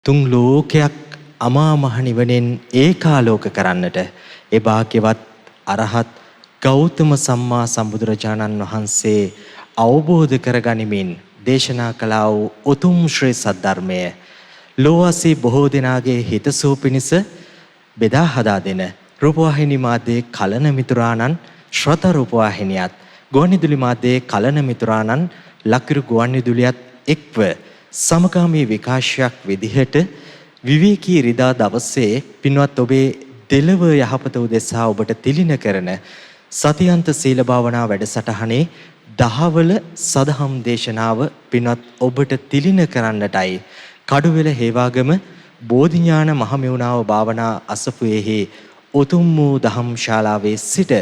තුන් ලෝකයක් අමා මහ නිවනෙන් ඒකාලෝක කරන්නට ඒ භාග්‍යවත් අරහත් ගෞතම සම්මා සම්බුදුරජාණන් වහන්සේ අවබෝධ කරගනිමින් දේශනා කළා වූ උතුම් ශ්‍රී සද්ධර්මය ලෝවාසී බොහෝ දෙනාගේ හිතසුව පිණිස බෙදා හදා දෙන රූපවාහිනී මාධ්‍යයේ කලන මිතුරාණන් ශ්‍රත රූපවාහිනියත් ගුවන්විදුලි මාධ්‍යයේ කලන මිතුරාණන් ලක්විරු ගුවන්විදුලියත් එක්ව සමගාමී විකාශයක් විදිහට විවේකී ඉරිදා දවසේ පින්වත් ඔබේ දෙලව යහපත උදෙසා ඔබට තිලින කරන සතියන්ත සීල භාවනා වැඩසටහනේ දහවල සදහම් දේශනාව පින්වත් ඔබට තිලින කරන්නටයි කඩුවෙල හේවාගම බෝධිඥාන මහමෙවුනාව භාවනා අසපුවේහි උතුම් වූ දහම් ශාලාවේ සිට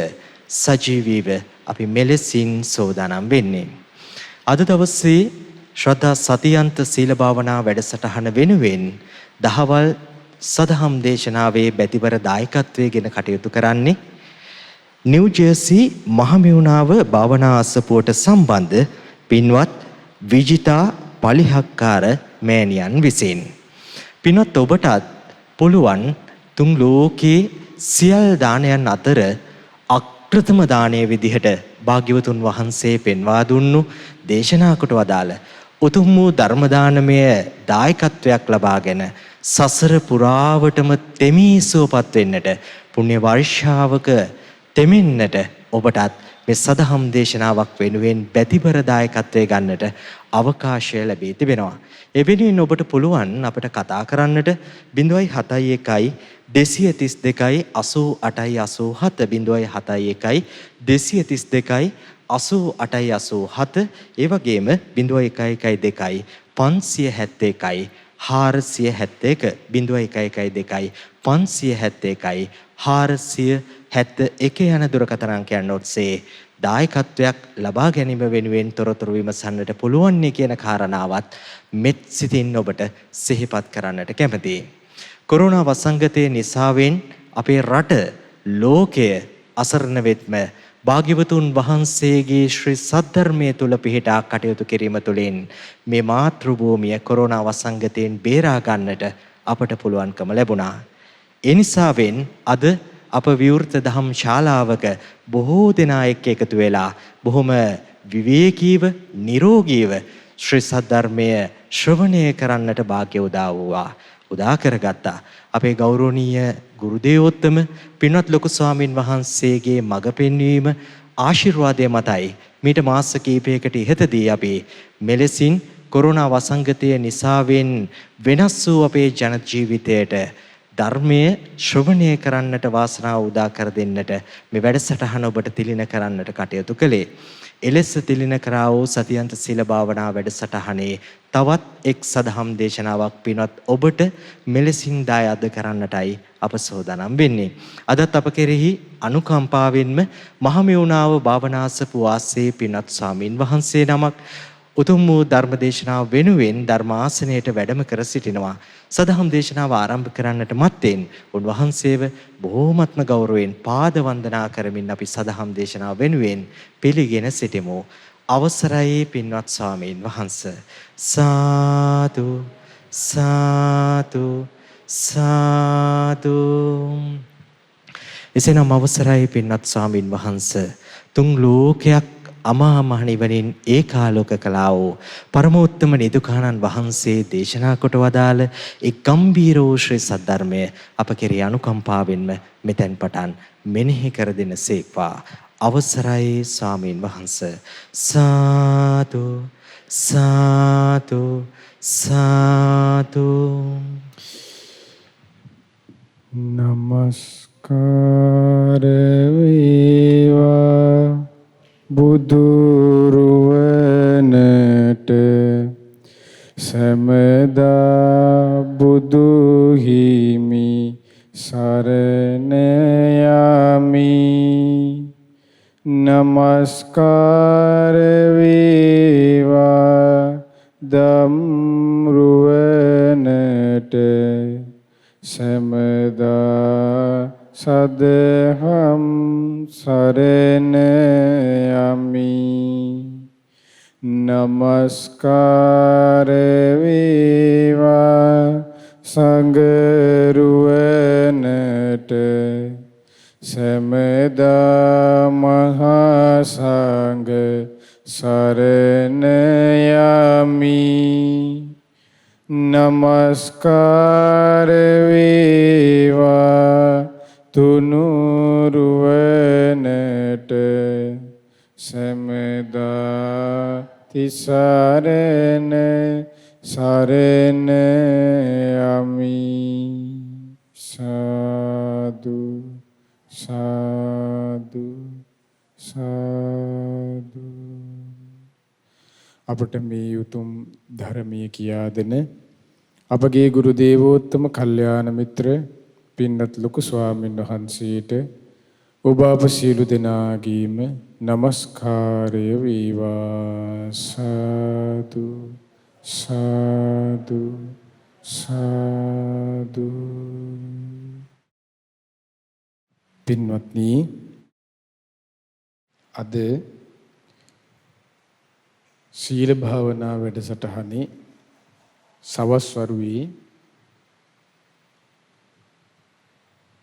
සජීවීව අපි මෙලෙසින් සෝදානම් වෙන්නේ. අද දවසේ ශ්‍රද්ධා සතියන්ත සීල භාවනා වැඩසටහන වෙනුවෙන් දහවල් සදහම් දේශනාවේ බැතිබර දායකත්වයෙන් කටයුතු කරන්නේ නිව් ජර්සි මහමෙවුනාව භාවනා අසපුවට සම්බන්ධ පින්වත් විජිතා පලිහක්කාර මෑණියන් විසින්. පින්වත් ඔබටත් පුළුවන් තුන් ලෝකේ සියල් දානයන් අතර අග්‍රතම දානයේ විදිහට භාග්‍යවතුන් වහන්සේ පෙන්වා දුන්නු දේශනා කොට වදාළ උතුම් වූ ධර්ම දානමය දායකත්වයක් ලබාගෙන සසර පුරාවටම තෙමී සුවපත් වෙන්නට පුණ්‍ය වර්ෂාවක තෙමෙන්නට ඔබටත් මේ සදහම් දේශනාවක් වෙනුවෙන් බැතිබර දායකත්වයේ ගන්නට අවකාශය ලැබී තිබෙනවා. ඒ වෙනුවෙන් ඔබට පුළුවන් අපට කතා කරන්නට 071 232 88 87 231 232 88 87 ඒ වගේම 0112 571 471 0112 571 471 යන දුරකථන අංකයන් ඔස්සේ දායකත්වයක් ලබා ගැනීම වෙනුවෙන් තොරතුරු විමසන්නට පුළුවන් කියන කාරණාවත් මෙත් සිතින් ඔබට සිහිපත් කරන්නට කැමැතියි. කොරෝනා වසංගතයේ නිසාවෙන් අපේ රට ලෝකය අසරණ වෙත්ම භාග්‍යවතුන් වහන්සේගේ ශ්‍රී සද්ධර්මයේ තුල පිහිටා කටයුතු කිරීම තුළින් මේ මාතෘ භූමිය කොරෝනා වසංගතයෙන් බේරා ගන්නට අපට පුළුවන්කම ලැබුණා. ඒ නිසාවෙන් අද අප විවෘත දහම් ශාලාවක බොහෝ දෙනා එක්ක එකතු වෙලා බොහොම විවේකීව නිරෝගීව ශ්‍රී සද්ධර්මය ශ්‍රවණය කරන්නට වාග්ය උදා කරගත්තා. අපේ ගෞරවනීය ගුරු දේවෝත්තම පින්වත් ලොකු ස්වාමින් වහන්සේගේ මඟ පෙන්වීම ආශිර්වාදය මතයි මීට මාස කිහිපයකට ඉහතදී අපි මෙලෙසින් කොරෝනා වසංගතය නිසාවෙන් වෙනස් වූ අපේ ජන ජීවිතයට ධර්මයේ ශ්‍රවණය කරන්නට වාසනාව උදා කර දෙන්නට මේ වැඩසටහන ඔබට තිලින කරන්නට කටයුතු කළේ. එලෙස තිලින කරා වූ සතියන්ත සීල භාවනා වැඩසටහනේ තවත් එක් සදහම් දේශනාවක් පින්වත් ඔබට මෙලෙසින් දායාද කරන්නටයි අප සෝදානම් වෙන්නේ. අදත් අප කෙරෙහි අනුකම්පාවෙන්ම මහමෙවුනාව භාවනාසපු වාසයේ පින්වත් ස්වාමින් වහන්සේ නමක් උතුම් වූ ධර්ම දේශනාව වෙනුවෙන් ධර්මාසනයට වැඩම කර සිටිනවා. සදහම් දේශනාව ආරම්භ කරන්නට මත්තෙන් උන්වහන්සේව බොහෝමත්ම ගෞරවයෙන් පාද වන්දනා කරමින් අපි සදහම් දේශනාව වෙනුවෙන් පිළිගෙන සිටිමු. අවසරයි පින්වත් ස්වාමීන් වහන්සේ. සාදු සාදු සාදු. එසේනම් අවසරයි පින්වත් ස්වාමීන් වහන්සේ. තුන් ලෝකයක් අමා මහ නිවනින් ඒකාලෝක කළා වූ පරමෝත්තම නිදුකාණන් වහන්සේ දේශනා කොට වදාළ ඒ ගම්බීර වූ ශ්‍රී සද්ධර්මය අප කෙරෙහි අනුකම්පාවෙන්ම මෙතෙන් පටන් මෙනෙහි කර දෙන සේක්වා. අවසරයි ස්වාමීන් වහන්සේ. සාදු සාදු සාදු. නමස්කාර වේවා බුදුරුවනට සමදා බුදු හිමි සරණ යමි. නමස්කාර වේවා ධම්රුවනට සමදා සදහම් සරණ යමි. නමස්කාර වේවා සංගරුවනට සමදා මහා සංඝ සරණ යමි. නමස්කාර වේවා තුනුරුවනට සමදා තිසරණ සරණ යමි. සාදු සාදු සාදු. අපට මේ උතුම් ධර්මයේ කියා දෙන අපගේ ගුරු දේවෝත්තම කල්යාණ මිත්‍ර පින්වත් ලොකු ස්වාමීන් වහන්සේට ඔබ අප සියලු දෙනාගේම নমස්කාරය වේවා. සාදු සාදු සාදු. පින්වත්නි, අද සීල භාවනා වැඩසටහනේ සවස් වරුවේ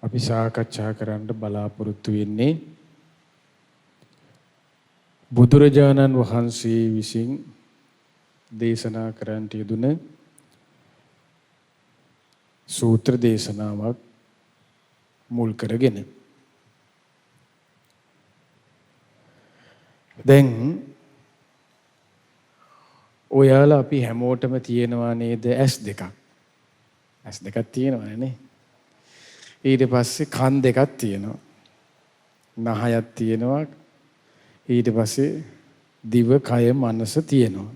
අපි සාකච්ඡා කරන්න බලාපොරොත්තු වෙන්නේ බුදුරජාණන් වහන්සේ විසින් දේශනා කරන්නට යෙදුන සූත්‍ර දේශනාවක් මුල් කරගෙන. දැන් ඔයාලා අපි හැමෝටම තියෙනවා නේද ඇස් දෙකක්. ඇස් දෙකක් තියෙනවනේ නේ. ඊට පස්සේ කන් දෙකක් තියෙනවා. නහයක් තියෙනවා. ඊට පස්සේ දිව, කය, මනස තියෙනවා.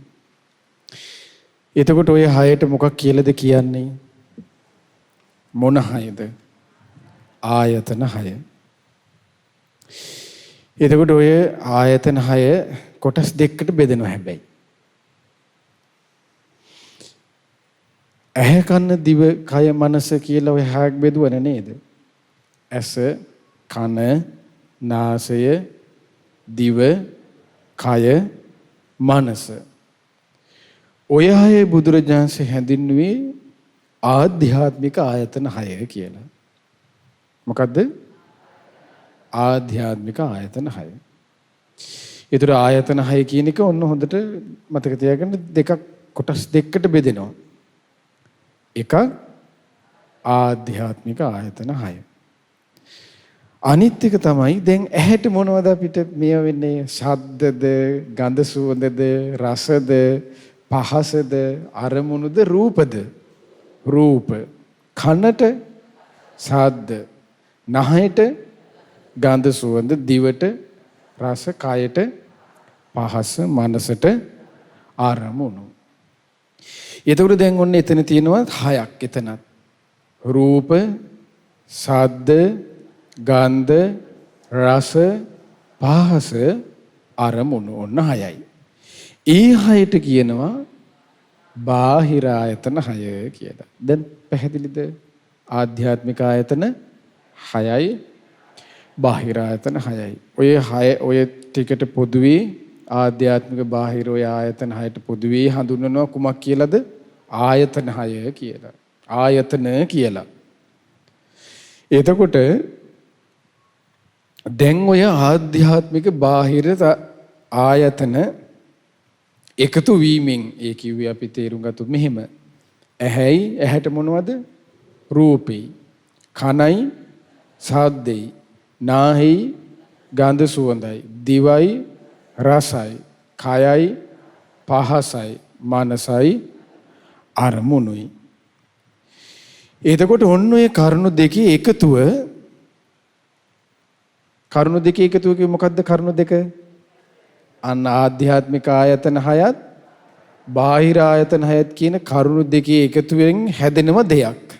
එතකොට ඔය හයට මොකක් කියලාද කියන්නේ? මොන හයද? ආයතන හය. එතකොට ඔය ආයතන හය කොටස් දෙකකට බෙදෙනවා හැබැයි. ඇහැ, කන, දිව, කය, මනස කියලා ඔය හයක් බෙදුවන නේද? ඇස, කන, නාසය, දිව, කය, මනස. ඔය හය බුදුරජාණන්සේ හැඳින්වුවේ ආධ්‍යාත්මික ආයතන හය කියලා. මොකද්ද? ආධ්‍යාත්මික ආයතන හය. ඒතර ආයතන හය කියන එක ඔන්න හොඳට මතක තියාගන්න. දෙකක් කොටස් දෙකකට බෙදෙනවා. එකක් ආධ්‍යාත්මික ආයතන හය. අනිත් එක තමයි දැන් ඇහැට මොනවද අපිට මෙය වෙන්නේ? ශබ්දද, ගන්ධ සුවඳද, රසද, පහසද, අරමුණුද, රූපද? රූප. කනට ශබ්ද, නහයට ගන්ධ සුවඳ, දිවට රස, කයට පහස, මනසට අරමුණු. එතකොට දැන් ඔන්න එතන තියෙනවා හයක්. එතනත් රූප, ශබ්ද, ගන්ධ, රස, පහස, අරමුණු ඔන්න හයයි. ඒ හයට කියනවා බාහිර ආයතන හය කියලා. දැන් පැහැදිලිද? ආධ්‍යාත්මික ආයතන හයයි, බාහිර ආයතන හයයි. ඔය ටිකට පොදුවේ ආධ්‍යාත්මික බාහිර ඔය ආයතන හයට පොදුවේ හඳුන්වනවා කුමක් කියලාද? ආයතන හය කියලා. ආයතන කියලා. එතකොට දැන් ඔය ආධ්‍යාත්මික බාහිර ආයතන එකතු වීමෙන් ඒ කිව්වේ අපි තේරුම් ගත්තොත් මෙහෙම. ඇහැයි, ඇහැට මොනවද? රූපේ. කනයි, ශබ්දේ. නාහයි, ගන්ධ සුවඳයි. දිවයි, රසයි. කයයි, පහසයි. මනසයි, අරමුණුයි. එතකොට ඔන්න ඔය කරුණු දෙකේ එකතුව කිව්වේ මොකද්ද? කරුණු දෙක අන්න ආධ්‍යාත්මික ආයතන හයත් බාහිර ආයතන හයත් කියන කරුණු දෙකේ එකතුවෙන් හැදෙනව දෙයක්.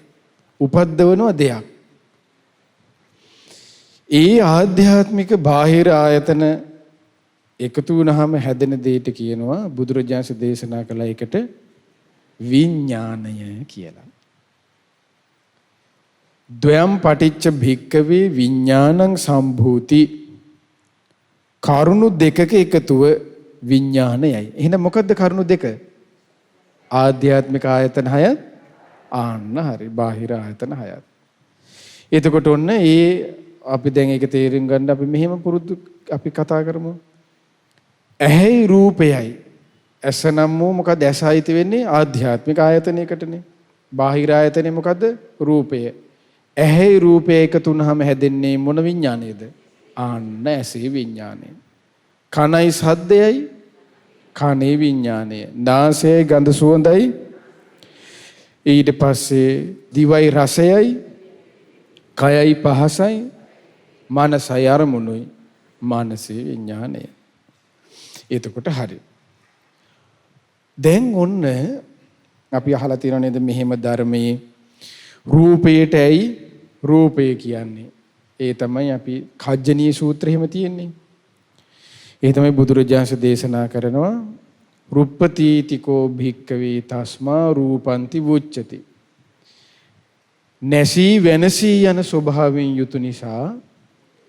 උපද්දවනව දෙයක්. ඒ ආධ්‍යාත්මික බාහිර ආයතන එකතු වුණාම හැදෙන දෙයට කියනවා බුදුරජාණන් දේශනා කළ එකට විඥාණය කියලා. ද්වයම් පටිච්ච භික්කවේ විඥානං සම්භූති. කරුණු දෙකක එකතුව විඥානයයි. එහෙනම් මොකද්ද කරුණු දෙක? ආධ්‍යාත්මික ආයතන හයත් ආන්න හරි. බාහිර ආයතන හයත්. එතකොට ඔන්න අපි දැන් ඒක තේරුම් ගන්න අපි මෙහෙම පුරුදු අපි කතා කරමු. ඇහැයි රූපයයි. ඇස නම් වූ මොකද ඇස අයිති වෙන්නේ ආධ්‍යාත්මික ආයතනයකටනේ. බාහිර ආයතනේ මොකද්ද? රූපය. ඇහැයි රූපය එකතු වුනහම හැදෙන්නේ මොන විඥානයේද? ආන්න ඇසේ විඥානය. කනයි ශබ්දයයි කනේ විඥානය. නාසයයි ගඳ සුවඳයි. ඊට පස්සේ දිවයි රසයයි. කයයි පහසයි. මනසයි අරමුණුයි. මානසේ විඥානය. එතකොට හරි. දැන් ඔන්න අපි අහලා තියෙනව නේද මෙහෙම ධර්මයේ රූපයටයි රූපය කියන්නේ. ඒ තමයි අපි කජ්ජනීය සූත්‍රය එහෙම තියෙන්නේ. ඒ තමයි බුදුරජාණන් දේශනා කරනවා රුප්පතිතිකෝ භික්කවේ තස්මා රූපන්ති වුච්චති. නැසී වෙනසී යන ස්වභාවයෙන් යුතු නිසා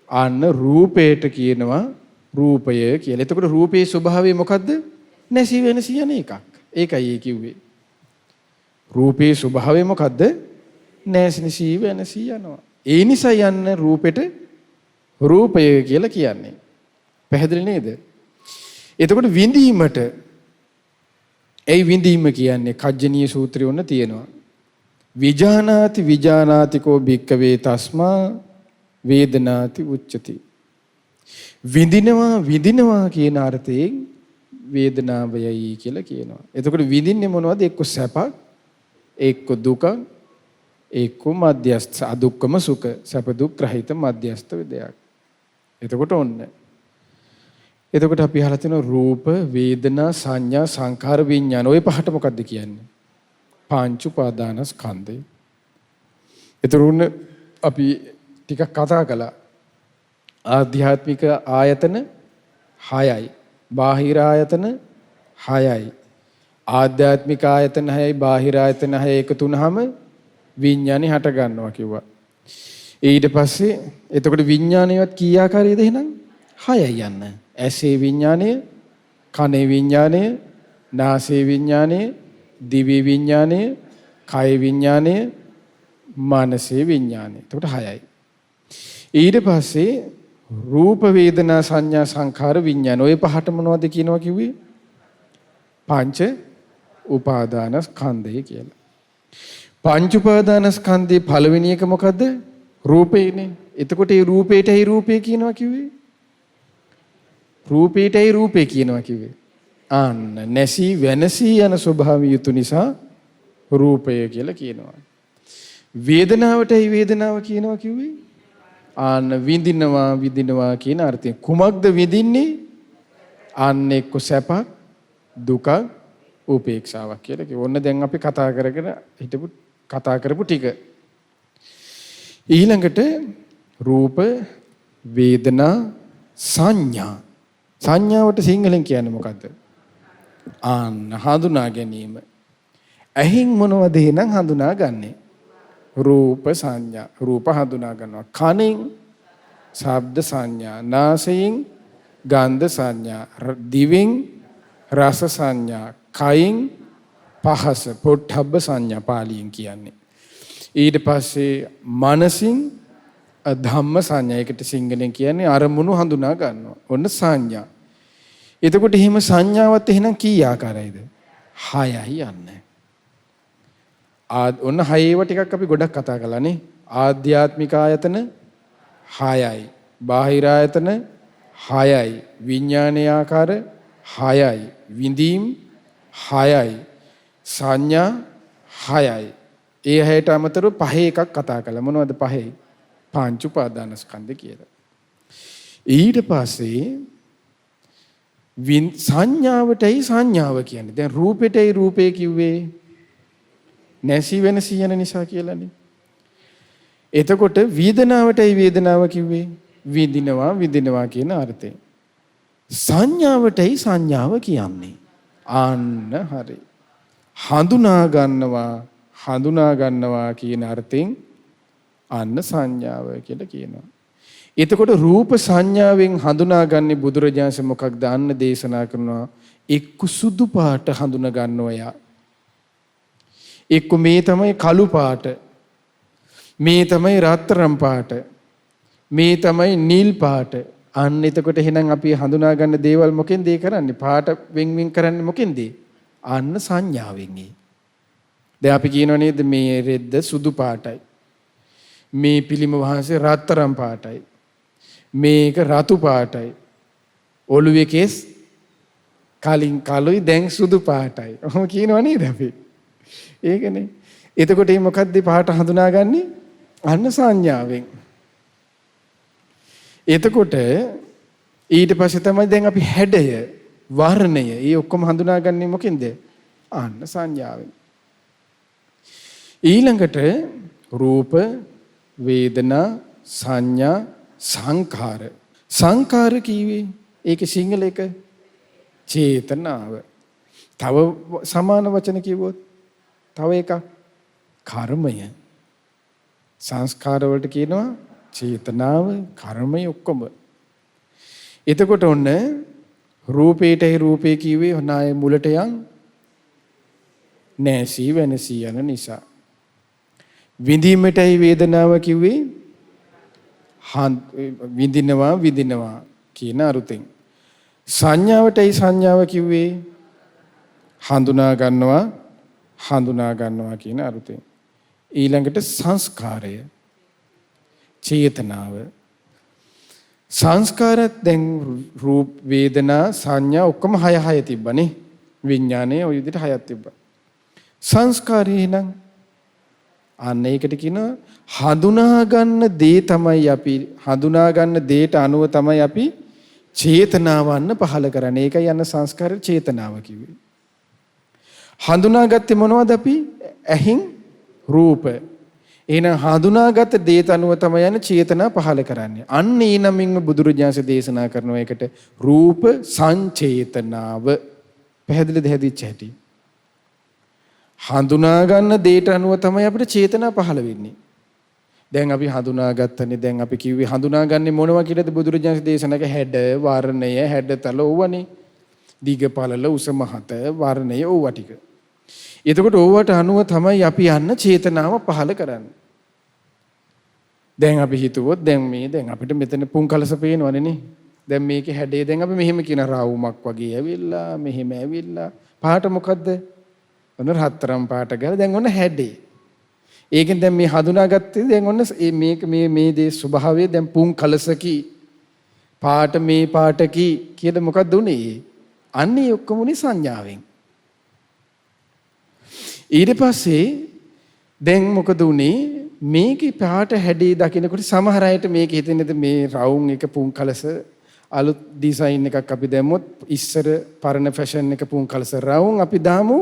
අන්න රූපයට කියනවා රූපය කියලා. එතකොට රූපේ ස්වභාවය මොකද්ද? නැසී වෙනසී යන එකක්. ඒකයි ඒ කිව්වේ. රූපේ ස්වභාවය මොකද්ද? නැසී වෙනසී යනවා. ඒ නිසා යන්න රූපෙට රූපය කියලා කියන්නේ. පැහැදිලි නේද? එතකොට විඳීමට විඳීම කියන්නේ කජ්ජනීය සූත්‍රය ඔන්න තියෙනවා. විජානාති විජානාතිකෝ භික්කවේ තස්මා වේදනාති උච්චති. විඳිනවා කියන අර්ථයෙන් වේදනාවයයි කියලා කියනවා. එතකොට විඳින්නේ මොනවද? එක්ක සැපක්, එක්ක දුක, එක්ක මධ්‍යස්ථ අදුක්කම සුඛ, සැප දුක් රහිත මධ්‍යස්ථ දෙයක්. එතකොට ඔන්න. එතකොට අපි අහලා තියෙනවා රූප, වේදනා, සංඥා, සංඛාර, විඥාන. ওই පහට මොකද්ද කියන්නේ? පංච උපාදානස්කන්ධය. එතකොට අපි ටිකක් කතා කළා. ආධ්‍යාත්මික ආයතන 6යි. බාහිර ආයතන 6යි. ආධ්‍යාත්මික ආයතන 6යි බාහිර ආයතන 6 එකතු වුනහම විඥානේ හට ගන්නවා කිව්වා. ඊට පස්සේ එතකොට විඥානයවත් කී ආකාරයේද එහෙනම්? 6යි යන්න. ඇසේ විඥානය, කනේ විඥානය, නාසයේ විඥානය, දිවේ විඥානය, කය විඥානය, මනසේ විඥානය. එතකොට 6යි. ඊට පස්සේ රූප වේදනා සංඥා සංඛාර විඥාන. ඔය පහට මොනවද කියනවා කිව්වේ? පංච උපාදානස්කන්ධය කියලා. පංච උපාදානස්කන්ධේ පළවෙනි එක මොකද්ද? රූපේනේ. එතකොට මේ රූපේටයි රූපේ කියනවා කිව්වේ. රූපේටයි රූපේ කියනවා කිව්වේ. ආන්න නැසී වෙනසී යන ස්වභාවය යුතු නිසා රූපය කියලා කියනවා. වේදනාවටයි වේදනාව කියනවා කිව්වේ. ආන්න විඳිනවා කියන අර්ථයෙන් කුමක්ද විඳින්නේ? ආන්න එක්ක සැපක්, දුකක්, උපේක්ෂාවක් කියලා කිව්ව. ඔන්න දැන් අපි කතා කරපු ටික. ඊළඟට රූප, වේදනා, සංඥා. සංඥාවට සිංහලෙන් කියන්නේ මොකද්ද? ආන්න හඳුනා ගැනීම. ඇහින් මොනවද එහෙනම් හඳුනාගන්නේ? රූප සංඥා. රූප හඳුනා ගන්නවා. කනෙන් ශබ්ද සංඥා, නාසයෙන් ගන්ධ සංඥා, දිවෙන් රස සංඥා, කයින් පහස පොට්ටබ්බ සංඥා පාලියෙන් කියන්නේ. ඊට පස්සේ මනසින් ධම්ම සංඥා. ඒකට සිංහලෙන් කියන්නේ අරමුණු හඳුනා ගන්නවා. ඔන්න සංඥා. එතකොට එහෙම සංඥාවත් එහෙනම් කී ආකාරයිද? 6යි යන්නේ. ඔන්න 6 ඒවා ටිකක් අපි ගොඩක් කතා කළානේ. ආධ්‍යාත්මික ආයතන 6යි. බාහිර ආයතන 6යි. විඥානීය ආකාර 6යි. විඳීම් 6යි. සංඥා 6යි. ඒ හැට අමතරව 5 එකක් කතා කළා. මොනවද 5? පංච උපාදානස්කන්ධ කියලා. ඊට පස්සේ සංඥාවටයි සංඥාව කියන්නේ. දැන් රූපෙටයි රූපේ කිව්වේ නැසී වෙනසී යන නිසා කියලානේ. එතකොට වේදනාවටයි වේදනාව කිව්වේ විඳිනවා කියන අර්ථයෙන්. සංඥාවටයි සංඥාව කියන්නේ ආන්න හරි. හඳුනා ගන්නවා කියන අර්ථයෙන් අන්න සංඥාව කියලා කියනවා. එතකොට රූප සංඥාවෙන් හඳුනාගන්නේ බුදුරජාණන් මොකක්ද? අන්න දේශනා කරනවා එක්ක සුදු පාට හඳුනා ගන්නවා යා. එක්ක මේ තමයි කළු පාට. මේ තමයි රත්තරන් පාට. මේ තමයි නිල් පාට. අන්න එතකොට එහෙනම් අපි හඳුනා ගන්න දේවල් මොකෙන්ද ඒ කරන්නේ? පාට වෙන් කරන්නේ මොකෙන්ද? අන්න සංඥාවෙන්. දැන් අපි කියනවා නේද මේ රෙද්ද සුදු පාටයි. මේ පිළිම වහන්සේ රත්තරන් පාටයි. මේක රතු පාටයි. ඔළුවේ කෙස් කලින් කළුයි දැන් සුදු පාටයි. ඔහොම කියනවා නේද අපි? ඒකනේ. එතකොට මේ මොකද්ද පාට හඳුනාගන්නේ? අන්න සංඥාවෙන්. එතකොට ඊට පස්සේ තමයි දැන් අපි හැඩය, වර්ණය, ඒ ඔක්කොම හඳුනාගන්නේ මොකෙන්ද? අන්න සංඥාවෙන්. ඊළඟට රූප, වේදනා, සංඥා, සංඛාර. සංඛාර කීවේ ඒකේ සිංහල එක චේතනාව. තව සමාන වචන කිව්වොත් තව එකක් කර්මය. සංස්කාර වලට කියනවා චේතනාව, කර්මය ඔක්කොම. එතකොට ඔන්න රූපේටයි රූපේ කිව්වේ ඔනාය මුලට යන් නැසී වෙනසී යන නිසා. විඳීමටයි වේදනාව කිව්වේ විඳිනවා කියන අරුතෙන්. සංඥාවටයි සංඥාව කිව්වේ හඳුනා ගන්නවා කියන අරුතෙන්. ඊළඟට සංස්කාරය, චේතනාව. සංස්කාරත් දැන් රූප, වේදනා, සංඥා ඔක්කොම 6 තිබ්බනේ. විඥානයේ ඔය විදිහට 6ක් තිබ්බා. සංස්කාරය නම් අන්න ඒකට කියනවා හඳුනා ගන්න දේ තමයි අපි හඳුනා ගන්න දේට අනුව තමයි අපි චේතනාවන්න පහල කරන්නේ. ඒකයි යන සංස්කාර චේතනාව කිව්වේ. හඳුනාගත්තේ මොනවද අපි? ඇහින් රූප. එහෙනම් හඳුනාගත් දේට අනුව තමයි යන චේතනා පහල කරන්නේ. අන්න ඒ නමින්ම බුදුරජාණන් දේශනා කරන එකට රූප සංචේතනාව. පැහැදිලිද හැදිච්ච හැටි? හඳුනා ගන්න දේට අනුව තමයි අපිට චේතනා පහළ වෙන්නේ. දැන් අපි හඳුනාගත්තනේ. දැන් අපි කිව්වේ හඳුනාගන්නේ මොනවා කියලාද? බුදුරජාණන් දේශනාවක හැඩ, වර්ණය, හැඩතල ඕවනේ. දිග පළල උස මහත වර්ණය ඕවා ටික. එතකොට ඕවට අනුව තමයි අපි යන්න චේතනාව පහළ කරන්නේ. දැන් අපි හිතුවොත් දැන් අපිට මෙතන පුන්කලස පේනවනේ නේ. දැන් මේකේ හැඩේ දැන් අපි මෙහෙම කියන රවුමක් වගේ ඇවිල්ලා මෙහෙම ඇවිල්ලා පාට මොකද්ද? ඔන්න රත්තරන් පාට ගාලා දැන් ඔන්න හැඩේ. ඒකෙන් දැන් මේ හඳුනාගත්තේ දැන් ඔන්න මේක මේ දේ ස්වභාවය දැන් පුන්කලසකි. පාට මේ පාටකි කියලා මොකද්ද උනේ? අන්නේ ඔක්කොම උනේ සංඥාවෙන්. ඊට පස්සේ දැන් මොකද උනේ? මේකේ පාට හැඩේ දකිනකොට සමහර අයට මේක හිතෙන්නේ මේ රවුම් එක පුන්කලස අලුත් ඩිසයින් එකක් අපි දැම්මොත් ඉස්සර පරණ ෆැෂන් එක පුන්කලස රවුම් අපි දාමු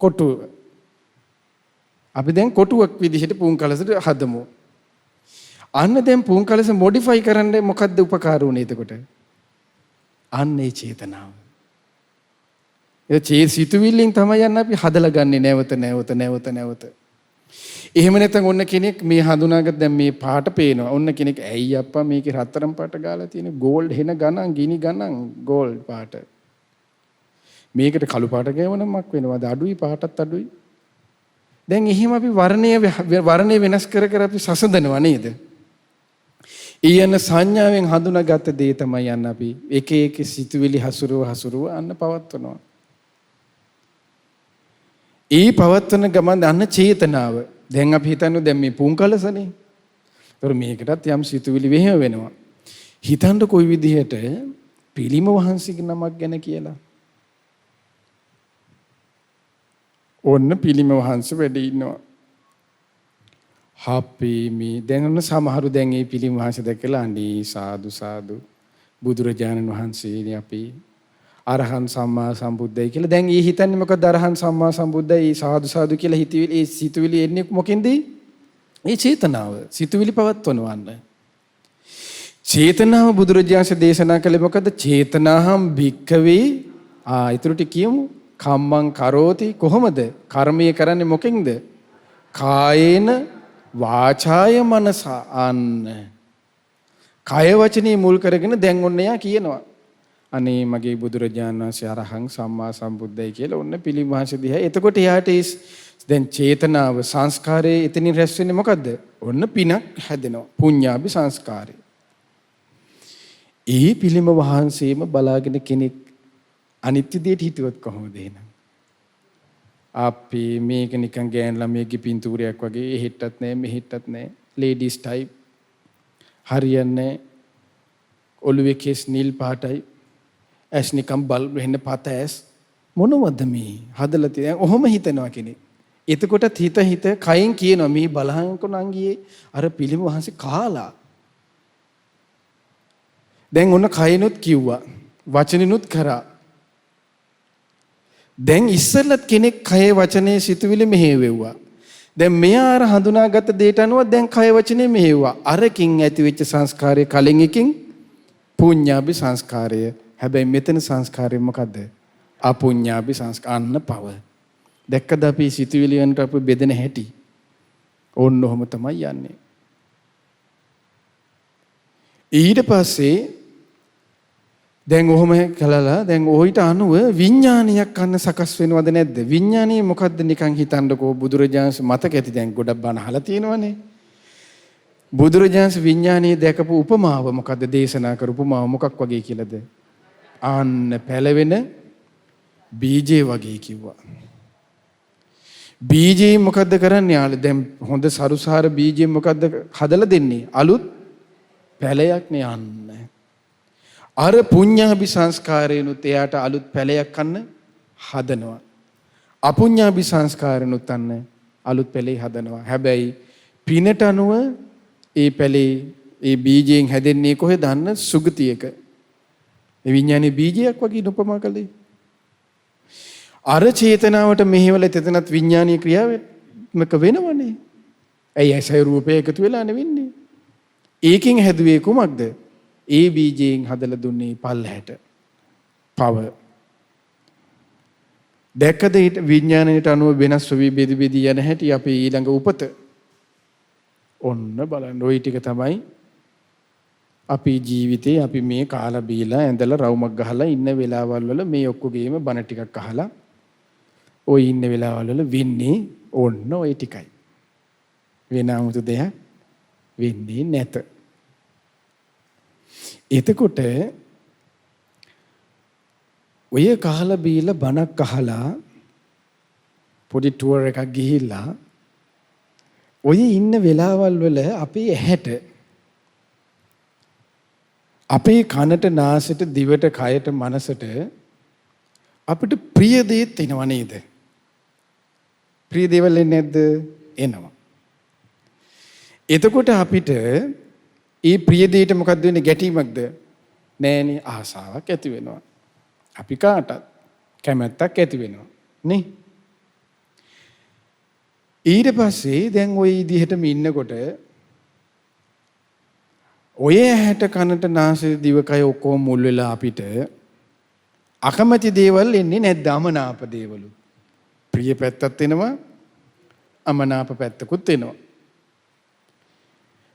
කොටුව. අපි දැන් කොටුවක් විදිහට පුන්කලසට හදමු. අන්න දැන් පුන්කලස මොඩිෆයි කරන්න මොකද්ද උපකාර වුනේ එතකොට? අන්න ඒ චේතනාව. ඒ සිතුවිල්ලෙන් තමයි යන්න අපි හදලා ගන්නේ නැවත. එහෙම නැත්නම් ඔන්න කෙනෙක් මේ හඳුනාගත්ත දැන් මේ පාට පේනවා. ඔන්න කෙනෙක් ඇයි අප්පා මේකේ රත්තරන් පාට ගාලා තියෙන ගෝල්ඩ් හෙන ගණන් ගිනි ගණන් ගෝල්ඩ් පාට. මේකට කළු පාට ගෑවනමක් වෙනවද? අඩුයි පාටත් අඩුයි. දැන් එහෙම අපි වර්ණය වෙනස් කර අපි සසඳනවා නේද? ඊයන සංඥාවෙන් හඳුනාගත්ත දේ තමයි යන්න අපි එක සිතුවිලි හසුරුව අන්න පවත්වනවා. ඒ පවත්වන ගමන් අන්න චේතනාව. දැන් අපි හිතන්නේ දැන් මේ පුන්කලසනේ. ඒතර මේකටත් යම් සිතුවිලි වෙහෙම වෙනවා. හිතන්න කොයි විදිහට පිළිම වහන්සේගේ නමක් ගැන කියලා. ඔන්න පිළිම වහන්සේ වැඩ ඉන්නවා. හප්පේ මේ දැන් ඔන්න සමහරු දැන් මේ පිළිම වහන්සේ දැකලා අනේ සාදු බුදුරජාණන් වහන්සේනේ අපි අරහන් සම්මා සම්බුද්දයි කියලා. දැන් ඊ හිතන්නේ මොකද? අරහන් සම්මා සම්බුද්දයි සාදු කියලා හිතවිලි ඒ සිතුවිලි එන්නේ මොකෙන්ද? ඒ චේතනාව. සිතුවිලි පවත්වනවන්න. චේතනාව බුදුරජාණන් දේශනා කළේ මොකද? චේතනාහම් භික්ඛවේ ඊටුට කියමු කම්මං කරෝති. කොහොමද කර්මය කරන්නේ? මොකෙන්ද? කායේන වාචාය මනසා. අන්න කය වචනේ මුල් කරගෙන දැන් ඔන්න එයා කියනවා අනේ මගේ බුදුරජාණන් වහන්සේ අරහං සම්මා සම්බුද්දයි කියලා ඔන්න පිළිම වහන්සේ දිහා. එතකොට යාට දැන් චේතනාව සංස්කාරයේ එතනින් රැස් වෙන්නේ මොකද්ද? ඔන්න පිනක් හැදෙනවා. පුඤ්ඤාභි සංස්කාරය. ඒ පිළිම වහන්සේම බලාගෙන කෙනෙක් අනිත්‍ය දෙයට හිතුවත් කොහොමද එහෙනම්? අපි මේක නිකන් ගෑන් ළමයෙක්ගේ පින්තූරයක් වගේ එහෙටත් නැහැ මෙහෙටත් නැහැ. Ladies type. හරියන්නේ ඔළුවේ කෙස් නිල් පාටයි. ඇස් නිකන් බල්බ් වෙන්න පත ඇස්. මොනවද මේ? හදලා තියෙන. ඔහොම හිතනවා කෙනෙක්. එතකොටත් හිත කයින් කියනවා මේ බලහන්කො නංගියේ අර පිළිම වහන්සේ කාලා. දැන් ඔන්න කයිනුත් කිව්වා. වචනිනුත් කරා. දැන් ඉස්සෙල්ලත් කෙනෙක් කයේ වචනේ සිතුවිලි මෙහෙවෙව්වා. දැන් මෙයා අර හඳුනාගත්ත දෙයට අනුව දැන් කය වචනේ මෙහෙව්වා. අරකින් ඇතිවෙච්ච සංස්කාරය කලින් එකකින් පුඤ්ඤාභි සංස්කාරය. හැබැයි මෙතන සංස්කාරය මොකද්ද? අපුඤ්ඤාභි සංස්කාර. අන්න පව. දැක්කද අපි සිතුවිලි වලට අපි බෙදෙන හැටි? ඕන්න ඔහොම තමයි යන්නේ. ඊට පස්සේ දැන් ඔහොම කළලා දැන් ඔయిత අනුව විඥානයක් අන්න සකස් වෙනවද නැද්ද? විඥානීය මොකද්ද නිකන් හිතන්නකෝ බුදුරජාණන් මතක ඇති දැන් ගොඩක් බණ අහලා තියෙනවනේ. බුදුරජාණන් විඥානීය දැකපු උපමාව මොකද්ද දේශනා කරපු උපමාව මොකක් වගේ කියලාද? ආන්න පැලවෙන බීජේ වගේ කිව්වා. බීජේ මොකද්ද කරන්නේ? යාළුවා දැන් හොඳ සරුසාර බීජේ මොකද්ද හදලා දෙන්නේ? අලුත් පැලයක් නේ යන්න. අර පුඤ්ඤාභි සංස්කාරයනුත් එයාට අලුත් පැලයක් ගන්න හදනවා. අපුඤ්ඤාභි සංස්කාරයනුත් අන්න අලුත් පැලේ හදනවා. හැබැයි පිනට අනුව ඒ පැලේ ඒ බීජයෙන් හැදෙන්නේ කොහෙද? දන්න සුගතියක. ඒ විඥානේ බීජයක් වගේ උපමා කළේ. අර චේතනාවට මෙහෙවල තෙතනත් විඥානීය ක්‍රියාවක වෙනවනේ. ඇයි ඇසයි රූපය එකතු වෙලා නෙවෙන්නේ? ඒකෙන් හැදුවේ කුමක්ද? ඒ බීජයෙන් හදලා දුන්නේ පල්ලහැට. පව. දැක්කද විඥාණයට අනුව වෙනස් වෙවි බෙදි යන හැටි අපේ ඊළඟ උපත. ඔන්න බලන්න ওই ටික තමයි අපේ ජීවිතේ අපි මේ කාලා බීලා ඇඳලා රවුමක් ගහලා ඉන්න වෙලාවල් වල මේ ඔක්කොගේම බණ ටිකක් අහලා ওই ඉන්න වෙලාවල් වල වෙන්නේ ඔන්න ওই ටිකයි. වෙන 아무තු දෙයක් වෙන්නේ නැත. එතකොට ඔය කහලා බීලා බණක් අහලා පොඩි ටුවර් එකක් ගිහිල්ලා ඔය ඉන්න වෙලාවල් වල අපේ ඇහැට අපේ කනට නාසයට දිවට කයට මනසට අපිට ප්‍රිය දේත් එනව නේද? ප්‍රිය දේවල් එන්නේ නැද්ද? එනවා. එතකොට අපිට ඒ ප්‍රිය දෙයට මොකද්ද වෙන්නේ? ගැටීමක්ද? නෑනේ, ආසාවක් ඇති වෙනවා. අපි කාටත් කැමැත්තක් ඇති වෙනවා නේ? ඊට පස්සේ දැන් ওই විදිහටම ඉන්නකොට ඔය ඇහැට කනට නාසයට දිවකය ඔක්කොම මුල් වෙලා අපිට අකමැති දේවල් එන්නේ නැද්ද? අමනාප දේවලු. ප්‍රිය පැත්තත් එනවා, අමනාප පැත්තකුත් එනවා.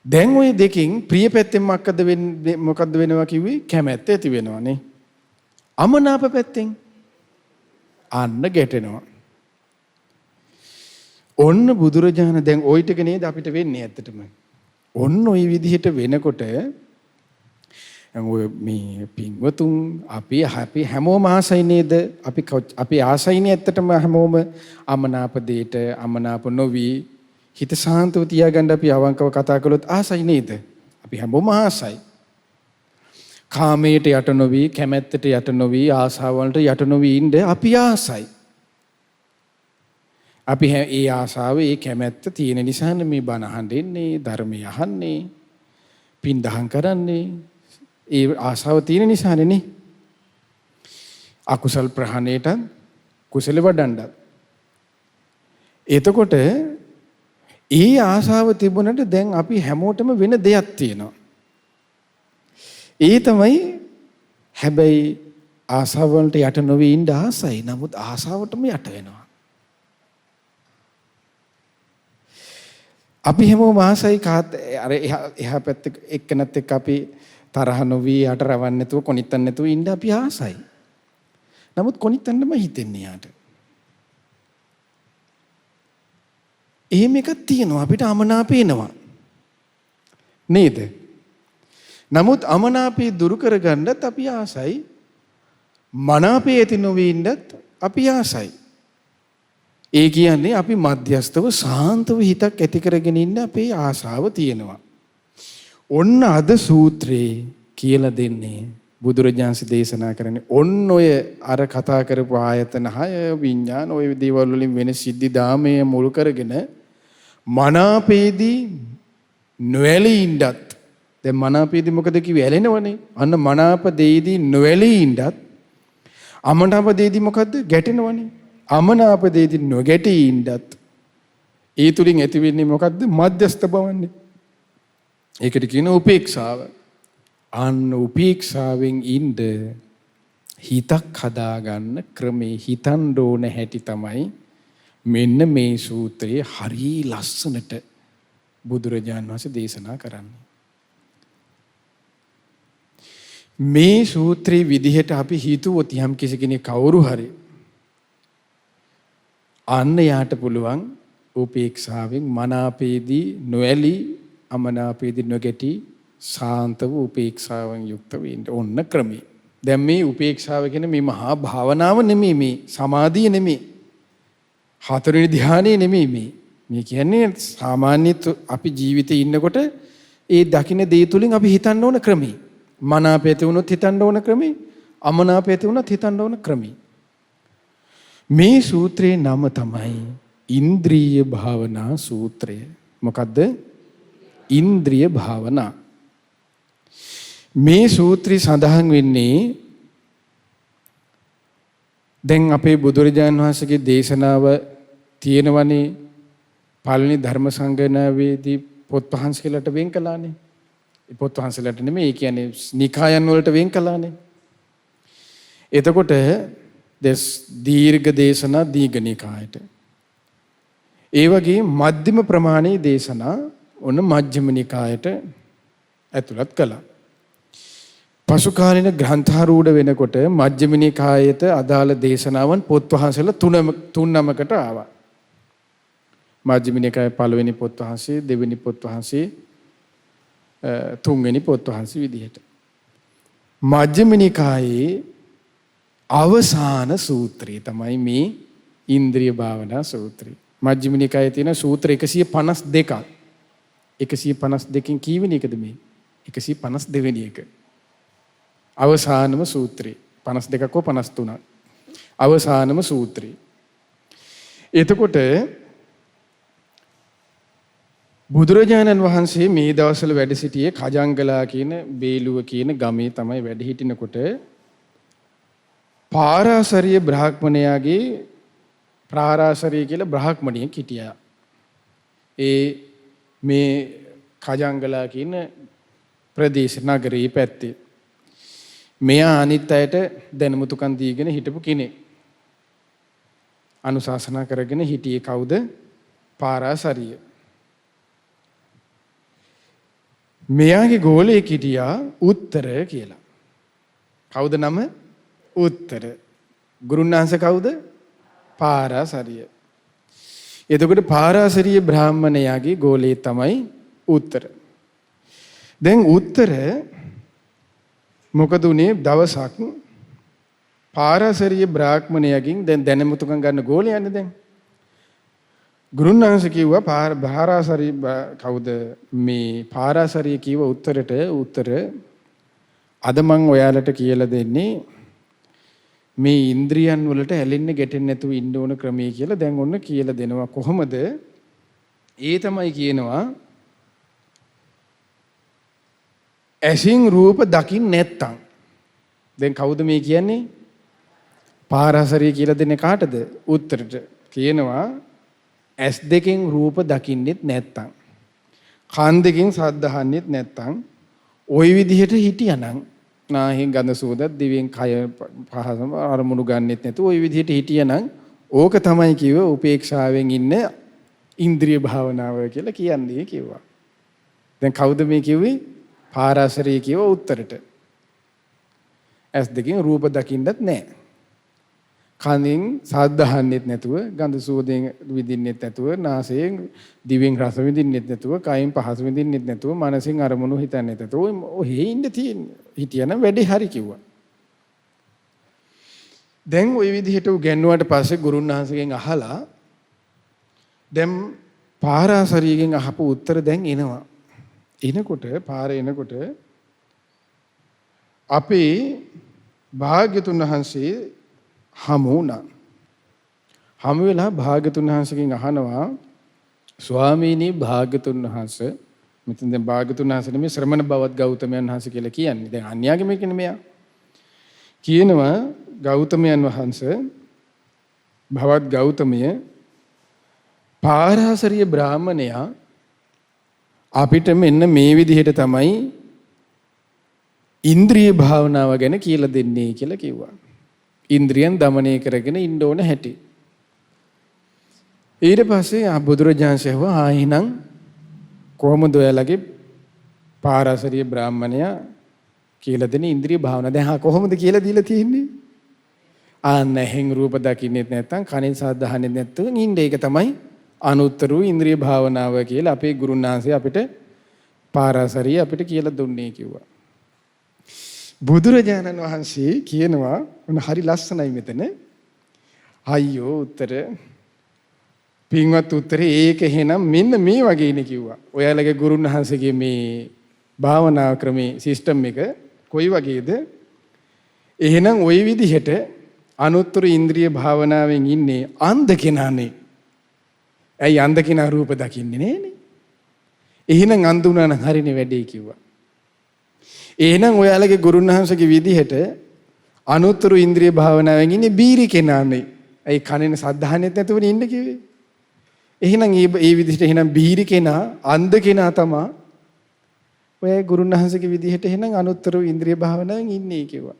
දැන් ওই දෙකින් ප්‍රිය පැත්තෙන් මොකද්ද වෙනවා කිව්වේ? කැමැත්ත ඇති වෙනවානේ. අමනාප පැත්තෙන් අන්න ගැටෙනවා. ඔන්න බුදුරජාණන් දැන් ওই ටික නේද අපිට වෙන්නේ ඇත්තටම. ඔන්න ওই විදිහට වෙනකොට මේ පින්වතුන් අපි හැමෝම ආසයි නේද? අපි ආසයිනේ ඇත්තටම හැමෝම අමනාප දෙයට අමනාප නොවි හිත සාන්තව තියාගන්න අපි අවංකව කතා කළොත් ආසයි නේද? අපි හැමෝම ආසයි. කාමයට යට නොවි, කැමැත්තට යට නොවි, ආසාවලට යට නොවි ඉන්න අපි ආසයි. අපි ඒ ආසාව, ඒ කැමැත්ත තියෙන නිසානේ මේ බණ අහන්නේ, ධර්මය අහන්නේ, පින් දහම් කරන්නේ. ඒ ආසාව තියෙන නිසානේ නේ. අකුසල් ප්‍රහාණයට කුසල වඩන්නත්. එතකොට ඒ ආසාව තිබුණට දැන් අපි හැමෝටම වෙන දෙයක් තියෙනවා. ඒ තමයි හැබැයි ආසාව වලට යට නොවි ඉන්න ආසයි. නමුත් ආසාවටම යට වෙනවා. අපි හැමෝම ආසයි අර එහා පැත්ත එක්කනත් එක්ක අපි තරහ නොවි යට රවන්න නැතුව කොනිත්තන්න නැතුව ඉන්න අපි ආසයි. නමුත් කොනිත්තන්නම හිතෙන්නේ යාට. එහෙම එකක් තියෙනවා අපිට අමනාපේනවා. නේද? නමුත් අමනාපේ දුරු කරගන්නත් අපි ආසයි. මනාපේ ඇති නොවී ඉන්නත් අපි ආසයි. ඒ කියන්නේ අපි මධ්‍යස්තව සාන්තව හිතක් ඇති කරගෙන ඉන්න අපේ ආසාව තියෙනවා. ඔන්න අද සූත්‍රේ කියලා දෙන්නේ බුදුරජාන්සේ දේශනා කරන්නේ ඔන්න ඔය අර කතා කරපු ආයතන 6 විඥාන ඔය දේවල් වලින් වෙන සිද්ධි දාමයේ මුල් කරගෙන මනාපේදී නොඇලී ඉන්නත් දැන් මනාපේදී මොකද කිව්වේ ඇලෙනවනේ අන්න මනාප දෙයේදී නොඇලී ඉන්නත් අමනාප දෙයේදී මොකද්ද ගැටෙනවනේ අමනාප දෙයේදී නොගැටී ඉන්නත් ඒ තුලින් ඇති වෙන්නේ මොකද්ද මධ්‍යස්ථ බවන්නේ ඒකට කියන උපේක්ෂාව අන්න උපේක්ෂාවෙන් ඉන්න හිතක් හදාගන්න ක්‍රමේ හිතන් ඕන හැටි තමයි මෙන්න මේ සූත්‍රයේ හරි ලස්සනට බුදුරජාන් වහන්සේ දේශනා කරන්නේ. මේ සූත්‍රයේ විදිහට අපි හිතුවොත් යම් කෙනෙක් කවුරු හරි අන්න යාට පුළුවන් උපේක්ෂාවෙන් මනාපේදී නොඇලී අමනාපේදී නොගැටි සාන්තව උපේක්ෂාවෙන් යුක්ත වෙන්න ඕන ක්‍රමී. දැන් මේ උපේක්ෂාව කියන්නේ මේ මහා භාවනාව නෙමෙයි මේ සමාධිය නෙමෙයි. හතරවෙනි ධ්‍යානෙ නෙමෙයි මේ. මේ කියන්නේ සාමාන්‍ය අපි ජීවිතේ ඉන්නකොට ඒ දකින්න දේ තුලින් අපි හිතන්න ඕන ක්‍රමී. මනාපයට වුණොත් හිතන්න ඕන ක්‍රමී. අමනාපයට වුණොත් හිතන්න ඕන ක්‍රමී. මේ සූත්‍රයේ නම තමයි ඉන්ද්‍රිය භාවනා සූත්‍රය. මොකද්ද? ඉන්ද්‍රිය භාවනා. මේ සූත්‍රය සඳහන් වෙන්නේ දැන් අපේ බුදුරජාණන් වහන්සේගේ දේශනාව තියෙනවනේ පළවෙනි ධර්ම සංගණනාවේදී පොත් වහන්සේලාට වෙන් කළානේ. ඒ පොත් වහන්සේලාට නෙමෙයි ඒ කියන්නේ නිකායන් වලට වෙන් කළානේ. එතකොට දීර්ඝ දේශනා දීඝ නිකායට. ඒ වගේ මධ්‍යම ප්‍රමාණයේ දේශනා ඔන්න මජ්ක්‍ධිම නිකායට ඇතුළත් කළා. පසු කාලින ග්‍රන්ථාරූඪ වෙනකොට මජ්ක්‍ධිම නිකායට අදාළ දේශනාවන් පොත් වහන්සේලා තුන් නමකට ආවා. මජ්ක්‍ධිම නිකායේ පළවෙනි පොත් වහන්සේ, දෙවෙනි පොත් වහන්සේ, තුන්වෙනි පොත් වහන්සේ විදිහට. මජ්ක්‍ධිම නිකායේ අවසාන සූත්‍රය තමයි මේ ඉන්ද්‍රිය භාවනා සූත්‍රය. මජ්ක්‍ධිම නිකායේ තියෙන සූත්‍ර 152ක්. 152කින් කීවෙනි එකද මේ? 152 වෙනි එක. අවසානම සූත්‍රය 52ක් හෝ 53ක් අවසානම සූත්‍රය. එතකොට බුදුරජාණන් වහන්සේ මේ දවස්වල වැඩ සිටියේ කජංගලා කියන බේලුව කියන ගමේ තමයි වැඩ හිටිනකොට පාරාසරිය බ්‍රාහ්මණයාගේ ප්‍රාරාසරිය කියලා බ්‍රාහ්මණයෙක් හිටියා. ඒ මේ කජංගලා කියන ප්‍රදේශ නගරයේ පැත්තේ මෙයා අනිත් අයට දැනුමුතුකම් දීගෙන හිටපු කෙනෙක්. අනුශාසනා කරගෙන හිටියේ කවුද? පාරාසරිය. මෙයාගේ ගෝලයෙක් හිටියා උත්තර කියලා. කවුද නම? උත්තර. ගුරුනාංශ කවුද? පාරාසරිය. එතකොට පාරාසරිය බ්‍රාහ්මණයාගේ ගෝලයේ තමයි උත්තර. දැන් උත්තර මොකද උනේ දවසක් පාරාසරිය බ්‍රාහ්මණයගෙන් දැන් දැනුමුතුකම් ගන්න ගෝලයන්නේ දැන්. ගුරුනාංශ කිව්වා පාරාසරිය කවුද මේ පාරාසරිය කිව්ව උත්තරට උත්තර අද මම ඔයාලට කියලා දෙන්නේ මේ ඉන්ද්‍රියන් වලට ඇලෙන්න ගැටෙන්න නැතුව ඉන්න ඕන ක්‍රමයේ කියලා දැන් ඔන්න කියලා දෙනවා. කොහොමද? ඒ තමයි කියනවා ඇසින් රූප දකින්න නැත්තම්. දැන් කවුද මේ කියන්නේ? පාරාසරිය කියලා දෙන්නේ කාටද? උත්තරට. කියනවා ඇස් දෙකෙන් රූප දකින්නෙත් නැත්තම්, කන් දෙකෙන් ශබ්ද අහන්නෙත් නැත්තම්, ওই විදිහට හිටියානම් නාහෙන් ගඳ සුවඳ දිවෙන් කය පහසම අරමුණු ගන්නෙත් නැතුව ওই විදිහට හිටියානම් ඕක තමයි කිව්ව උපේක්ෂාවෙන් ඉන්න ඉන්ද්‍රිය භාවනාව කියලා කියන්නේ කිව්වා. දැන් කවුද මේ කිව්වේ? පාරාසරිය කියව උත්තරට. ඇස් දෙකෙන් රූප දකින්නත් නැහැ. කනින් ශබ්ද අහන්නෙත් නැතුව, ගඳ සුවඳෙන් විඳින්නෙත් නැතුව, නාසයෙන් දිවෙන් රස විඳින්නෙත් නැතුව, කයින් පහස විඳින්නෙත් නැතුව, මනසින් අරමුණු හිතන්නෙත් නැතුව ඔහේ ඉන්න තියෙන්නේ. හිටියනම් වැඩේ හරි කිව්වා. දැන් ওই විදිහට උගන්වුවාට පස්සේ ගුරුන් වහන්සේගෙන් අහලා දැන් පාරාසරියගෙන් අහපු උත්තර දැන් එනවා. එනකොට පාරේ එනකොට අපේ භාග්‍යතුන් වහන්සේ හමු වුණා. හමු වෙලා භාග්‍යතුන් වහන්සේගෙන් අහනවා ස්වාමීනි භාග්‍යතුන් වහන්සේ මෙතන දැන් භාග්‍යතුන් වහන්සේ නෙමෙයි ශ්‍රමණ බවත් ගෞතමයන් වහන්සේ කියලා කියන්නේ. දැන් අන්‍යාගමේ කියන්නේ මෙයා. කියනවා ගෞතමයන් වහන්සේ භවත් ගෞතමය පාරාසරිය බ්‍රාහමණයා අපිට මෙන්න මේ විදිහට තමයි ඉන්ද්‍රිය භාවනාව ගැන කියලා දෙන්නේ කියලා කිව්වා. ඉන්ද්‍රියන් দমনය කරගෙන ඉන්න ඕන හැටි. ඊට පස්සේ බුදුරජාණන් ශ්‍රේවා එහෙනම් කොහොමද ඔයාලගේ පාරාසරිය බ්‍රාහමණයා කියලා දෙන ඉන්ද්‍රිය භාවනාව දැන් කොහොමද කියලා දීලා තියෙන්නේ? ආනෙහින් රූප දකින්නෙත් නැත්නම් කනින් ශබ්ද අහන්නෙත් නැත්නම් ඉන්නේ. ඒක තමයි අනුත්තර වූ ඉන්ද්‍රිය භාවනාව කියලා අපේ ගුරුන් වහන්සේ අපිට පාරාසරිය අපිට කියලා දුන්නේ කිව්වා. බුදුරජාණන් වහන්සේ කියනවා මොන හරි ලස්සනයි මෙතන. අයියෝ උත්තර පින්වත් උත්තරේ ඒක එහෙනම් මෙන්න මේ වගේනේ කිව්වා. ඔයාලගේ ගුරුන් වහන්සේගේ මේ භාවනා ක්‍රමේ සිස්ටම් එක කොයි වගේද? එහෙනම් ওই විදිහට අනුත්තර ඉන්ද්‍රිය භාවනාවෙන් ඉන්නේ අන්ධ කෙනානේ. ඇයි අන්ධ කෙනා රූප දකින්නේ නෑනේ? එහෙනම් අන්ධ උනා නම් හරිනේ වැඩේ කිව්වා. එහෙනම් ඔයාලගේ ගුරුන් වහන්සේගේ විදිහට අනුත්තර ඉන්ද්‍රිය භාවනාවෙන් ඉන්නේ බීරි කෙනානේ. ඇයි කනෙන් සද්ධාහනෙත් නැතුවනේ ඉන්න කිව්වේ? එහෙනම් ඒ විදිහට එහෙනම් බීරි කෙනා අන්ධ කෙනා තමයි ඔය ගුරුන් වහන්සේගේ විදිහට එහෙනම් අනුත්තර ඉන්ද්‍රිය භාවනාවෙන් ඉන්නේ කිව්වා.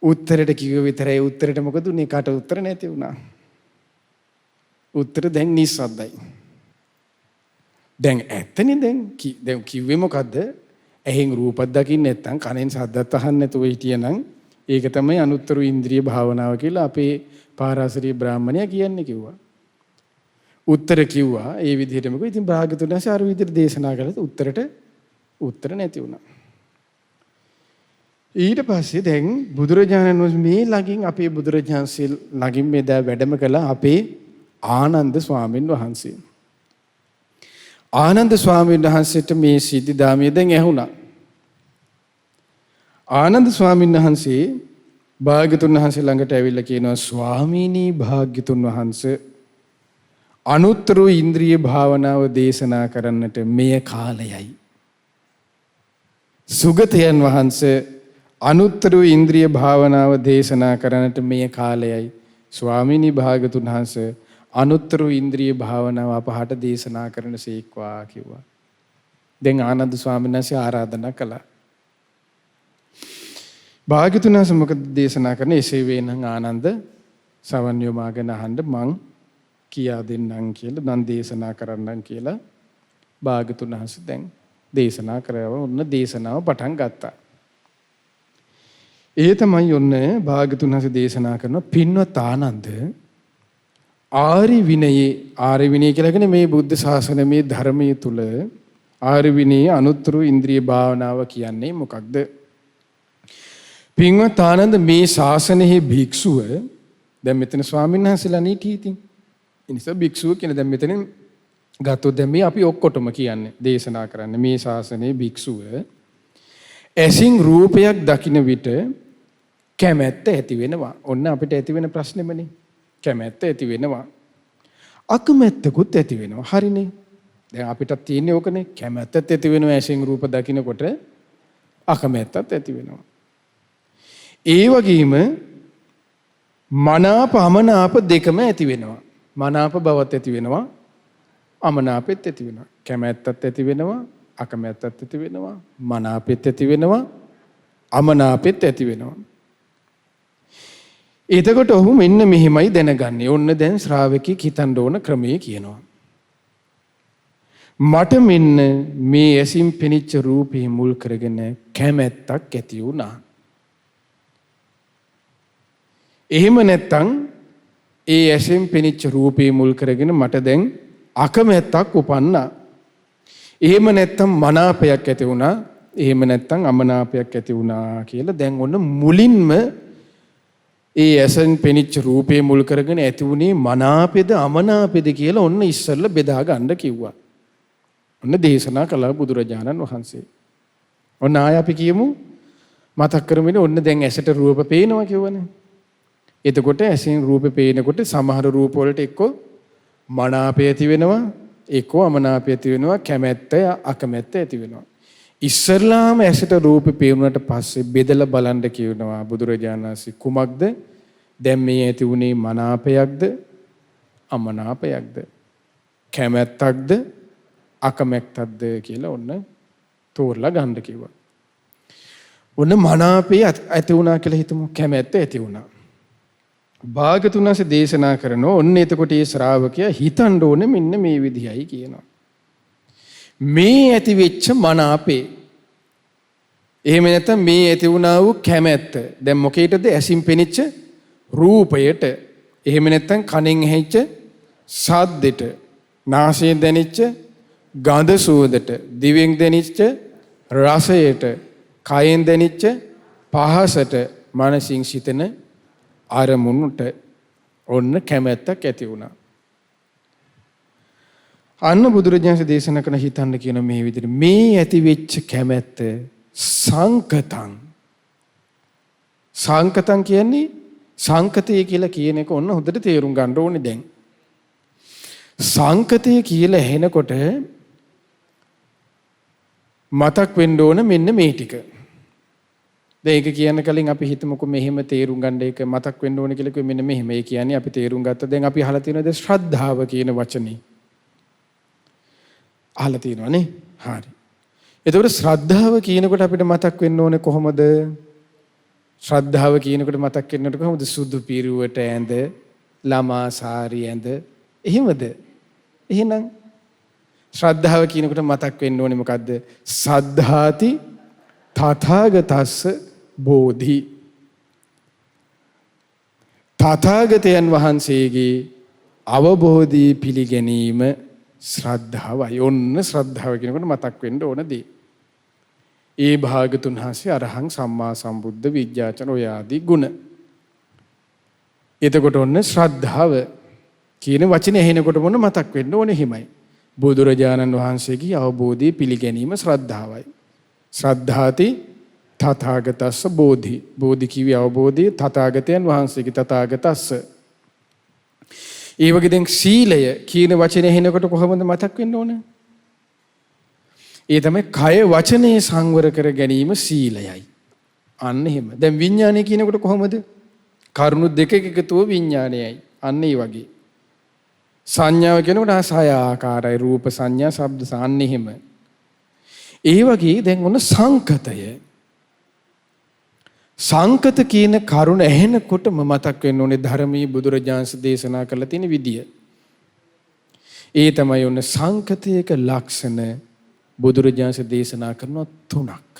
උත්තරයට කිව්ව විතරයි උත්තරයට මොකද උනේ? කට උත්තර නැති වුණා. උත්තර දැන් නිස්සද්දයි. දැන් ඇත්තනේ දැන් කිව්වේ මොකද්ද? ඇහෙන් රූපයක් දකින්න නැත්නම් කනෙන් ශබ්දත් අහන්න නැතුව හිටියනම් ඒක තමයි අනුත්තර ඉන්ද්‍රිය භාවනාව කියලා අපේ පාරාසරිය බ්‍රාහමණයා කියන්නේ කිව්වා. උත්තර කිව්වා ඒ විදිහටම කිව්වා. ඉතින් භාග්‍යතුන් වහන්සේ අර විදිහට දේශනා කළත් උත්තරට උත්තර නැති වුණා. ඊට පස්සේ දැන් බුදුරජාණන් වහන්සේ මේ ළඟින් අපේ බුදුරජාණන්සේ ළඟින් මෙදා වැඩම කළ අපේ ආනන්ද ස්වාමීන් වහන්සේ. ආනන්ද ස්වාමීන් වහන්සේට මේ සිද්ධි දාමිය දැන් ඇහුණා. ආනන්ද ස්වාමීන් වහන්සේ භාග්‍යතුන් වහන්සේ ළඟට ඇවිල්ලා කියනවා ස්වාමීනි භාග්‍යතුන් වහන්සේ අනුත්තර ඉන්ද්‍රිය භාවනාව දේශනා කරන්නට මෙය කාලයයි. සුගතයන් වහන්සේ අනුත්තර ඉන්ද්‍රිය භාවනාව දේශනා කරන්නට මෙය කාලයයි. ස්වාමීනි භාග්‍යතුන් වහන්සේ අනුත්තර ඉන්ද්‍රිය භාවනාව අපහට දේශනා කරන සීක්වා කිව්වා. දැන් ආනන්ද ස්වාමීන් වහන්සේ ආරාධනා කළා. භාග්‍යතුන් වහන්සේ මොකද දේශනා කරන්නේ? එසේ වෙනනම් ආනන්ද සවන් යොමාගෙන අහන්න මං කියා දෙන්නම් කියලා නම් දේශනා කරන්නම් කියලා භාග්‍යතුන් වහන්සේ දැන් දේශනා කරව ඔන්න දේශනාව පටන් ගත්තා. ඒ තමයි ඔන්න භාග්‍යතුන් වහන්සේ දේශනා කරන පින්වත් ආනන්ද ආරි විනය කියලා කියන්නේ මේ බුද්ධ ශාසනයේ මේ ධර්මයේ තුල ආරි විනයේ අනුත්තර ඉන්ද්‍රිය භාවනාව කියන්නේ මොකක්ද? පින්වත් ආනන්ද මේ ශාසනයේ භික්ෂුව දැන් මෙතන ස්වාමීන් වහන්සේලා නීටි ඉතින් ඒ නිසා භික්ෂුව කියන දැන් මෙතන ගත්තොත් දැන් මේ අපි ඔක්කොටම කියන්නේ දේශනා කරන්නේ මේ ශාසනයේ භික්ෂුව ඇසින් රූපයක් දකින විට කැමැත්ත ඇති වෙනවා. ඔන්න අපිට ඇති වෙන ප්‍රශ්නෙමනේ. කැමැත්ත ඇති වෙනවා. අකමැත්තකුත් ඇති වෙනවා. හරිනේ. දැන් අපිට තියෙන්නේ ඕකනේ. කැමැත්තත් ඇති වෙනවා ඇසින් රූප දකිනකොට අකමැත්තත් ඇති වෙනවා. ඒ වගේම මනාප අමනාප දෙකම ඇති වෙනවා. මනාප බවත් ඇති වෙනවා. අමනාපෙත් ඇති වෙනවා. කැමැත්තත් ඇති වෙනවා. අකමැත්තත් ඇති වෙනවා. මනාපෙත් ඇති වෙනවා. අමනාපෙත් ඇති වෙනවා. එතකොට ඔහු මෙන්න මෙහෙමයි දැනගන්නේ. ඔන්න දැන් ශ්‍රාවකෙක් හිතන්න ඕන ක්‍රමයේ කියනවා. මට මෙන්න මේ ඇසින් පෙනිච්ච රූපේ මුල් කරගෙන කැමැත්තක් ඇති වුණා. එහෙම නැත්තම් ඒ ඇසින් පෙනිච්ච රූපේ මුල් කරගෙන මට දැන් අකමැත්තක් උපන්නා. එහෙම නැත්තම් මනාපයක් ඇති වුණා. එහෙම නැත්තම් අමනාපයක් ඇති වුණා කියලා දැන් ඔන්න මුලින්ම ඒ ඇසෙන් පෙනිච්ච රූපේ මුල් කරගෙන ඇති වුණේ මනාපෙද අමනාපෙද කියලා ඔන්න ඉස්සෙල්ලා බෙදා ගන්න කිව්වා. ඔන්න දේශනා කළා බුදුරජාණන් වහන්සේ. ඔන්න ආය අපි කියමු මතක් කරමින් ඔන්න දැන් ඇසට රූප පේනවා කියවනේ. එතකොට ඇසෙන් රූපේ පේනකොට සමහර රූප වලට එක්ක මනාපය ඇති වෙනවා, එක්ක අමනාපය ඇති වෙනවා, කැමැත්ත අකමැත්ත ඇති වෙනවා. ඉස්සරලාම ඇසට රූපේ පේනුනට පස්සේ බෙදලා බලන්න කියනවා බුදුරජාණන් වහන්සේ කුමක්ද? දැන් මේ ඇති උනේ මනාපයක්ද අමනාපයක්ද? කැමැත්තක්ද අකමැත්තක්ද කියලා ඔන්න තෝරලා ගන්න කිව්වා. ඔන්න මනාපේ ඇති වුණා කියලා හිතමු, කැමැත්ත ඇති වුණා. භාගතුන් වහන්සේ දේශනා කරනවා ඔන්න එතකොට මේ ශ්‍රාවකයා හිතන්න ඕනේ මෙන්න මේ විදිහයි කියනවා. මේ ඇති වෙච්ච මනාපේ එහෙම නැත්නම් මේ ඇති වුණා වූ කැමැත්ත දැන් මොකේටද? ඇසින් පෙනිච්ච රූපයට. එහෙම නැත්නම් කනෙන් ඇහිච්ච ශබ්දෙට, නාසයෙන් දැනෙච්ච ගඳ සුවඳට, දිවෙන් දැනෙච්ච රසයට, කයෙන් දැනෙච්ච පහසට, මනසින් සිතන අරමුණට ඔන්න කැමැත්තක් ඇති වුණා. අන්න බුදුරජාණන් දේශනා කරන හිතන්න කියන මේ විදිහට මේ ඇති වෙච්ච කැමැත්ත සංකතං. සංකතං කියන්නේ සංකතය කියලා කියන එක ඔන්න හොඳට තේරුම් ගන්න ඕනේ දැන්. සංකතය කියලා ඇහෙනකොට මතක් වෙන්න ඕන මෙන්න මේ ටික. දැන් ඒක කියන්න කලින් අපි හිතමුකෝ මෙහෙම තේරුම් ගන්න එක මතක් වෙන්න ඕන කියලා කිව්වෙ මෙන්න මෙහෙම. ඒ කියන්නේ අපි තේරුම් ගත්තා. දැන් අපි අහලා තියෙනවද ශ්‍රද්ධාව කියන වචනේ? අහලා තියෙනවනේ. හරි. එතකොට ශ්‍රද්ධාව කියනකොට අපිට මතක් වෙන්න ඕනේ කොහොමද? ශ්‍රද්ධාව කියනකොට මතක් වෙන්නට කොහොමද? සුදු පිරුවට ඇඳ, ළමා සාරි ඇඳ. එහෙමද? එහෙනම් ශ්‍රද්ධාව කියනකොට මතක් වෙන්න ඕනේ මොකද්ද? සද්ධාති තථාගතස්ස බෝධි. තථාගතයන් වහන්සේගේ අවබෝධී පිළිගැනීම ශ්‍රද්ධාවයි. ඔන්න ශ්‍රද්ධාව කියනකොට මතක් වෙන්න ඕන දේ. ඒ භාගතුන් වහන්සේ අරහං සම්මා සම්බුද්ධ විද්‍යාචන ඔය ආදී ගුණ. එතකොට ඔන්න ශ්‍රද්ධාව කියන වචනේ ඇහෙනකොට මොන මතක් වෙන්න ඕනේ හිමයි. බුදුරජාණන් වහන්සේගේ අවබෝධී පිළිගැනීම ශ්‍රද්ධාවයි. ශ්‍රද්ධාති තථාගතස්ස බෝධි. බෝධි කිවි අවබෝධය තථාගතයන් වහන්සේගේ තථාගතස්ස. ඒ වගේ දැන් සීලය කියන වචනේ ඇහෙනකොට කොහොමද මතක් වෙන්න ඕන? ඒ තමයි කය වචනේ සංවර කර ගැනීම සීලයයි. අන්න එහෙම. දැන් විඥානය කියනකොට කොහොමද? කරුණු දෙකක එකතුව විඥානයයි. අන්න ඒ වගේ. සංඥාව කියනකොට ආසය ආකාරයි රූප සංඥා ශබ්ද අන්න එහෙම. ඒ වගේ දැන් ඔන්න සංකතය. සංකත කියන කරුණ ඇහෙනකොටම මතක් වෙන්න ඕනේ ධර්මයේ බුදුරජාණන් දේශනා කරලා තියෙන විදිය. ඒ තමයි ඔන්න සංකතයක ලක්ෂණ බුදුරජාණන් දේශනා කරන තුනක්.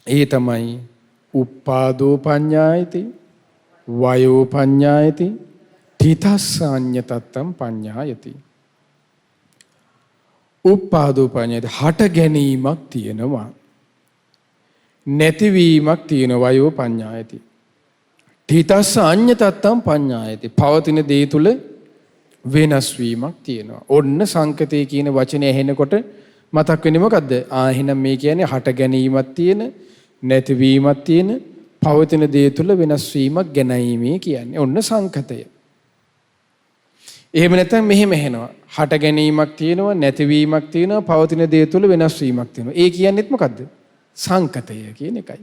ඒ තමයි උප්පාදෝ පඤ්ඤායති, වයෝ පඤ්ඤායති, තිතස්සඤ්ඤතත්තම් පඤ්ඤායති. උප්පාදෝ පඤ්ඤායති හට ගැනීමක් තියෙනවා. නැතිවීමක් තියෙන වයෝ පඤ්ඤායති. තිතස්ස අඤ්ඤතත්තම් පඤ්ඤායති පවතින දේ තුල වෙනස් වීමක් තියෙනවා. ඔන්න සංකතේ කියන වචනේ ඇහෙනකොට මතක් වෙන්නේ මොකද්ද? එහෙනම් මේ කියන්නේ හට ගැනීමක් තියෙන, නැතිවීමක් තියෙන, පවතින දේ තුල වෙනස් වීමක් ගැනයි මේ කියන්නේ. ඔන්න සංකතය. එහෙම නැත්නම් මෙහෙම ඇහෙනවා. හට ගැනීමක් තියෙනවා, නැතිවීමක් තියෙනවා, පවතින දේ තුල වෙනස් වීමක් තියෙනවා. ඒ කියන්නේත් මොකද්ද? සංකතය කියන එකයි.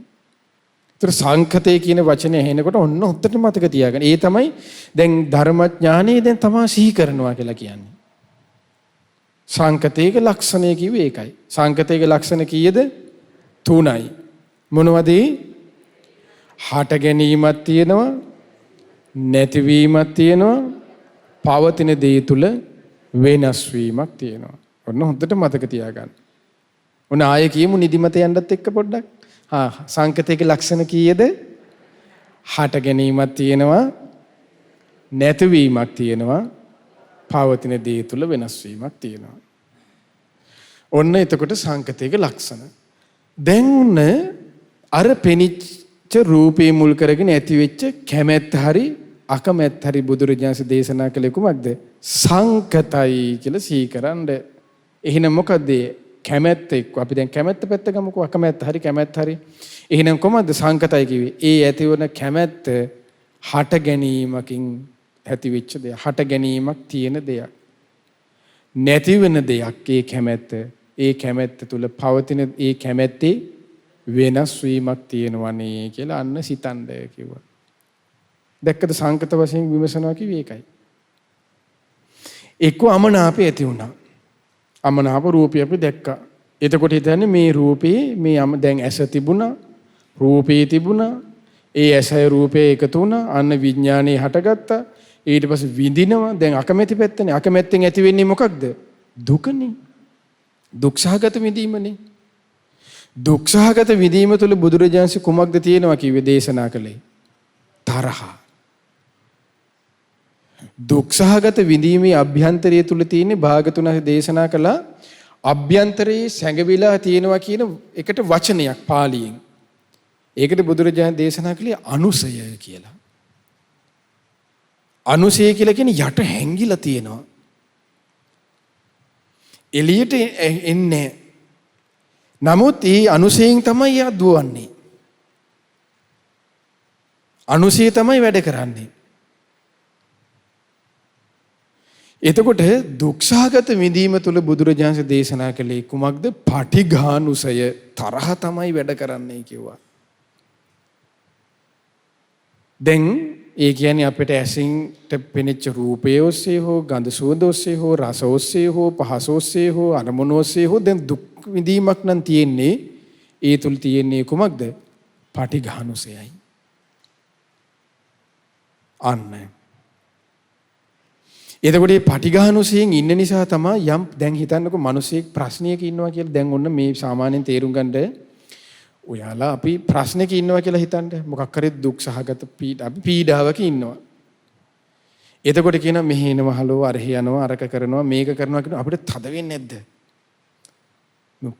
ඒතර සංකතය කියන වචනේ ඇහෙනකොට ඔන්න හොත්තට මතක තියාගන්න. ඒ තමයි දැන් ධර්මඥානෙ දැන් තමා සිහි කරනවා කියලා කියන්නේ. සංකතයක ලක්ෂණය කිව්වේ ඒකයි. සංකතයක ලක්ෂණ කීයද? 3යි. මොනවද? හට ගැනීමක් තියෙනවා, නැතිවීමක් තියෙනවා, පවතින දේ තුල වෙනස් වීමක් තියෙනවා. ඔන්න හොඳට මතක තියාගන්න. ඔන්න ආයෙ කියමු නිදිමත යන්නත් එක්ක පොඩ්ඩක්. සංකතයේ ලක්ෂණ කීයද? හට ගැනීමක් තියෙනවා, නැතිවීමක් තියෙනවා, පවතින දේ තුල වෙනස් වීමක් තියෙනවා. ඔන්න එතකොට සංකතයේ ලක්ෂණ. දැන් අර පෙනිච්ච රූපේ මුල් කරගෙන ඇති වෙච්ච කැමැත්ත හරි අකමැත්ත හරි බුදුරජාණන් දේශනා කළේ කුමක්ද? සංකතයි කියලා සීකරන්න. එහෙනම් මොකද කැමැත්ත එක්ක අපි දැන් කැමැත්ත පැත්ත ගමුකෝ, අකමැත්ත හරි කැමැත්ත හරි. එහෙනම් කොහොමද සංකතයි කිව්වේ? ඒ ඇතිවන කැමැත්ත හට ගැනීමකින් ඇති වෙච්ච දෙයක්. හට ගැනීමක් තියෙන දෙයක්. නැති වෙන දෙයක් ඒ කැමැත්ත. ඒ කැමැත්ත තුල පවතින ඒ කැමැත්තේ වෙනස් වීමක් තියෙනවනේ කියලා අන්න සිතන්න කිව්වා. දැක්කද සංකත වශයෙන් විමසනවා කිව්වේ ඒකයි. එක්ක අමනාපය ඇති වුණා. අමනාප රූපය අපි දැක්කා. එතකොට හිතන්නේ මේ රූපේ මේ දැන් ඇස තිබුණා, රූපේ තිබුණා, ඒ ඇසයි රූපේ එකතු වුණා, අන්න විඥානේ හටගත්තා. ඊට පස්සේ විඳිනවා. දැන් අකමැති පැත්තනේ. අකමැත්තෙන් ඇති වෙන්නේ මොකක්ද? දුකනේ. දුක්සහගත විඳීමනේ. දුක්සහගත විඳීම තුළ බුදුරජාණන් කුමක්ද තියෙනවා කිව්වේ දේශනා කළේ? තරහ. දුක්සහගත විඳීමේ අභ්‍යන්තරය තුළ තියෙන භාගතුන දේශනා කළා අභ්‍යන්තරයේ සැඟවිලා තියෙනවා කියන එකට වචනයක් පාලියෙන්. ඒකට බුදුරජාණන් දේශනා කළේ අනුසය කියලා. අනුසය කියලා කියන්නේ යට හැංගිලා තියෙනවා. එළියට එන්නේ. නමුත් ඒ අනුසයෙන් තමයි යා දුවන්නේ. අනුසය තමයි වැඩ කරන්නේ. එතකොට දුක්සහගත විඳීම තුළ බුදුරජාණන් දේශනා කළේ කුමක්ද? පටිඝානුසය. තරහ තමයි වැඩ කරන්නේ කිව්වා. දැන් ඒ කියන්නේ අපිට ඇසින් පෙනෙච්ච රූපය ඔස්සේ හෝ ගඳ සුවඳ ඔස්සේ හෝ රස ඔස්සේ හෝ පහස ඔස්සේ හෝ අරමුණ ඔස්සේ හෝ දැන් දුක් විඳීමක් නම් තියෙන්නේ. ඒ තුල තියෙන්නේ කුමක්ද? පටිඝානුසයයි. අන්න. එතකොට මේ පටිඝානුසයෙන් ඉන්න නිසා තමයි යම් දැන් හිතන්නකෝ මිනිසෙක් ප්‍රශ්නයක ඉන්නවා කියලා. දැන් ඔන්න මේ සාමාන්‍යයෙන් තේරුම් ගන්න ඔයාලා අපි ප්‍රශ්නයක ඉන්නවා කියලා හිතන්න. මොකක් හරි දුක් සහගත අපි පීඩාවක ඉන්නවා. එතකොට කියනවා මෙහෙ එනවහලෝ අරහෙ යනවා අරක කරනවා මේක කරනවා කියන අපිට තද වෙන්නේ නැද්ද?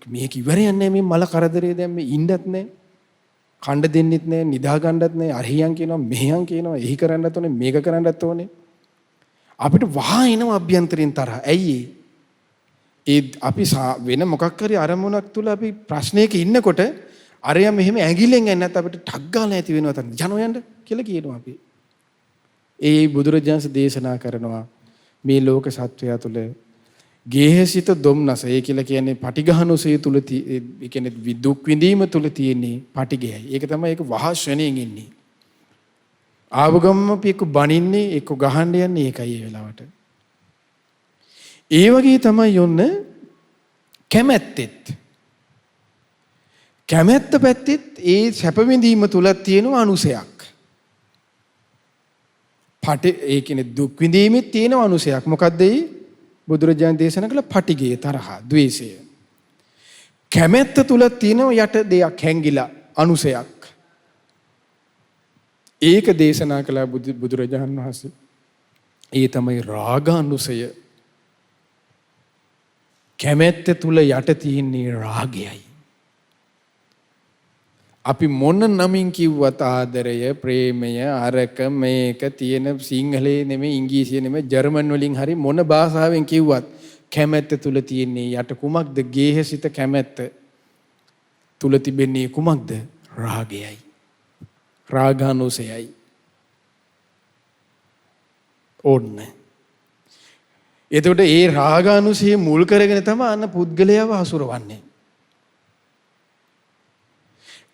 මේක ඉවරයක් නැහැ මේ මල කරදරේ දැන් මේ ඉන්නත් නැහැ. කණ්ඩ දෙන්නෙත් නැහැ, නිදා ගන්නත් නැහැ. අරහියන් කියනවා මෙහෙයන් කියනවා එහි කරන්නත් ඕනේ මේක කරන්නත් ඕනේ. අපිට වහා එනවා අභ්‍යන්තරයෙන් තරහ. ඇයි ඒ අපි වෙන මොකක් හරි අරමුණක් තුල අපි ප්‍රශ්නයක ඉන්නකොට අරයා මෙහෙම ඇඟිල්ලෙන් එන්නත් අපිට ටක් ගාලා ඇති වෙනවා තමයි. ජනෝ යන්න කියලා කියනවා අපි. ඒ බුදුරජාණන් දේශනා කරනවා මේ ලෝක සත්වයා තුල ගේහසිත දොම්නස ඒ කියලා කියන්නේ පටිඝානුසය තුල ඒ කියන්නේ දුක් විඳීම තුල තියෙන්නේ පටිඝයයි. ඒක තමයි ඒක වහා ශ්‍රණයෙන් ඉන්නේ. ආවගම්ම පියක බනින්නේ එක්ක ගහන්න යන්නේ ඒකයි ඒ වෙලාවට. ඒ වගේ තමයි යොන්න කැමැත්තෙත්. කැමැත්ත පැත්තෙත් ඒ සැප විඳීම තුල තියෙන අනුසයක්. ඒ කියන්නේ දුක් විඳීමෙත් තියෙන අනුසයක්. මොකද්ද ඒ? බුදුරජාණන් දේශනා කළ පටිඝය තරහ, ද්වේෂය. කැමැත්ත තුල තියෙන යට දෙයක් හැංගිලා අනුසයක්. ඒක දේශනා කළ බුදුරජාණන් වහන්සේ. ඒ තමයි රාගානුසය. කැමැත්ත තුල යට තියෙන්නේ රාගයයි. අපි මොන නමින් කිව්වත් ආදරය, ප්‍රේමය, අරක මේක තියෙන සිංහලේ නෙමෙයි, ඉංග්‍රීසියේ නෙමෙයි, ජර්මන් වලින් හරි මොන භාෂාවෙන් කිව්වත් කැමැත්ත තුල තියෙන්නේ යට කුමක්ද? ගේහසිත කැමැත්ත තුල තිබෙන්නේ කුමක්ද? රාගයයි. රාගානුසයයි. ඕන්න. එතකොට ඒ රාගානුසය මුල් කරගෙන තමයි අන්න පුද්ගලයාව හසුරවන්නේ.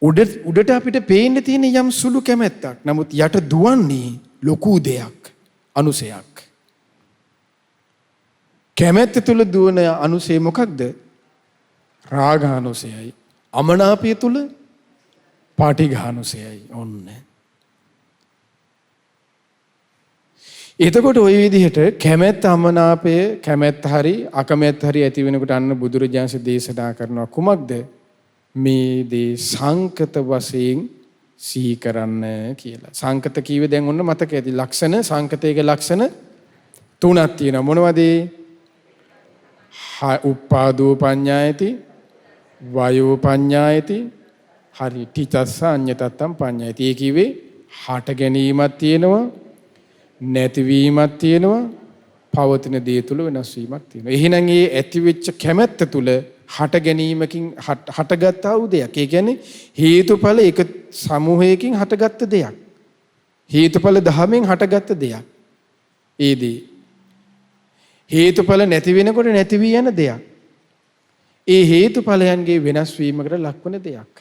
උඩට අපිට පේන්න තියෙන යම් සුළු කැමැත්තක්. නමුත් යට දුවන්නේ ලොකු දෙයක්, අනුසයක්. කැමැත්ත තුල දුවන අනුසය මොකක්ද? රාගානුසයයි. අමනාපය තුල පටිඝානුසයයි. ඔන්න. එතකොට ওই විදිහට කැමැත්ත අමනාපය කැමැත්ත හරි අකමැත්ත හරි ඇති වෙනකොට අන්න බුදුරජාණන් දේශනා කරනවා කුමක්ද මේ දේ සංකත වශයෙන් සිහි කරන්න කියලා. සංකත කීවේ දැන් ඔන්න මතක ඇති. ලක්ෂණ සංකතයේ ලක්ෂණ තුනක් තියෙනවා. මොනවද? උප්පාදෝ පඤ්ඤායති, වයෝ පඤ්ඤායති, හරි තිතස්ස අඤ්ඤතත්තම් පඤ්ඤායති. ඒ කිව්වේ හට ගැනීමක් තියෙනවා, නැතිවීමක් තියෙනවා, පවතින දේ තුල වෙනස් වීමක් තියෙනවා. එහෙනම් මේ ඇතිවෙච්ච කැමැත්ත තුල හට ගැනීමකින් හටගත් ආ දෙයක්. ඒ කියන්නේ හේතුඵල එක සමූහයකින් හටගත්ත දෙයක්. හේතුඵල ධමයෙන් හටගත්ත දෙයක්. ඒ දේ හේතුඵල නැති වෙනකොට නැති වී යන දෙයක්. ඒ හේතුඵලයන්ගේ වෙනස් වීමකට ලක්වන දෙයක්.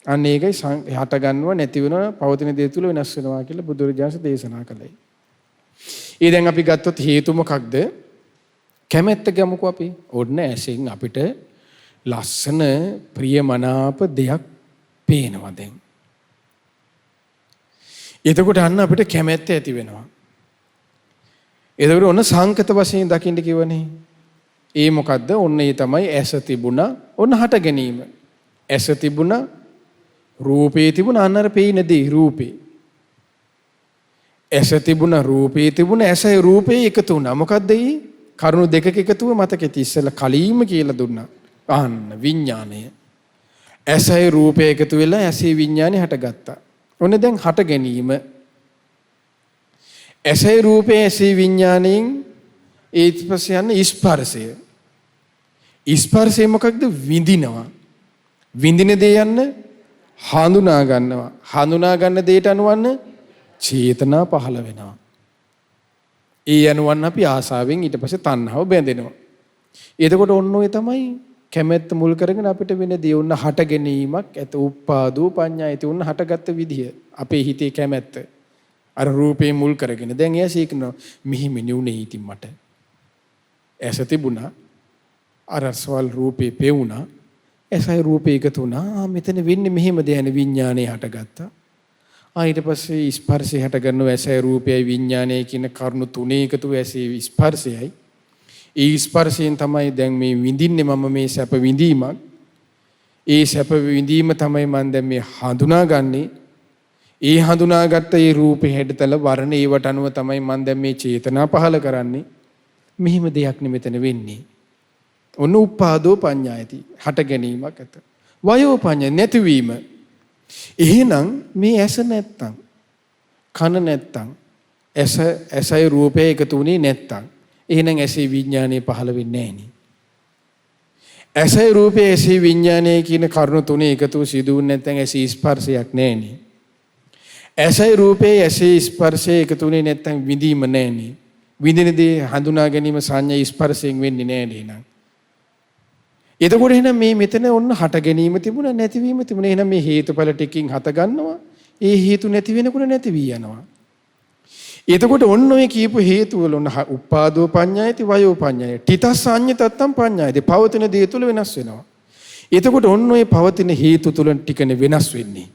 අන්න ඒකයි හට ගන්නවා නැති වෙනවා පවතින දේ තුල වෙනස් වෙනවා කියලා බුදුරජාණන් දේශනා කළේ. ඒ දැන් අපි ගත්තොත් හේතු මොකක්ද? කැමැත්ත ගමුකෝ අපි. ඔන්න ඇසෙන් අපිට ලස්සන ප්‍රියමනාප දෙයක් පේනවා දැන්. එතකොට අන්න අපිට කැමැත්ත ඇති වෙනවා. එතකොට ඔන්න සංකත වශයෙන් දකින්න කිව්වනේ. ඒ මොකද්ද? ඔන්න ඒ තමයි ඇස තිබුණා. ඔන්න හට ගැනීම. ඇස තිබුණා. රූපේ තිබුණා. අන්න අර පේන දේ රූපේ. ඇස තිබුණා රූපේ තිබුණා. ඇසයි රූපේ එකතු වුණා. මොකද්ද ඒ? කරුණු දෙකක එකතුව මතකෙ ඉස්සෙල්ලා කලීම කියලා දුන්නා. අහන්න විඥාණය. ඇසයි රූපේ එකතු වෙලා ඇසේ විඥාණය හටගත්තා. ඔන්න දැන් හට ගැනීම. ඇසයි රූපේ ඇසේ විඥාණයෙන් ඊට පස්සේ යන ස්පර්ශය. ස්පර්ශය මොකක්ද? විඳිනවා. විඳින දේ යන්න හඳුනා ගන්නවා. හඳුනා ගන්න දෙයට අනුවන්න චේතනා පහළ වෙනවා. ඒ අනුවන් අපි ආසාවෙන් ඊට පස්සේ තණ්හාව බැඳෙනවා. එතකොට ඔන්න ඔය තමයි කැමැත්ත මුල් කරගෙන අපිට වෙන දේ උන්න හට ගැනීමක් ඇත. උප්පාදෝ පඤ්ඤායති උන්න හටගත්ත විදිය. අපේ හිතේ කැමැත්ත. අර රූපේ මුල් කරගෙන. දැන් එයා සීකනවා මිහිම නුනේ ඉතින් මට. ඇස තිබුණා. අර සවල් රූපේ පෙවුණා. ඇසයි රූපේ එකතු වුණා. මෙතන වෙන්නේ මෙහෙම දෙයන විඥානේ හටගත්තා. ඊට පස්සේ ස්පර්ශය හට ගන්නවා. ඇසයි රූපයයි විඥානයයි කියන කරුණු තුනේ එකතු ඇසේ ස්පර්ශයයි. ඒ ස්පර්ශයෙන් තමයි දැන් මේ විඳින්නේ මම මේ සැප විඳීමක්. ඒ සැප විඳීම තමයි මම දැන් මේ හඳුනාගන්නේ. ඒ හඳුනාගත්ත ඒ රූපේ හැඩතල වර්ණ ඒවට අනුව තමයි මම දැන් මේ චේතනා පහල කරන්නේ. මෙහිම දෙයක් නෙමෙතන වෙන්නේ. ඔන්න උප්පාදෝ පඤ්ඤායති හට ගැනීමක් ඇත. වයෝ පඤ්ඤා නැතිවීම. එහෙනම් මේ ඇස නැත්තම් කන නැත්තම් ඇසයි රූපය එකතු වුණේ නැත්තම් එහෙනම් ඇසේ විඥානය පහළ වෙන්නේ නැහැ නේ. ඇසයි රූපය ඇසේ විඥානය කියන කරුණු තුනේ එකතු සිදුුනේ නැත්නම් ඇසේ ස්පර්ශයක් නැහැ නේ. ඇසයි රූපේ ඇසේ ස්පර්ශය එකතු වුණේ නැත්නම් විඳීම නැහැ නේ. විඳින දේ හඳුනා ගැනීම සංඥා ස්පර්ශයෙන් වෙන්නේ නැහැ නේද? එතකොට එහෙනම් මේ මෙතන ඔන්න හට ගැනීම තිබුණා නැතිවීම තිබුණා. එහෙනම් මේ හේතුඵල ටිකකින් හත ගන්නවා. ඒ හේතු නැති වෙනකොට නැති වී යනවා. එතකොට ඔන්න ඔය කියපු හේතු වල ඔන්න උප්පාදෝ පඤ්ඤායති වයෝ පඤ්ඤායති තිතස්ස අඤ්ඤතත්තම් පඤ්ඤායති පවතින දේ තුල වෙනස් වෙනවා. එතකොට ඔන්න ඔය පවතින හේතු තුල ටිකනේ වෙනස් වෙන්නේ.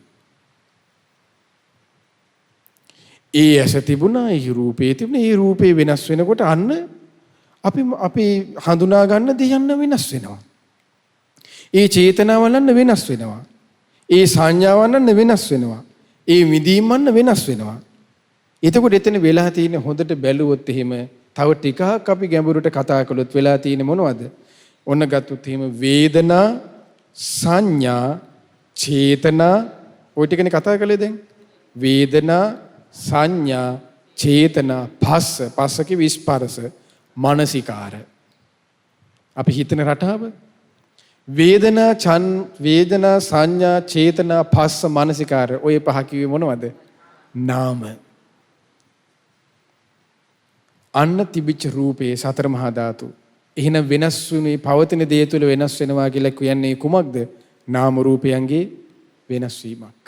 ඒ ඇස තිබුණා, ඒ රූපේ තිබුණා, ඒ රූපේ වෙනස් වෙනකොට අන්න අපි හඳුනා ගන්න දේ යන්න වෙනස් වෙනවා. ඒ චේතනාවලන්න වෙනස් වෙනවා. ඒ සංඥාවලන්න වෙනස් වෙනවා. ඒ විඳීමන්න වෙනස් වෙනවා. එතකොට එතන වෙලා තියෙන හොඳට බැලුවොත් එහෙම තව ටිකක් අපි ගැඹුරට කතා කළොත් වෙලා තියෙන්නේ මොනවද? ඔන්න ගත්තොත් එහෙම වේදනා, සංඥා, චේතනා ඔය ටිකනේ කතා කළේ දැන්. වේදනා, සංඥා, චේතනා, පස්සක විස්පරස, මානසිකාර. අපි හිතන රටාව වේදනා, සංඥා, චේතනා, පස්ස, මානසිකාර ඔය පහ කිව්වේ මොනවද? නාම. අන්න තිබිච්ච රූපේ සතර මහා ධාතු. එහෙනම් වෙනස් වුනේ පවතින දේ තුළ වෙනස් වෙනවා කියලා කියන්නේ කුමක්ද? නාම රූපයන්ගේ වෙනස් වීමක්.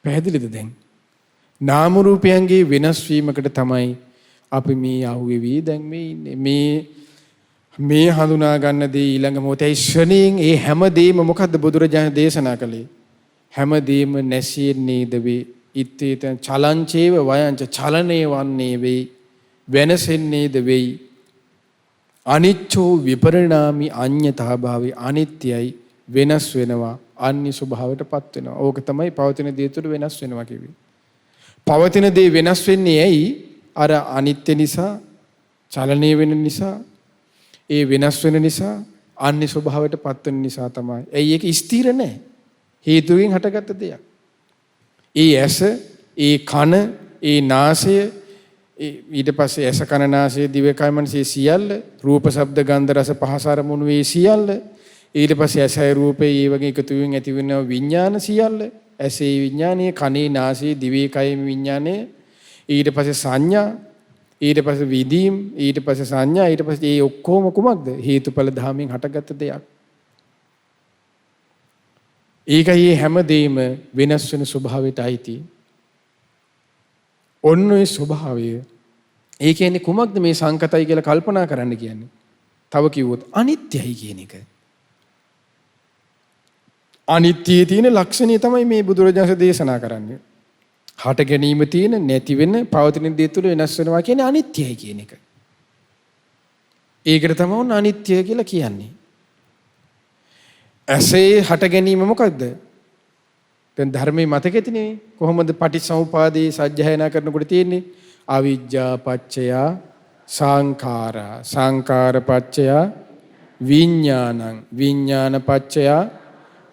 පැහැදිලිද දැන්? නාම රූපයන්ගේ වෙනස් වීමකට තමයි අපි මේ අහුවෙවි දැන් මේ ඉන්නේ. මේ හඳුනා ගන්න දේ ඊළඟ මොහොතේ ශ්‍රණයෙන් ඒ හැම දෙයක්ම මොකද්ද බුදුරජාණන් දේශනා කළේ? හැම දෙයක්ම නැසියෙන්නේ ද වේ. ඉත්තේතං චලංචේව වයංච චලනේ වන්නේ වෙයි. වෙනසෙන්නේද වෙයි. අනිච්චෝ විපරිණාමි අඤ්ඤතා භාවේ අනිත්‍යයි වෙනස් වෙනවා අන්‍ය ස්වභාවයටපත් වෙනවා. ඕක තමයි පවතින දේ තුළ වෙනස් වෙනවා කිව්වේ. පවතින දේ වෙනස් වෙන්නේ ඇයි? අර අනිත්‍ය නිසා, චලනය වෙන නිසා, ඒ වෙනස් වෙන නිසා, අන්‍ය ස්වභාවයටපත් වෙන නිසා තමයි. ඇයි ඒක ස්ථිර නැහැ. හේතුවෙන් හටගත්ත දෙයක්. ඒ ඇස, ඒ කන, ඒ නාසය, ඊට පස්සේ ඇස කන නාසය දිවකය මනසේ සියල්ල, රූප ශබ්ද ගන්ධ රස පහස අරමුණු වේ සියල්ල, ඊට පස්සේ ඇසයි රූපේ ඒ වගේ එකතු වෙමින් ඇති වෙන විඥාන සියල්ල, ඇසේ විඥානීය, කනේ නාසයේ දිවේ කයේ විඥානය, ඊට පස්සේ සංඥා, ඊට පස්සේ විදීම්, ඊට පස්සේ සංඥා, ඊට පස්සේ මේ ඔක්කොම කුමක්ද? හේතුඵල ධාමයෙන් හටගත්ත දෙයක්. ඒකයි හැම දෙයක්ම වෙනස් වෙන ස්වභාවයට අයිති. ඔන්න ඔය ස්වභාවය. ඒ කියන්නේ කුමක්ද මේ සංකතයි කියලා කල්පනා කරන්න කියන්නේ? තව කිව්වොත් අනිත්‍යයි කියන එක. අනිත්‍යයේ තියෙන ලක්ෂණය තමයි මේ බුදුරජාණන් දේශනා කරන්නේ. හට ගැනීම තියෙන, නැති වෙන, පවතින දේ තුළ වෙනස් වෙනවා කියන්නේ අනිත්‍යයි කියන එක. ඒකට තමයි අනිත්‍ය කියලා කියන්නේ. ඇසේ හට ගැනීම මොකක්ද? දැන් ධර්මයේ මතකෙතිනේ කොහොමද පටිච්චසමුපාදේ සත්‍යයනා කරනකොට තියෙන්නේ? අවිජ්ජා පච්චය සංඛාරා, සංඛාර පච්චය විඥානං, විඥාන පච්චය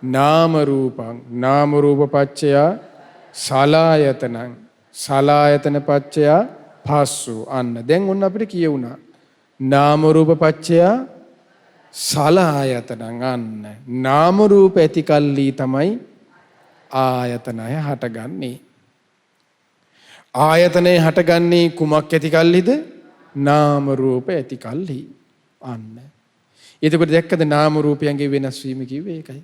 නාම රූපං, නාම රූප පච්චය සලආයතනං, සලආයතන පච්චය පස්සු. අන්න දැන් ඔන්න අපිට කියුණා නාම රූප පච්චය සලආයතනං. අන්න නාම රූප ඇති කල්ලි තමයි ආයතනය හටගන්නේ. ආයතනය හටගන්නේ කුමක් ඇති කල්ලිද? නාම රූප ඇති කල්ලි. අන්න එතකොට දැක්කද නාම රූපයන්ගේ වෙනස් වීම කිව්වේ ඒකයි.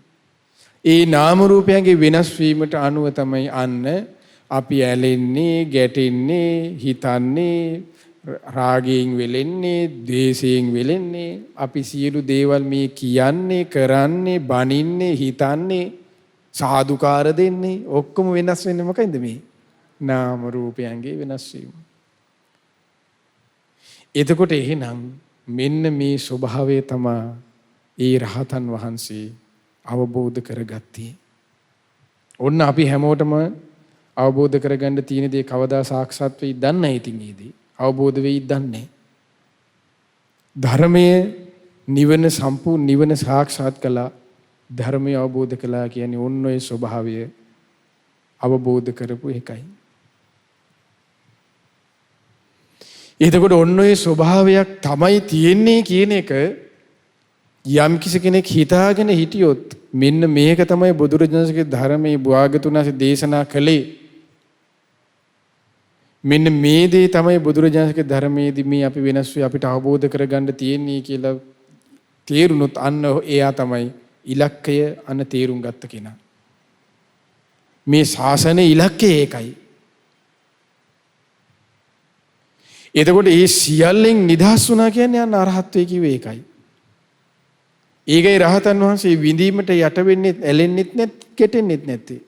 ඒ නාම රූපයන්ගේ වෙනස් වීමට අනුව තමයි අන්න අපි ඇලෙන්නේ, ගැටෙන්නේ, හිතන්නේ, රාගයෙන් වෙලෙන්නේ, ද්වේෂයෙන් වෙලෙන්නේ. අපි සියලු දේවල් මේ කියන්නේ, කරන්නේ, බනින්නේ, හිතන්නේ, සාදුකාර දෙන්නේ ඔක්කොම වෙනස් වෙන්නේ මොකයිද? මේ නාම රූපයන්ගේ වෙනස් වීම. එතකොට එහෙනම් මෙන්න මේ ස්වභාවය තමයි ඒ රහතන් වහන්සේ අවබෝධ කරගත්තේ. ඔන්න අපි හැමෝටම අවබෝධ කරගන්න තියෙන දේ කවදා සාක්ෂාත් වෙයි දන්නේ නැහැ. ඉතින් ඒ දේ අවබෝධ වෙයි දන්නේ. ධර්මයේ නිවන සම්පූර්ණ නිවන සාක්ෂාත් කළා, ධර්මය අවබෝධ කළා කියන්නේ ඔන්න ඔය ස්වභාවය අවබෝධ කරපු එකයි. එතකොට ඔන්න ඔය ස්වභාවයක් තමයි තියෙන්නේ කියන එක යම් කිසි කෙනෙක් හිතාගෙන හිටියොත් මෙන්න මේක තමයි බුදුරජාණන්ගේ ධර්මයේ භාගතුනාසේ දේශනා කළේ. මෙන්න මේ දේ තමයි බුදුරජාණන්ගේ ධර්මයේදී මේ අපි වෙනස් වෙ අපිට අවබෝධ කරගන්න තියෙන්නේ කියලා තේරුනොත් අන්න එයා තමයි ඉලක්කය අන්න තේරුම් ගත්ත කෙනා. මේ ශාසනයේ ඉලක්කය ඒකයි. එතකොට මේ සියල්ලෙන් නිදහස් වුණා කියන්නේ අන්න අරහත්ත්වයේ කිව්වේ ඒකයි. ඒකයි රහතන් වහන්සේ විඳීමට යට වෙන්නේ, ඇලෙන්නෙත් නැත්, කෙටෙන්නෙත් නැත්තේ.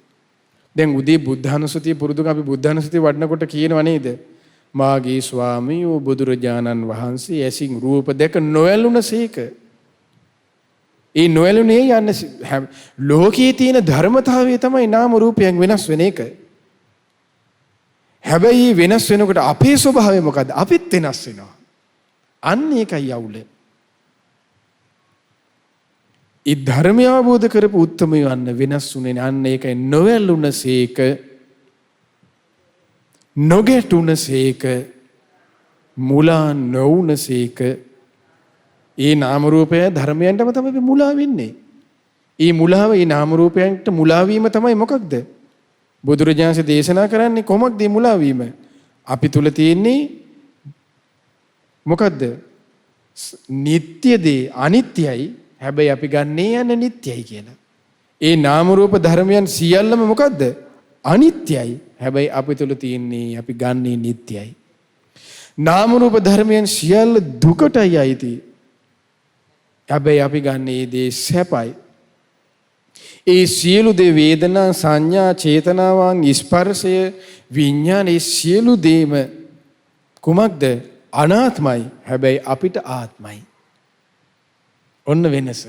දැන් උදේ බුද්ධානුස්සතිය පුරුදුක අපි බුද්ධානුස්සතිය වඩනකොට කියනව නේද? මාගේ ස්වාමී වූ බුදුරජාණන් වහන්සේ ඇසින් රූප දැක නොඇලුණසේක. ඒ නොඇලුනේ යන්නේ ලෝකයේ තියෙන ධර්මතාවය තමයි නාම රූපයන් වෙනස් වෙන එක. හැබැයි වෙනස් වෙනකොට අපේ ස්වභාවය මොකද්ද? අපිත් වෙනස් වෙනවා. අන්න ඒකයි අවුල. ඒ ධර්මය අවබෝධ කරපු උත්තමයෝ අන්න වෙනස් වුණේ අන්න ඒකයි නොඇලුණසේක, නොගැටුණසේක, මුලා නොවුණසේක. ඒ නාම රූපය ධර්මයන්ටම තමයි මුලා වෙන්නේ. ඒ මුලාව ඒ නාම රූපයන්ට මුලා වීම තමයි මොකක්ද? බුදුරජාණන් දේශනා කරන්නේ කොහොමද මේ මුලා වීම? අපි තුල තියෙන්නේ මොකද්ද? නিত্য දේ අනිත්‍යයි. හැබැයි අපි ගන්නේ යන නිට්ටයයි කියලා. ඒ නාම රූප ධර්මයන් සියල්ලම මොකද්ද? අනිත්‍යයි. හැබැයි අපි තුල තියෙන්නේ අපි ගන්නේ නිට්ටයයි. නාම රූප ධර්මයන් සියල්ල දුකටයි අයිති. හැබැයි අපි ගන්නේ දේ සැපයි. ඒ සියලු දේ වේදනා සංඥා චේතනාවන් ස්පර්ශය විඥාන ඒ සියලු දේම කුමක්ද? අනාත්මයි. හැබැයි අපිට ආත්මයි. ඔන්න වෙනස.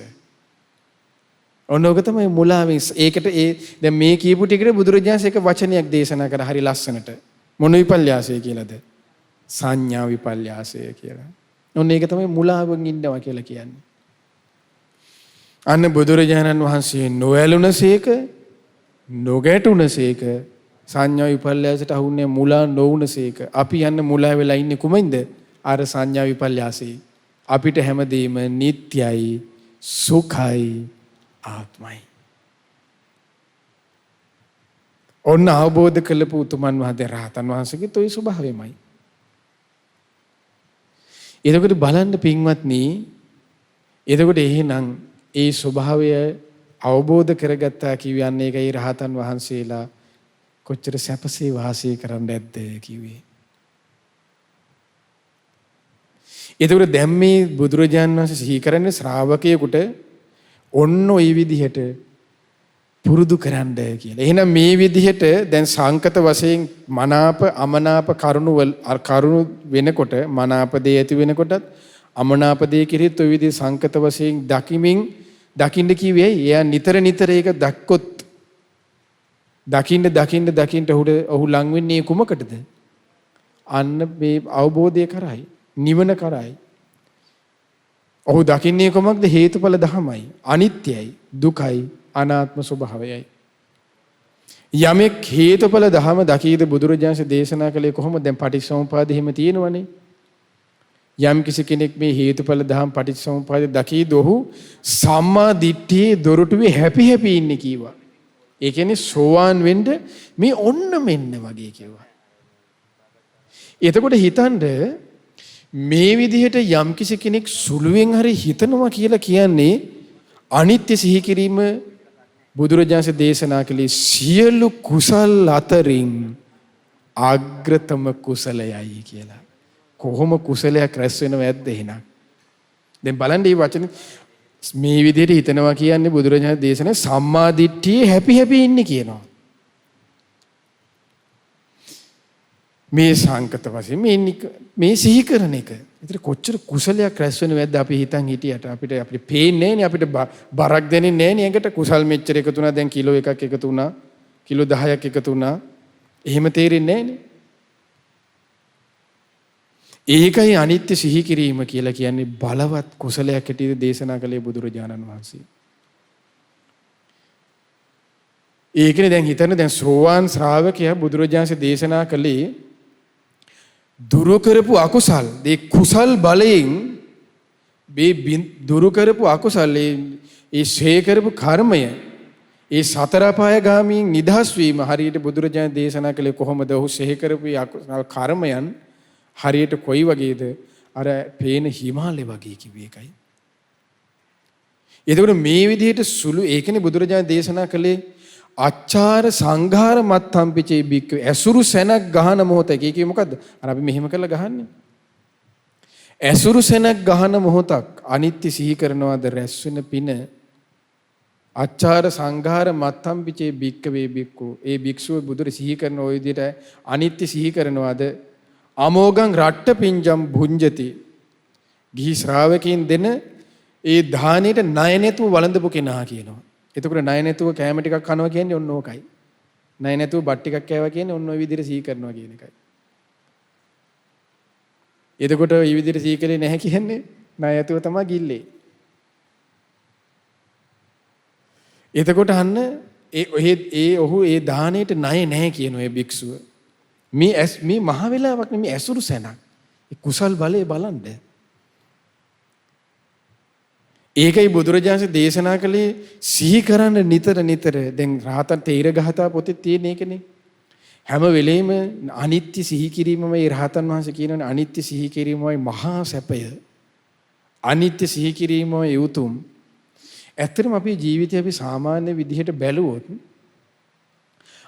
ඔන්න ඔක තමයි මුලාවෙන්. ඒකට දැන් මේ කියපු ටිකට බුදුරජාණන් එක වචනයක් දේශනා කරා හරි ලස්සනට. මොන විපල්යාසය කියලාද? සංඥා විපල්යාසය කියලා. ඔන්න ඒක තමයි මුලාවෙන් ඉන්නවා කියලා කියන්නේ. අන්න බුදුරජාණන් වහන්සේ නොඇලුනසේක නොගැටුනසේක සංඥා විපල්යාසයට අහුන්නේ මුලා නොවුනසේක. අපි යන්න මුලා වෙලා ඉන්නේ කුමෙන්ද? අර සංඥා විපල්යාසයේ. අපිට හැමදේම නිට්ටයයි සුඛයි ආත්මයි. ඔන්න අවබෝධ කළපු උතුමන් වහන්සේ රහතන් වහන්සේගෙත් ওই ස්වභාවයමයි. එතකොට බලන්න පින්වත්නි, එතකොට එහෙනම් ඒ ස්වභාවය අවබෝධ කරගත්තා කියන්නේ ඒකයි රහතන් වහන්සේලා කොච්චර සැපසේ වාසය කරන්න ඇද්ද කිව්වේ. එතකොට දැන් මේ බුදුරජාණන් වහන්සේ සිහි කරන්නේ ශ්‍රාවකයෙකුට ඔන්න ওই විදිහට පුරුදු කරන්න කියලා. එහෙනම් මේ විදිහට දැන් සංකත වශයෙන් මනාප අමනාප කරුණු වෙනකොට මනාප දේ ඇති වෙනකොටත් අමනාප දේ කිරිත් ওই විදිහ සංකත වශයෙන් දකින්න කිව්වේ. එයා නිතර නිතර ඒක දැක්කොත් දකින්න ඔහු ලං වෙන්නේ කුමකටද? අන්න මේ අවබෝධය කරයි, නිවන කරයි. ඔහු දකින්නේ කොමක්ද? හේතුඵල ධමයි, අනිත්‍යයි, දුකයි, අනාත්ම ස්වභාවයයි. යමෙක් හේතුඵල ධම දකීද බුදුරජාණන් දේශනා කළේ කොහොමද? දැන් පටිච්චසමුපාදෙ හිම තියෙනවනේ. යම් කිසි කෙනෙක් මේ හේතුඵල ධම් පටිච්චසමුපාදෙ දකීද ඔහු සම්මා දිට්ඨියේ දොරටුවේ හැපි ඉන්නේ කීවා. ඒ කියන්නේ සෝවාන් වෙන්න මේ ඔන්න මෙන්න වගේ කිව්වා. එතකොට හිතන්න මේ විදිහට යම් කිසි කෙනෙක් සුළුවෙන් හරි හිතනවා කියලා කියන්නේ අනිත්‍ය සිහි කිරීම බුදුරජාණන් දේශනා කළේ සියලු කුසල් අතරින් අග්‍රතම කුසලයයි කියලා. කොහොම කුසලයක් රැස් වෙනව ඇද්ද එහෙනම්? දැන් බලන්න මේ වචනේ මේ විදිහට හිතනවා කියන්නේ බුදුරජාණන් දේශනා සම්මා දිට්ඨියේ හැපි ඉන්නේ කියනවා. මේ සංකත වශයෙන් මේ සිහි කරන එක. ඒතර කොච්චර කුසලයක් රැස් වෙනව ඇද්ද අපි හිතන් හිටියට අපිට පේන්නේ නෑනේ, අපිට බරක් දැනෙන්නේ නෑනේ. ඒකට කුසල් මෙච්චර එකතු වුණා, දැන් කිලෝ එකක් එකතු වුණා, කිලෝ 10ක් එකතු වුණා. එහෙම තේරෙන්නේ නෑනේ. ඒකයි අනිත්‍ය සිහි කිරීම කියලා කියන්නේ බලවත් කුසලයක් හැටියට දේශනා කළේ බුදුරජාණන් වහන්සේ. ඒකනේ දැන් හිතන්න, දැන් සෝවාන් ශ්‍රාවකයා බුදුරජාණන් දේශනා කළේ දුරු කරපු අකුසල්, ඒ කුසල් බලයෙන් මේ දුරු කරපු අකුසල්, ඒ ශේ කරපු කර්මය, ඒ සතර අපායගාමීන් නිදහස් වීම හරියට බුදුරජාණන් දේශනා කළේ කොහොමද? ඔහු ශේ කරපු අකුසල් කර්මයන් හරියට කොයි වගේද? අර පේන හිමාලය වගේ කිව්වේ එකයි. එතකොට මේ විදිහට සුළු ඒකනේ බුදුරජාණන් දේශනා කළේ අච්චාර සංඝාර මත්තම්පිචේ බික්ක ඇසුරු සැනක් ගහන මොහොතක. ඒකේ මොකද්ද? අර අපි මෙහෙම කරලා ගහන්නේ. ඇසුරු සැනක් ගහන මොහොතක් අනිත්‍ය සිහි කරනවාද රැස් වෙන පින අච්චාර සංඝාර මත්තම්පිචේ බික්කවේ බික්කෝ. ඒ භික්ෂුව බුදුර සිහි කරන ওই විදිහට අනිත්‍ය සිහි කරනවාද අමෝගං රට්ට පිංජම් භුංජති. ගිහි ශ්‍රාවකයන් දෙන ඒ දානෙට ණය නැතුව වළඳපු කෙනා කියනවා. එතකොට ණය නැතුව කෑම ටිකක් කනවා කියන්නේ ඔන්න ඕකයි. ණය නැතුව බත් ටිකක් කෑවා කියන්නේ ඔන්න ඔය විදිහට සිහි කරනවා කියන එකයි. එතකොට මේ විදිහට සිහි කළේ නැහැ කියන්නේ ණය නැතුව තමයි ගිල්ලේ. එතකොට අන්න ඔහු ඒ දානෙට ණය නැහැ කියන ඔය භික්ෂුව. මේ මහ වෙලාවක් නෙමෙයි ඇසුරු සැනක්. ඒ කුසල් බලය බලන්න. ඒකයි බුදුරජාණන් දේශනා කළේ සිහි කරන්න නිතර. දැන් රහතන් තේර ගහතා පොතේ තියෙන එකනේ. හැම වෙලෙම අනිත්‍ය සිහි කිරීමමයි රහතන් වහන්සේ කියනනේ. අනිත්‍ය සිහි කිරීමමයි මහා සැපය. අනිත්‍ය සිහි කිරීමමයි උතුම්. ඇත්තටම අපේ ජීවිතය අපි සාමාන්‍ය විදිහට බැලුවොත්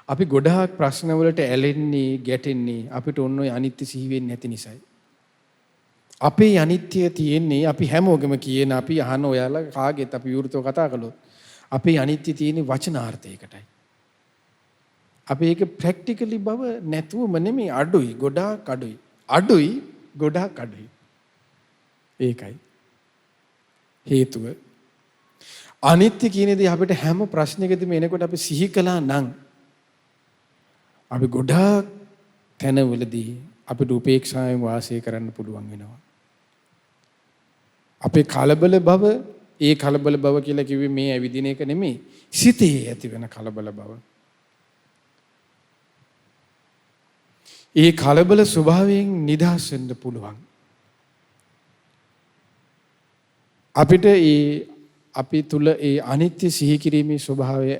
අපි ගොඩාක් ප්‍රශ්න වලට ඇලෙන්නේ, ගැටෙන්නේ අපිට ඔන්න ඔය අනිත්‍ය සිහි වෙන්නේ නැති නිසායි. අපේ අනිත්‍ය තියෙන්නේ අපි හැමෝගෙම කියන අපි අහන ඔයාලා කාගෙත් අපි විවෘතව කතා කළොත් අපේ අනිත්‍ය තියෙන වචනාර්ථයකටයි. අපි ඒක ප්‍රැක්ටිකලි බව නැතුවම නෙමෙයි අඩුයි ගොඩාක් අඩුයි. අඩුයි ගොඩාක් අඩුයි. ඒකයි හේතුව. අනිත්‍ය කියන දේ අපිට හැම ප්‍රශ්නයකදීම එනකොට අපි සිහි කළා නම් අපි ගොඩාක් තැනවලදී අපිට උපේක්ෂාවෙන් වාසය කරන්න පුළුවන් වෙනවා. අපේ කලබල බව, ඒ කලබල බව කියලා කිව්වේ මේ ඇවිදින එක නෙමෙයි, සිතේ ඇති වෙන කලබල බව. ඒ කලබල ස්වභාවයෙන් නිදහස් වෙන්න පුළුවන්. අපිට අපි තුල ඒ අනිත්‍ය සිහි කිරීමේ ස්වභාවය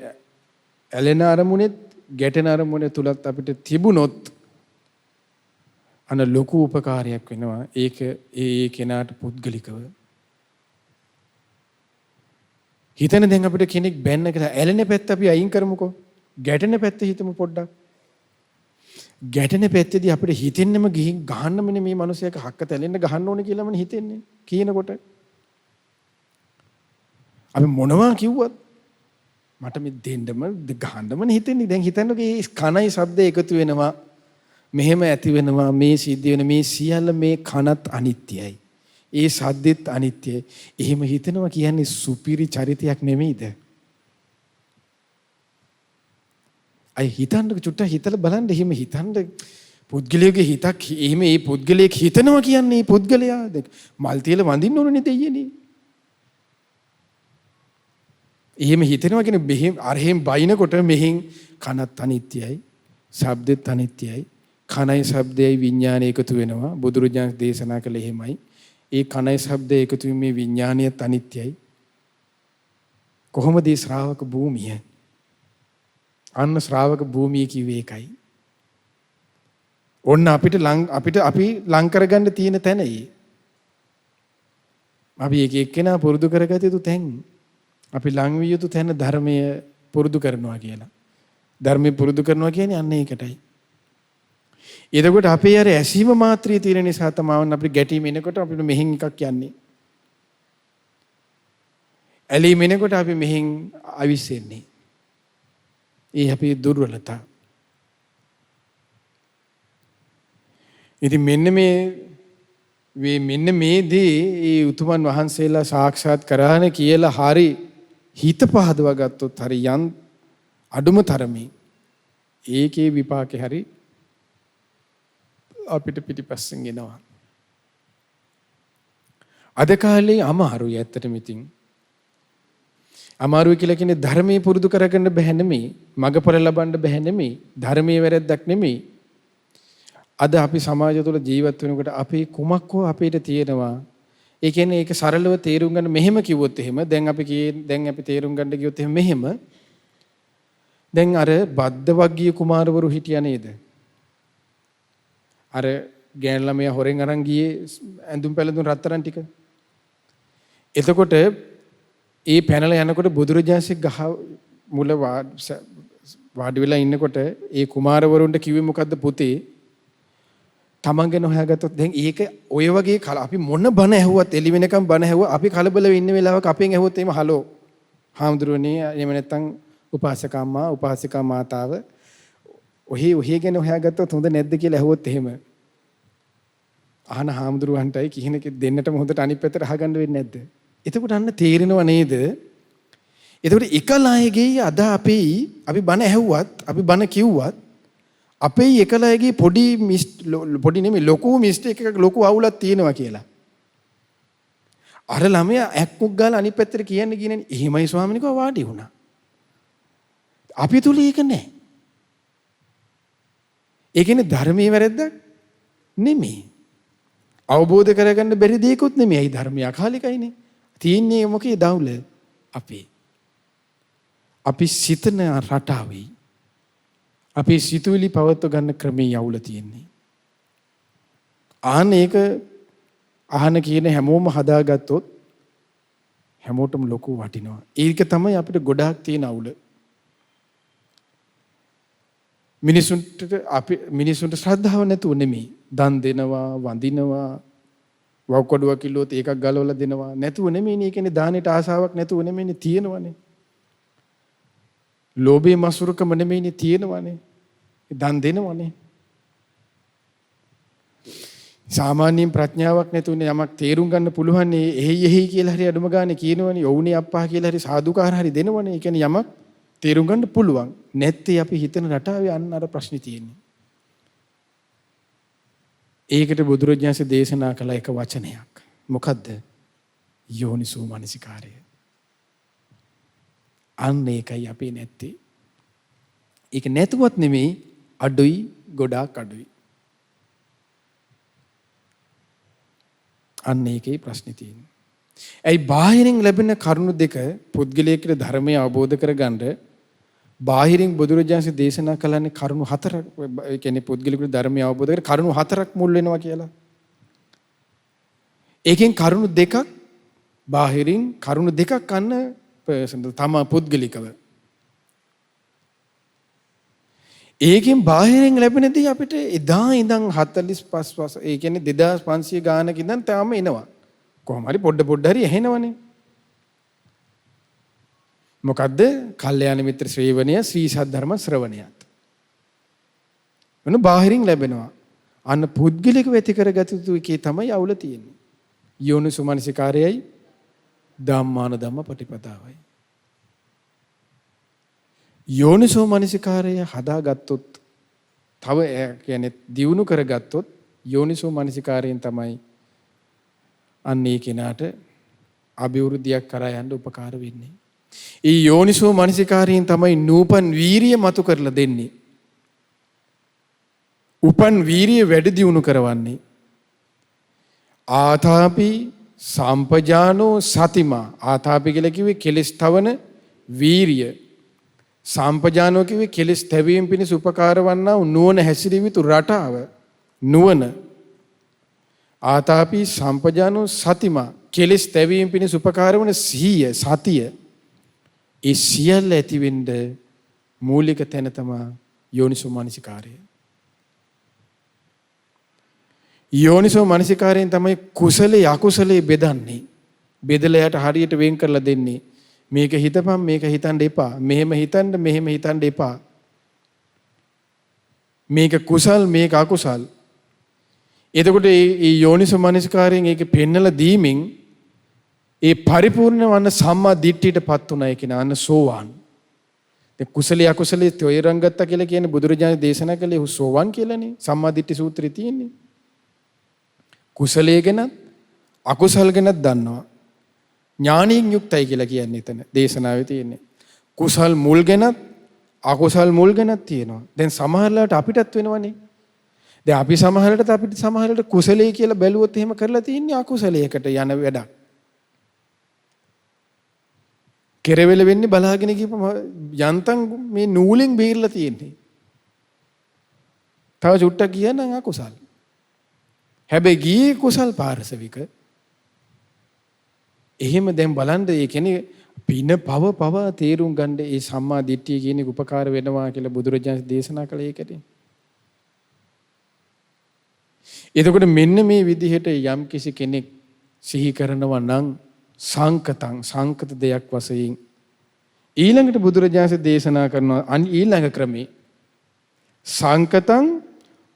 ඇලෙන අරමුණෙත් ගැටෙන අරමුණේ තුලත් අපිට තිබුණොත් අන ලොකු උපකාරයක් වෙනවා. ඒක ඒ කෙනාට පුද්ගලිකව. හිතන දැන් අපිට කෙනෙක් බැන්න කියලා ඇලෙන පැත්ත අපි අයින් කරමුකෝ. ගැටෙන පැත්ත හිතමු පොඩ්ඩක්. ගැටෙන පැත්තේදී අපිට හිතෙන්නෙම ගිහින් ගහන්නම මේ මිනිහයාක හක්ක තැලෙන්න ගහන්න ඕනේ කියලාම හිතෙන්නේ කියනකොට. අපි මොනවා කිව්වත් මට මේ දෙන්නම ගහන්නම හිතෙන්නේ. දැන් හිතන්නකෝ මේ කනයි ශබ්ද එකතු වෙනවා. මෙහෙම ඇති වෙනවා මේ සිද්ධ වෙන මේ සියල්ල මේ කනත් අනිත්‍යයි. ඒ සද්දෙත් අනිත්‍යයි. එහෙම හිතනවා කියන්නේ සුපිරි චරිතයක් නෙමෙයිද? අය හිතන්න චුට්ටක් හිතලා බලන්න. එහෙම හිතන්න පුද්ගලයාගේ හිතක් එහෙම ඒ පුද්ගලයෙක් හිතනවා කියන්නේ ඒ පුද්ගලයා මල් තියලා වඳින්න ඕනේ දෙයියනේ. එහෙම හිතනවා කියන්නේ මෙහෙම අරහෙන් බයිනකොට මෙහෙන් කනත් අනිත්‍යයි, ශබ්දෙත් අනිත්‍යයි, කනයි ශබ්දයයි විඥානය එකතු වෙනවා. බුදුරජාණන් දේශනා කළේ එහෙමයි. ඒ කනයි ශබ්දය එකතු වීමේ විඥානියත් අනිත්‍යයි. කොහොමද මේ ශ්‍රාවක භූමිය? අන්න ශ්‍රාවක භූමිය කිව්වේ ඒකයි. ඔන්න අපි ලං කරගන්න තියෙන තැන අපි එක එක්කෙනා පුරුදු කරගත යුතු තැන්. අපි ලං විය යුතු තැන ධර්මය පුරුදු කරනවා කියලා. ධර්මය පුරුදු කරනවා කියන්නේ අන්න ඒකටයි. එතකොට අපේ අර ඇසීම මාත්‍රිය තියෙන නිසා තමයි අපිට ගැටීම එනකොට අපිට මෙහෙන් එකක් යන්නේ. ඇලීම එනකොට අපි මෙහෙන් අවිස්සෙන්නේ. ඒ අපේ දුර්වලතා. ඉතින් මෙන්න මේ දේ ඒ උතුමන් වහන්සේලා සාක්ෂාත් කරාන කියලා හරි හිත පහදවා ගත්තොත් හරි යන් අඩුම තරමේ ඒකේ විපාකේ හරි අපිට පිටිපස්සෙන් එනවා. අද කාලේ අමාරුයි ඇත්තටම. ඉතින් අමාරුයි කියලා කියන්නේ ධර්මයේ පුරුදු කරගන්න බැහැ නෙමෙයි, මගපර ලබන්න බැහැ නෙමෙයි, ධර්මයේ වැරද්දක් නෙමෙයි. අද අපි සමාජය තුළ ජීවත් වෙනකොට අපේ කුමක් හෝ අපිට තියෙනවා. ඒ කියන්නේ ඒක සරලව තේරුම් ගන්න මෙහෙම කිව්වොත් එහෙම දැන් අපි තේරුම් ගන්න ගියොත් එහෙම මෙහෙම දැන් අර බද්ද වග්ගීය කුමාරවරු හිටියා නේද? අර ගෑන් ළමයා හොරෙන් අරන් ගියේ ඇඳුම් පැළඳුම් රත්තරන් ටික. එතකොට ඒ පැනලා යනකොට බුදුරජාණන්සේ ගහ මුල වාඩි වෙලා ඉන්නකොට ඒ කුමාරවරුන්ට කිව්වේ මොකද්ද පුතේ? තමන් ගැන හොයාගත්තොත් දැන් ඒක ඔය වගේ අපි මොන බණ ඇහුවත් එළි වෙනකම් බණ ඇහුවා අපි කලබල වෙන්න වෙලාවක අපෙන් ඇහුවොත් එහෙම හලෝ හාමුදුරනේ එහෙම නැත්නම් උපාසකම්මා උපාසිකා මාතාව ඔහි ගැන හොයාගත්තොත් හොඳ නැද්ද කියලා ඇහුවොත් එහෙම අහන හාමුදුරුවන්ටයි කිහිනෙක දෙන්නටම හොඳට අනිත් පැත්තට අහගන්න වෙන්නේ නැද්ද? එතකොට අන්න තේරෙනව නේද? එතකොට එකලායේගේ අද අපි බණ ඇහුවත් අපි බණ කිව්වත් අපේ එකලායේගේ පොඩි නෙමෙයි ලොකු මිස්ටේක් එකක් ලොකු අවුලක් තියෙනවා කියලා. අර ළමයා ඇක්මුක් ගාලා අනිත් පැත්තට කියන්නේ කියන්නේ එහෙමයි ස්වාමීනි කව වාඩි වුණා. අපි තුල ඒක නැහැ. ඒ කියන්නේ ධර්මයේ වැරද්දක් නෙමෙයි. අවබෝධ කරගන්න බැරි දෙයක්වත් නෙමෙයි. ඒ ධර්මය අකාලිකයිනේ. තියෙන්නේ මොකේ දවුල? අපි සිතන රටාවේ අපි සිතුවිලි පවත්ව ගන්න ක්‍රමයේ යවුල තියෙන්නේ. ඒක අහන කියන හැමෝම හදාගත්තොත් හැමෝටම ලොකු වටිනවා. ඒක තමයි අපිට ගොඩාක් තියෙන අවුල. මිනිසුන්ට ශ්‍රද්ධාව නැතුව නෙමෙයි. දන් දෙනවා, වඳිනවා, වව්කොඩුවක් කිල්ලුවොත් ඒකක් ගලවලා දෙනවා. නැතුව නෙමෙයිනේ. ඒ කියන්නේ දානෙට ආසාවක් නැතුව නෙමෙයිනේ තියෙනවනේ. ලෝභයේ මසුරුකම නෙමෙයිනේ තියෙනවනේ. දන් දෙනවනේ. සාමාන්‍යයෙන් ප්‍රඥාවක් නැතුනේ යමක් තේරුම් ගන්න පුළුවන් නේ එහි කියලා හරි අඩුම ගානේ කියනවනේ යෝනි අප්පා කියලා හරි සාදුකාර හරි දෙනවනේ. ඒ කියන්නේ යමක් තේරුම් ගන්න පුළුවන්. නැත්නම් අපි හිතන රටාවේ අන්න අර ප්‍රශ්නේ තියෙන්නේ. ඒකට බුදුරජාණන්සේ දේශනා කළ එක වචනයක්. මොකද්ද? යෝනිසෝ මනසිකාරය. අන්න ඒකයි අපි නැත්තේ. ඒක නැතුවත් නෙමෙයි අඩුයි ගොඩාක් අඩුයි. අන්න ඒකේ ප්‍රශ්නේ තියෙන්නේ. ඇයි බාහිරින් ලැබෙන කරුණු දෙක පුද්ගලයාගේ ධර්මය අවබෝධ කරගන්න බාහිරින් බුදුරජාණන්සේ දේශනා කළන්නේ කරුණු හතරක්. ඒ කියන්නේ පුද්ගලික ධර්මය අවබෝධ කර කරුණු හතරක් මුල් වෙනවා කියලා. ඒකෙන් කරුණු දෙකක් බාහිරින් කරුණු දෙකක් අන්න පර්සනල් තම පුද්ගලිකව. ඒකෙන් බාහිරින් ලැබෙන දේ අපිට එදා ඉඳන් 45 ඒ කියන්නේ 2500 ගානක ඉඳන් තාම එනවා. කොහොම හරි පොඩ හරි ඇහෙනවනේ. මොකද්ද? කල්යාණ මිත්‍ර ශ්‍රේවණය ශ්‍රී සද්ධර්ම ශ්‍රවණයත්. මොන බාහිරින් ලැබෙනවා. අන්න පුද්ගලික වෙති කරගත යුතු එකේ තමයි අවුල තියෙන්නේ. යෝනිසෝ මනසිකාරයයි ධම්මාන ධම්ම පටිපදාවයි. යෝනිසෝ මනසිකාරය හදාගත්තොත් තව කියන්නේ දියුණු කරගත්තොත් යෝනිසෝ මනසිකාරයෙන් තමයි අන්න ඒ කෙනාට අභිවෘද්ධියක් කරා යන්න උපකාර වෙන්නේ. ඒ යෝනිසෝ මනසිකාරයෙන් තමයි නූපන් වීරිය මතු කරලා දෙන්නේ. උපන් වීරිය වැඩි දියුණු කරවන්නේ. ආතාපි සම්පජානෝ සතිමා. ආතාපි කියලා කිව්වේ කෙලස් තවන වීරිය. සම්පජානෝ කිව්වේ කෙලස් තැවීම පිණිස උපකාර වන්නා වූ නුවණ හැසිරවිතු රටාව. නුවණ. ආතාපි සම්පජානෝ සතිමා. කෙලස් තැවීම පිණිස උපකාර වන සිහිය සතිය. ඒ සියල්ල ඇති වෙන්න මූලික තැන තමයි යෝනිසෝ මනසිකාරය. යෝනිසෝ මනසිකාරයෙන් තමයි කුසලයේ අකුසලයේ බෙදන්නේ. බෙදලා යට හරියට වෙන් කරලා දෙන්නේ. මේක හිතපන් මේක හිතන්න එපා. මෙහෙම හිතන්න මෙහෙම හිතන්න එපා. මේක කුසල් මේක අකුසල්. එතකොට මේ යෝනිසෝ මනසිකාරයෙන් ඒක පෙන්නලා දීමින් ඒ පරිපූර්ණ වන්න සම්මා දිට්ඨියටපත් උනා කියන අන්න සෝවාන්. දැන් කුසලයේ අකුසලයේ තොයරන් ගත්තා කියලා කියන්නේ බුදුරජාණන් දේශනා කළේ සෝවාන් කියලානේ. සම්මා දිට්ඨි සූත්‍රයේ තියෙන්නේ. කුසලයේ ගැන අකුසල් ගැන දන්නවා. ඥානින් යුක්තයි කියලා කියන්නේ එතන දේශනාවේ තියෙන්නේ. කුසල් මුල් ගැනත් අකුසල් මුල් ගැනත් තියෙනවා. දැන් සමහරලාට අපිටත් වෙනවනේ. දැන් අපි සමහරලාට කුසලයේ කියලා බැලුවොත් එහෙම කරලා තියෙන්නේ අකුසලයකට යන වැඩක්. කෙරෙවෙල වෙන්නේ බලාගෙන ගිහම යන්තම් මේ නූලෙන් බේරලා තියෙන්නේ. තව චුට්ටක් කියනනම් අකුසල්. හැබැයි ගියේ කුසල් පාරසවික. එහෙම දැන් බලන්න ඒ කියන්නේ පින පව තේරුම් ගන්න ඒ සම්මා දිට්ඨිය කියන එක උපකාර වෙනවා කියලා බුදුරජාණන් දේශනා කළේ ඒකට. එතකොට මෙන්න මේ විදිහට යම් කිසි කෙනෙක් සිහි කරනවා නම් සංකත දෙයක් වශයෙන් ඊළඟට බුදුරජාණන් දේශනා කරනවා ඊළඟ ක්‍රමේ සංකතං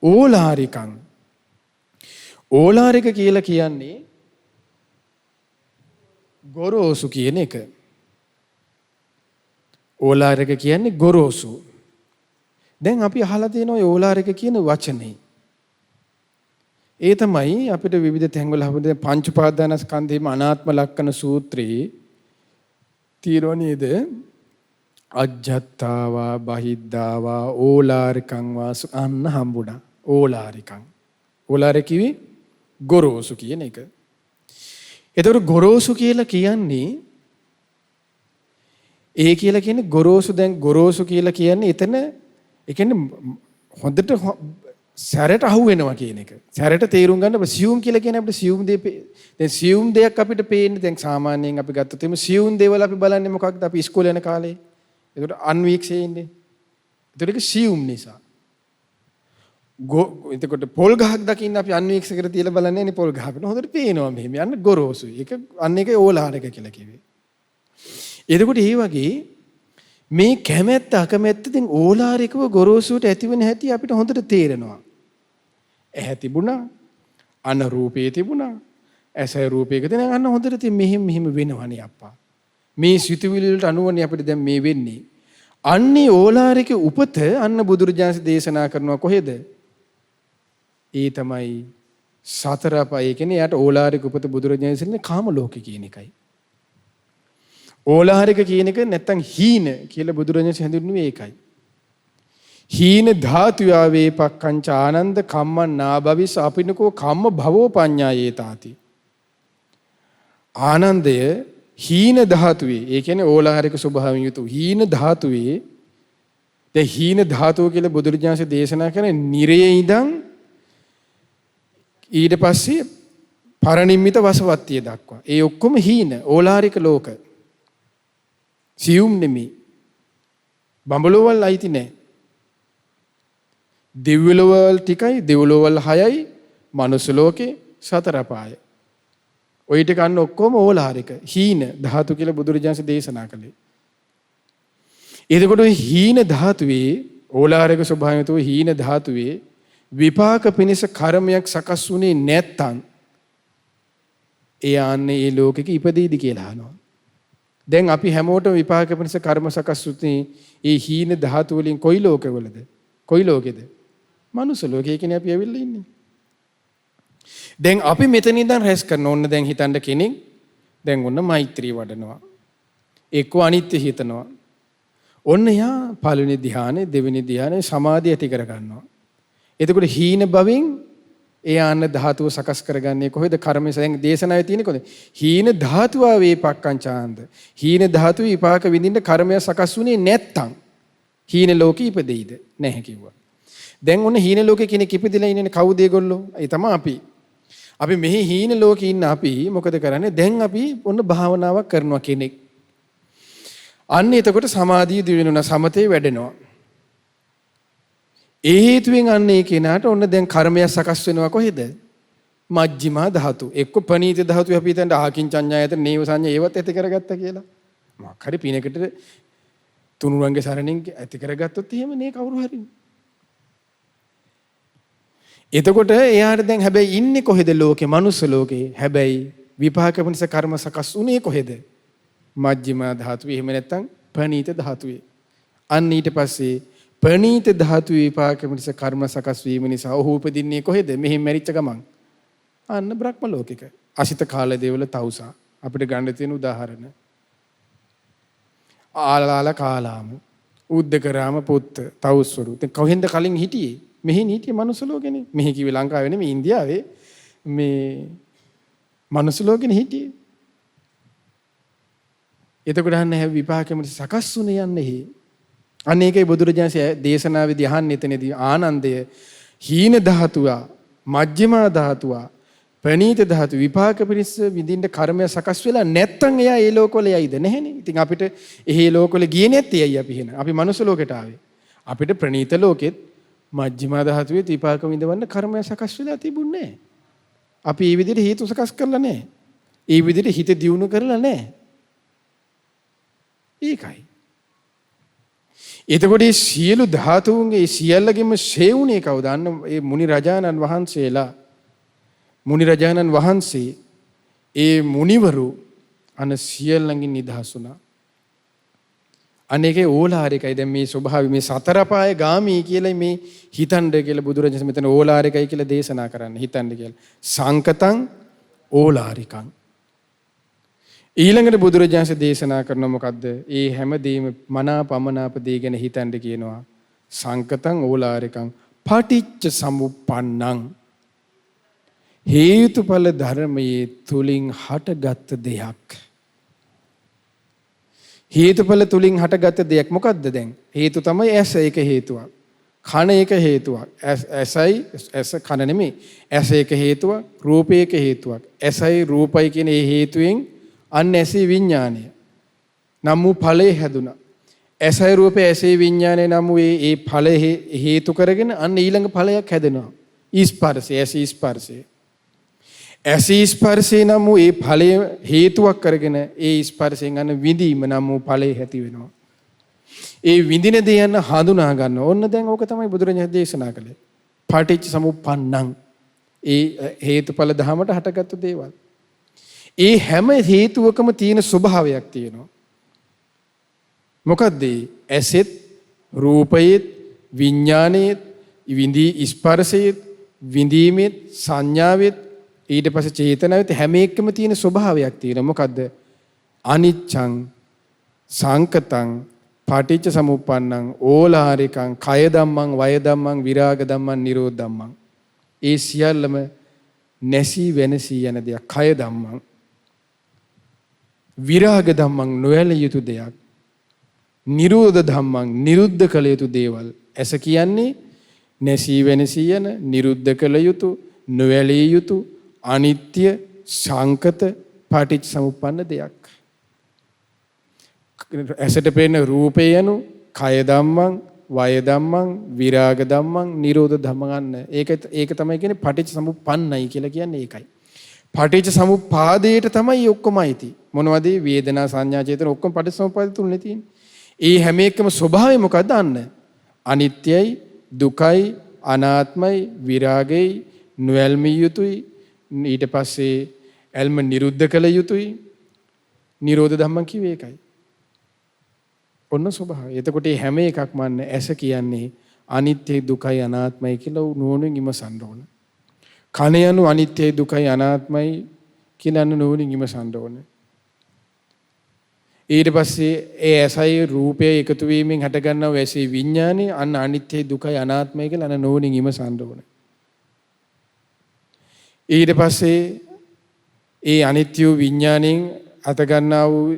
ඕලාරිකං. ඕලාරික කියලා කියන්නේ ගොරෝසු කියන එක. ඕලාරික කියන්නේ ගොරෝසු. දැන් අපි අහලා තියෙනවා ඕලාරික කියන වචනේ. ඒ තමයි අපිට විවිධ තැන්වල හම්බෙන පංච උපාදානස්කන්ධේම අනාත්ම ලක්ෂණ සූත්‍රයේ තියෙනවා නේද? අජ්ජත්තාවා බහිද්ධාවා ඕලාරිකං වාසු අන්න හම්බුණා. ඕලාරිකං. ඕලාරික කිවි ගොරෝසු කියන එක. එතකොට ගොරෝසු කියලා කියන්නේ ඒ කියලා කියන්නේ ගොරෝසු. දැන් ගොරෝසු කියලා කියන්නේ එතන ඒ කියන්නේ හොඳට සැරට අහු වෙනවා කියන එක. සැරට තේරුම් ගන්න සියුම් කියලා කියන්නේ අපිට සියුම් දේ දැන් සියුම් දෙයක් අපිට පේන්නේ දැන් සාමාන්‍යයෙන් අපි ගත්තොත් එimhe සියුම් දේවල් අපි බලන්නේ මොකක්ද අපි ඉස්කෝලේ යන කාලේ. ඒකට අන්වීක්ෂයේ ඉන්නේ. ඒකට ඒක සියුම් නිසා. එතකොට පොල් ගහක් දකින්න අපි අන්වීක්ෂකයට තියලා බලන්නේ නේ පොල් ගහකට. හොඳට පේනවා මෙහෙම. යන්න ගොරෝසුයි. ඒක අන්න එකේ ඕලාරික කියලා කිව්වේ. එතකොට ඒ වගේ මේ කැමැත්ත අකමැත්තෙන් ඕලාරිකව ගොරෝසුට ඇතිවෙන හැටි අපිට හොඳට තේරෙනවා. ඇහැ තිබුණා, අන රූපේ තිබුණා, ඇසයි රූපයක දැන් අන්න හොඳට තියෙන මෙහෙම වෙනවනේ අප්පා. මේ සිතුවිලි වලට අනුවනේ අපිට දැන් මේ වෙන්නේ. අන්නේ ඕලාරික උපත අන්න බුදුරජාණන් දේශනා කරනවා කොහෙද? ඒ තමයි සතර අපාය කියන්නේ යාට ඕලාරික උපත බුදුරජාණන් කියන්නේ කාම ලෝකේ කියන එකයි. ඕලාරික කියන එක නැත්තම් හීන කියලා බුදුරජාණන් හැඳින්වුවේ ඒකයි. හීන ධාතු යාවේ පක්ඛංච ආනන්ද කම්මං නාභවිස් අපිනකෝ කම්ම භවෝ පඤ්ඤායේතාති. ආනන්දය හීන ධාතුවේ ඒ කියන්නේ ඕලාරික ස්වභාවයෙන් යුතු හීන ධාතුවේ දැන් හීන ධාතුව කියලා බුදුරජාණන් දේශනා කරන නිරයේ ඉඳන් ඊට පස්සේ පරිනිම්මිත වසවත්තිය දක්වා. ඒ ඔක්කොම හීන ඕලාරික ලෝක. සියුම් නෙමි. බඹලෝවල් අයිති නැහැ. දිව්‍ය ලෝකවල ටිකයි, දිව්‍ය ලෝකවල 6යි, මනුස්ස ලෝකේ සතර අපාය. ඔය ටික අන්න ඔක්කොම ඕලාරික හීන ධාතු කියලා බුදුරජාණන් දේශනා කළේ. එතකොට හීන ධාතුවේ ඕලාරික ස්වභාවය තුව හීන ධාතුවේ විපාක පිණිස කර්මයක් සකස් වුණේ නැත්තම් එයාන්නේ ඒ ලෝකෙක ඉපදෙයිද කියලා අහනවා. දැන් අපි හැමෝටම විපාක පිණිස කර්ම සකස් වුනේ ඒ හීන ධාතු වලින් කොයි ලෝකවලද? කොයි ලෝකෙද? මනුස්ස ලෝකේ කියන්නේ අපි ඇවිල්ලා ඉන්නේ. දැන් අපි මෙතන ඉඳන් රැස් කරන ඕන්න දැන් හිතන්න කෙනෙක් දැන් ඔන්න මෛත්‍රී වඩනවා. එක්ක අනිත්‍ය හිතනවා. ඔන්න යා පළවෙනි ධ්‍යානෙ, දෙවෙනි ධ්‍යානෙ සමාධිය ඇති කර ගන්නවා. එතකොට හීන භවෙන් එයාන්න ධාතුව සකස් කරගන්නේ කොහෙද? කර්මයෙන්. දැන් දේශනාවේ තියෙන්නේ කොහෙද? හීන ධාතුව වේපක්ඛංචාන්ද. හීන ධාතුව විපාක විඳින්න කර්මය සකස් වුණේ නැත්තම් හීන ලෝකෙ ඉපදෙයිද? නැහැ කිව්වා. දැන් ඔන්න හීන ලෝකේ කෙනෙක් ඉපදිලා ඉන්නේ කවුද ඒගොල්ලෝ? ඒ තමයි අපි. අපි මෙහි හීන ලෝකේ ඉන්න අපි මොකද කරන්නේ? දැන් අපි ඔන්න භාවනාවක් කරනවා කෙනෙක්. අන්න එතකොට සමාධිය දිවෙනවා, සමතේ වැඩෙනවා. ඒ හේතුවෙන් අන්න ඒ කෙනාට ඔන්න දැන් කර්මයක් සකස් වෙනවා කොහෙද? මජ්ක්‍ධිමා ධාතු. එක්ක පනීත ධාතු අපි හිතන්නේ ආකින්චඤ්ඤායත නේව සංඥා ඒවත් ඇති කරගත්තා කියලා. මොකක් හරි පිනකට තුනුරුවන්ගේ සරණින් ඇති කරගත්තොත් එහෙම නේ කවුරු හරි. එතකොට එයාට දැන් හැබැයි ඉන්නේ කොහෙද ලෝකේ? මනුස්ස ලෝකේ. හැබැයි විපාක පිණිස කර්ම සකස් උනේ කොහෙද? මජ්ක්‍ධිමා ධාතුවේ. එහෙම නැත්නම් පනීත ධාතුවේ. අන්න ඊට පස්සේ පනීත ධාතු විපාක පිණිස කර්ම සකස් වීම නිසා ඔහු උපදින්නේ කොහෙද? මෙහි මැරිච්ච ගමන්. අන්න බ්‍රහ්ම ලෝකෙක. අසිත කාල දේවල තවුසා. අපිට ගන්න තියෙන උදාහරණ. ආලාල කාලාම, උද්දකරාම පුත්ත, තවුස්වරු. දැන් කොහෙන්ද කලින් හිටියේ? මෙහි හිටියේ මනුස්ස ලෝකෙනේ. මෙහි කිව්වේ ලංකාවේ නෙමෙයි ඉන්දියාවේ. මේ මනුස්ස ලෝකෙනේ හිටියේ. එතකොට අන්න විපාක පිණිස සකස් වුනේ යන්නේ. අනේකයි බුදුරජාණන්සේ දේශනාවේදී අහන්නේ එතනදී ආනන්දය හීන ධාතුව, මජ්ක්‍ධිමා ධාතුව, ප්‍රණීත ධාතු විපාක පිණිස විඳින්න කර්මය සකස් වෙලා නැත්තම් එයා ඒ ලෝකවල යයිද? නැහැනේ. ඉතින් අපිට එහෙ ලෝකවල ගියේ නැත්තේ ඇයි අපි එහෙනම්? අපි මනුස්ස ලෝකෙට ආවේ. අපිට ප්‍රණීත ලෝකෙත් මජ්ක්‍ධිමා ධාතුවේ විපාක විඳවන්න කර්මය සකස් වෙලා තිබුණේ නැහැ. අපි මේ විදිහට හේතු සකස් කරලා නැහැ. ඒ විදිහට හිත දියුණු කරලා නැහැ. ඒකයි. එතකොට මේ සියලු ධාතුන්ගේ සියල්ලගෙම ශේවුනේ කවුද? අන්න ඒ මුනි රජාණන් වහන්සේලා. මුනි රජාණන් වහන්සේ ඒ මුනිවරු අන සියල්ලංගෙන් නිදහස් වුණා. අනේකේ ඕලාරිකයි. දැන් මේ ස්වභාවය මේ සතර පාය ගාමී කියලා මේ හිතන්න කියලා බුදුරජාණන් මෙතන ඕලාරිකයි කියලා දේශනා කරන්නේ. හිතන්න කියලා. සංකතං ඕලාරිකං. ඊළඟට බුදුරජාණන් දේශනා කරන මොකද්ද? ඒ හැමදේම මනාපමනාප දේ ගැන හිතන්න කියනවා. සංකතං ඕලාරිකං පටිච්ච සමුප්පන්නං. හේතුඵල ධර්මයේ තුලින් හටගත් දෙයක්. හේතුඵල තුලින් හටගත් දෙයක් මොකද්ද දැන්? හේතු තමයි ඇස එක හේතුවක්. කන එක හේතුවක්. ඇස කන නෙමෙයි. ඇස එක හේතුවක්, රූපය එක හේතුවක්. ඇසයි රූපයි කියන මේ හේතුවෙන් අන්න ඇසේ විඥානය නම් වූ ඵලය හැදුනා. ඇසයි රූපය ඇසේ විඥානය නම් වූ ඒ ඵලය හේතු කරගෙන අන්න ඊළඟ ඵලයක් හැදෙනවා. ස්පර්ශය, ඇස ස්පර්ශය. ඇස ස්පර්ශය නම් වූ ඒ ඵලය හේතුවක් කරගෙන ඒ ස්පර්ශයෙන් අන්න විඳීම නම් වූ ඵලය ඇති වෙනවා. ඒ විඳින දේ යන හඳුනා ගන්න. ඕන්න දැන් ඕක තමයි බුදුරජාණන් දේශනා කළේ. පටිච්ච සමුප්පන්නං. ඒ හේතුඵල ධමයට හටගත්තු දේවල්. ඒ හැම හේතුවකම තියෙන ස්වභාවයක් තියෙනවා. මොකද්ද? ඇසෙත්, රූපයේත්, විඥානයේත්, විඳී ස්පර්ශයේත්, විඳීමේත්, සංඥාවෙත්, ඊට පස්සේ චේතනාවෙත් හැම එකම තියෙන ස්වභාවයක් තියෙනවා. මොකද්ද? අනිච්ඡං සංකතං පටිච්ච සමුප්පන්නං ඕලාරිකං කය ධම්මං වය ධම්මං විරාග ධම්මං නිරෝධ ධම්මං. ඒ සියල්ලම නැසී වෙනසී යන දෙයක්. කය ධම්මං විරාග ධම්මං නොයැලිය යුතු දෙයක්. නිරෝධ ධම්මං නිරුද්ධ කළ යුතු දේවල්. ඇස කියන්නේ නැසී වෙනසී යන, නිරුද්ධ කළ යුතු, නොයැලිය යුතු, අනිත්‍ය, සංකත, පටිච්ච සමුප්පන්න දෙයක්. ඇසට පේන රූපය යනු කය ධම්මං, වය ධම්මං, විරාග ධම්මං, නිරෝධ ධම්මං. ඒක තමයි කියන්නේ පටිච්ච සමුප්පන්නයි කියලා කියන්නේ ඒකයි. පටිච්ච සමුප්පාදයට තමයි ඔක්කොම අයිති. මොනවද? වේදනා, සංඥා, චේතන ඔක්කොම පටිච්ච සමුප්පාද තුලනේ තියෙන්නේ. ඒ හැම එකම ස්වභාවය මොකද්ද? අනිත්‍යයි, දුකයි, අනාත්මයි, විරාගයි, නොයල්මිය යුතුයි. ඊට පස්සේ ඇල්ම නිරුද්ධ කළ යුතුයි. නිරෝධ ධම්මං කිව්වේ ඒකයි. ඔන්න ස්වභාවය. එතකොට මේ හැම එකක්ම ඇස කියන්නේ අනිත්‍යයි, දුකයි, අනාත්මයි කියලා නුවණින් ඉමසන්න ඕන. කන යනු අනිත්‍යයි, දුකයි, අනාත්මයි කියලා නුවණින් ඉමසන්න ඕන. ඊට පස්සේ ඒ ඇසයි රූපය එකතු වීමෙන් හටගන්නා වැසී විඥානේ අන්න අනිත්‍යයි, දුකයි, අනාත්මයි කියලා නුවණින් ඉමසන්න ඕන. ඊට පස්සේ ඒ අනිත්‍ය විඥාණයෙන් අත ගන්නා වූ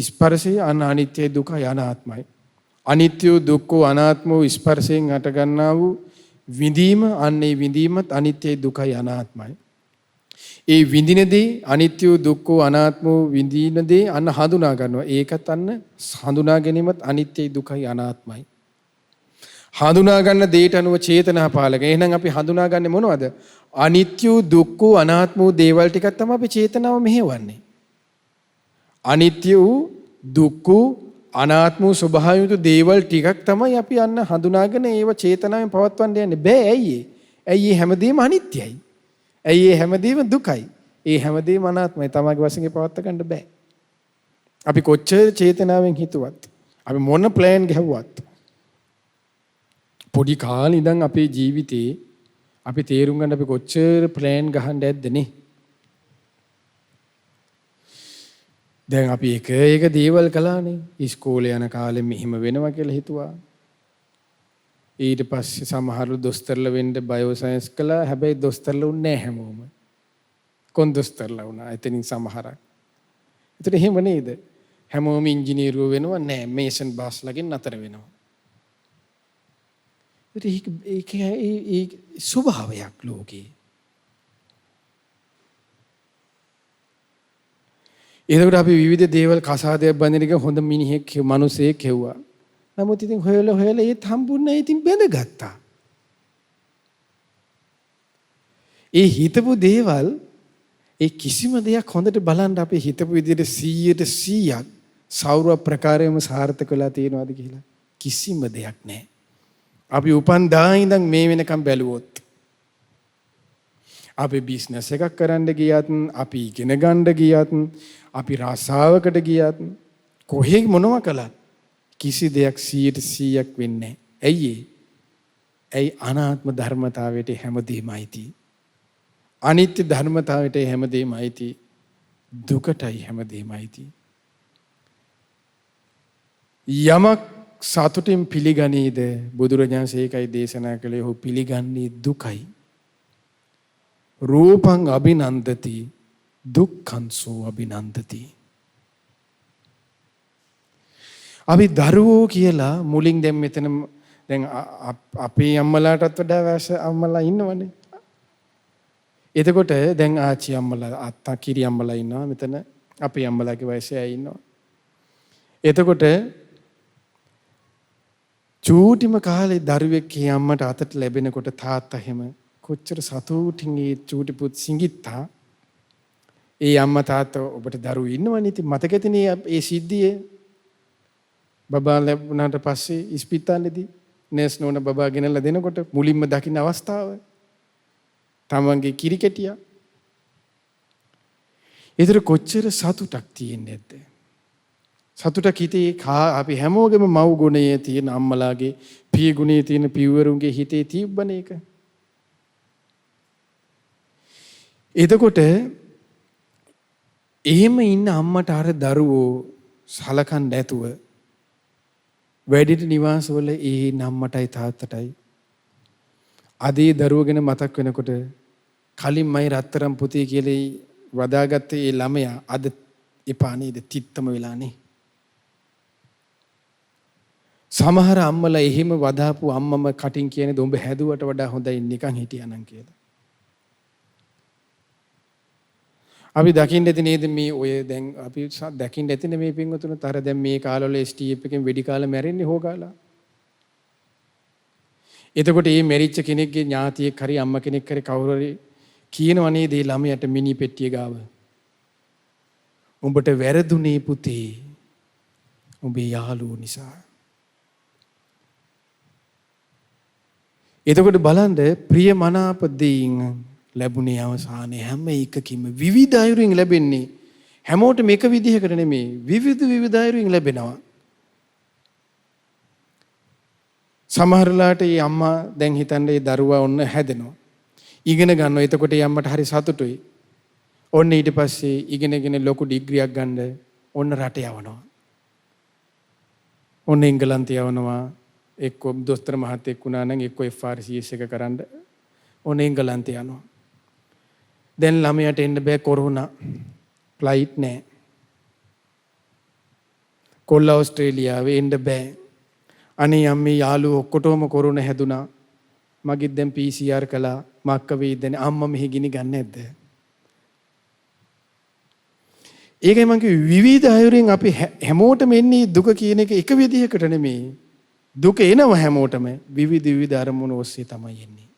ස්පර්ශය අන්න අනිත්‍යයි, දුකයි, අනාත්මයි. අනිත්‍ය, දුක්ඛ, අනාත්ම වූ ස්පර්ශයෙන් අත ගන්නා වූ විඳීම අන්න ඒ විඳීමත් අනිත්‍යයි, දුකයි, අනාත්මයි. ඒ විඳින දේ අනිත්‍ය, දුක්ඛ, අනාත්ම වූ විඳින දේ අන්න හඳුනා ගන්නවා. ඒකත් අන්න හඳුනා ගැනීමත් අනිත්‍යයි, දුකයි, අනාත්මයි. හඳුනා ගන්න දේට අනුව චේතනා පාලක. එහෙනම් අපි හඳුනාගන්නේ මොනවද? අනිත්‍ය, දුක්ඛ, අනාත්ම වූ දේවල් ටිකක් තමයි අපි චේතනාව මෙහෙවන්නේ. අනිත්‍ය වූ, දුක්ඛ, අනාත්ම වූ ස්වභාවයුතු දේවල් ටිකක් තමයි අපි අන්න හඳුනාගෙන ඒව චේතනාවෙන් පවත්වන්න යන්නේ. බෑ ඇයි? ඇයි හැමදේම අනිත්‍යයි? ඇයි හැමදේම දුකයි? ඒ හැමදේම අනාත්මයි. තමගේ වශයෙන් පවත්ව ගන්න බෑ. අපි කොච්චර චේතනාවෙන් හිතුවත්, අපි මොන ප්ලෑන් ගහුවත්, පොඩි කාලේ ඉඳන් අපේ ජීවිතේ අපි තේරුම් ගන්න අපි කොච්චර ප්ලෑන් ගහන්න ඇද්ද නේ? දැන් අපි එක දේවල් කළානේ. ඉස්කෝලේ යන කාලේ මෙහිම වෙනවා කියලා හිතුවා. ඊට පස්සේ සමහරව දොස්තරලා වෙන්න බයෝසයන්ස් කළා. හැබැයි දොස්තරලා උන්නේ නැහැ හැමෝම. කොන් දොස්තරලා වුණා. එතනින් සමහරක්. ඒතර එහෙම නේද? හැමෝම ඉංජිනේරුවෝ වෙනවා නෑ. මේසන් බාස්ලාගෙන් නතර වෙනවා. ඒක ස්වභාවයක් ලෝකේ. ඒකට අපි විවිධ දේවල් කසාදයක් බඳින එක හොඳ මිනිහෙක් මිනිසෙක් හෙව්වා. නමුත් ඉතින් හොයලා ඒත් හම්බුන්නේ ඉතින් බැඳගත්තා. ඒ හිතපු දේවල් ඒ කිසිම දෙයක් හොඳට බලන්න අපි හිතපු විදිහට 100% සෞර ප්‍රකාරයෙන්ම සාර්ථක වෙලා තියෙනවද කියලා කිසිම දෙයක් නැහැ. අපි උපන් දා ඉඳන් මේ වෙනකම් බැලුවොත් අපි බිස්නස් එකක් කරන්න ගියත්, අපි ඉගෙන ගන්න ගියත්, අපි රසාවකට ගියත්, කොහේ මොනවා කළත් කිසි දෙයක් 100%ක් වෙන්නේ නැහැ. ඇයි අනාත්ම ධර්මතාවයට හැමදේමයි තියෙන්නේ. අනිත්‍ය ධර්මතාවයට හැමදේමයි තියෙන්නේ. දුකටයි හැමදේමයි තියෙන්නේ. යමක් සතුටින් පිළිගනීද බුදුරජාණන් ඒකයි දේශනා කළේ. ඔහු පිළිගන්නේ දුකයි. රූපං අභිනන්දති දුක්ඛංසෝ අභිනන්දති. අපි දරුවෝ කියලා මුලින් දැන් මෙතන දැන් අපේ අම්මලාටත් වඩා වයස අම්මලා ඉන්නවනේ. එතකොට දැන් ආච්චි අම්මලා අත්තා කිරි අම්මලා ඉන්නවා මෙතන. අපේ අම්මලාගේ වයසේ අය ඉන්නවා. එතකොට චූටිම කාලේ දරුවෙක් අම්මට අතට ලැබෙනකොට තාත්තා හැම කොච්චර සතුටින් ඒ චූටි පුත් සිඟිත්තා. ඒ අම්මා තාත්තා ඔබට දරුවෝ ඉන්නවනේ. ඉතින් මතකෙතිනේ ඒ සිද්ධියේ. බබා ලැබුණාට පස්සේ ඉස්පිතාලෙදී නර්ස් නෝන බබා ගෙනල්ලා දෙනකොට මුලින්ම දකින්න අවස්ථාව තමන්ගේ කිරිකැටියා. ඒතර කොච්චර සතුටක් තියෙන්නේ නැද්ද? සතුටක් හිතේ අපි හැමෝගෙම මව් ගුණයේ තියෙන අම්මලාගේ පිය ගුණයේ තියෙන පියවරුන්ගේ හිතේ තිබ්බනේ ඒක. එතකොට එහෙම ඉන්න අම්මට අර දරුවෝ සලකන්න නැතුව වැඩිට නිවාසවල ඒ නම්මටයි තාත්තටයි අදී දරුවෝ ගැන මතක් වෙනකොට කලින් මයි රත්තරම් පුතේ කියලා වදාගත්ත ඒ ළමයා අද එපා නේද තිත්තම වෙලානේ. සමහර අම්මලා එහෙම වදාපු අම්මම කටින් කියන්නේ උඹ හැදුවට වඩා හොඳයි නිකන් හිටියානම් කියලා. අපි දකින්න ඇති නේද මේ ඔය දැන් අපි දකින්න ඇතිනේ මේ පින්වතුන් තර දැන් මේ කාලවල STF එකෙන් වෙඩි කාලා මැරෙන්නේ හොගාලා. එතකොට මේ මැරිච්ච කෙනෙක්ගේ ඥාතියෙක් හරි අම්මා කෙනෙක් හරි කවුරු හරි කියනවා නේද මේ ළමයට මිනි පෙට්ටිය ගාව. උඹට වැරදුනේ පුතේ. උඹේ යාළුවෝ නිසා. එතකොට බලන්න ප්‍රියමනාප දෙයින් ලැබුණේ අවසානයේ හැම එකකින්ම විවිධ අයුරින් ලැබෙන්නේ හැමෝටම එක විදිහකට නෙමෙයි විවිධ අයුරින් ලැබෙනවා. සමහරලාට මේ අම්මා දැන් හිතන්නේ දරුවා ඔන්න හැදෙනවා. ඉගෙන ගන්නවා. එතකොට මේ අම්මට හරි සතුටුයි. ඔන්න ඊට පස්සේ ඉගෙනගෙන ලොකු ඩිග්‍රියක් ගන්න ඔන්න රට යවනවා. ඔන්න එංගලන්තය යවනවා. එක්ක දොස්තර මහත්තයෙක් වුණා නම් එක්ක FRCS එක කරන්න ඔන්න එංගලන්තය යනවා. දැන් ළමයට එන්න බෑ කොරෝනා ෆ්ලයිට් නෑ. කොල්ල ඕස්ට්‍රේලියාවේ එන්න බෑ. අනේ අම්මේ යාළුවෝ ඔක්කොටම කොරෝනා හැදුනා. මගෙත් දැන් PCR කළා. මක්ක වේදනේ අම්මා මෙහි ගිනි ගන්න නැද්ද? ඒකයි මම කිව්වේ විවිධ අයුරින් අපි හැමෝටම එන්නේ දුක කියන එක විදිහකට නෙමෙයි. දුක එනවා හැමෝටම විවිධ අරමුණු ඔස්සේ තමයි එන්නේ.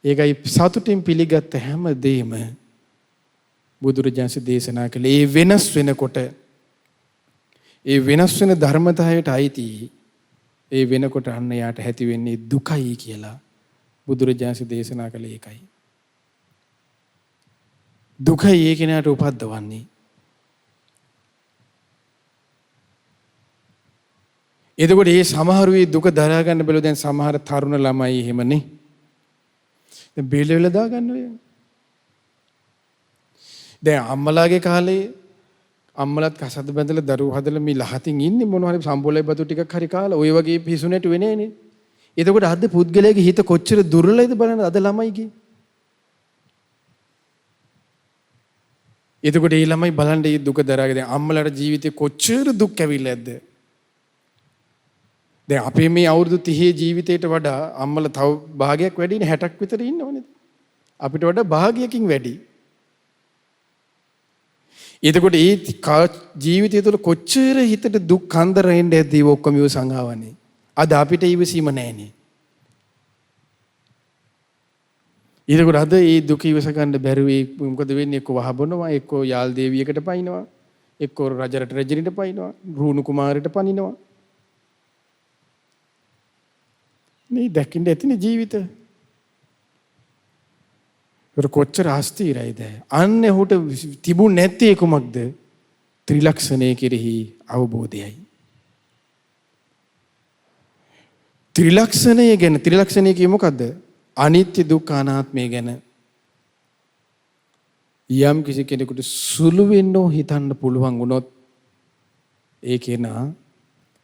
ඒකයි සතුටින් පිළිගත්ත හැම දෙයක්ම බුදුරජාණන් දේශනා කළේ ඒ වෙනස් වෙනකොට ඒ වෙනස් වෙන ධර්මතාවයට අයිති ඒ වෙනකොට අන්න යාට ඇති වෙන්නේ දුකයි කියලා බුදුරජාණන් දේශනා කළේ ඒකයි. දුකයි ඒ කෙනාට උපද්දවන්නේ. එතකොට මේ සමහරුවේ දුක දරා ගන්න බැලුව දැන් සමහර තරුණ ළමයි එහෙමනේ. දැන් බෙල්ල වෙලා දා ගන්න ඔය. දැන් අම්මලාගේ කාලේ අම්මලත් කසද බැඳලා දරුවෝ හදලා මේ ලහතින් ඉන්නේ මොනවා හරි සම්බෝලයි බතු ටිකක් හරි කාලා ඔය වගේ පිසු නැටු වෙන්නේ නේ. එතකොට අද පුද්ගලයාගේ හිත කොච්චර දුර්වලයිද බලන්න අද ළමයිගේ. එතකොට මේ ළමයි බලන්න මේ දුක දරාගෙන අම්මලාට ජීවිතේ කොච්චර දුක් ඇවිල්ලා ඇද්ද. දැන් අපේ මේ අවුරුදු 30 ජීවිතයට වඩා අම්මලා තව භාගයක් වැඩිනේ 60ක් විතර ඉන්නවනේ. අපිට වඩා භාගයකින් වැඩි. එතකොට ඒ ජීවිතය තුළ කොච්චර හිතට දුක් කන්දරෙන්න ඇද්දී ඔක්කොම සංගාවන්නේ. අද අපිට ඉවසීම නැහැනේ. එතකොට අද මේ දුක ඉවස ගන්න බැරුව මොකද වෙන්නේ? එක්ක වහබනවා, එක්ක යාල් දේවියකට පයින්නවා, එක්ක රජරට රජිනිට පයින්නවා, රූණු කුමාරයට පනිනවා. මේ දැකින්න ඇතිනේ ජීවිත. ඒක කොච්චර අස්තිරයිද? අන්න ඔහුට තිබුණ නැත්තේ කුමක්ද? ත්‍රිලක්ෂණය කෙරෙහි අවබෝධයයි. ත්‍රිලක්ෂණය ගැන ත්‍රිලක්ෂණය කියේ මොකද්ද? අනිත්‍ය දුක්ඛ අනාත්මය ගැන යම් කිසි කෙනෙකුට සුළු වෙන්නෝ හිතන්න පුළුවන් වුණොත් ඒ කෙනා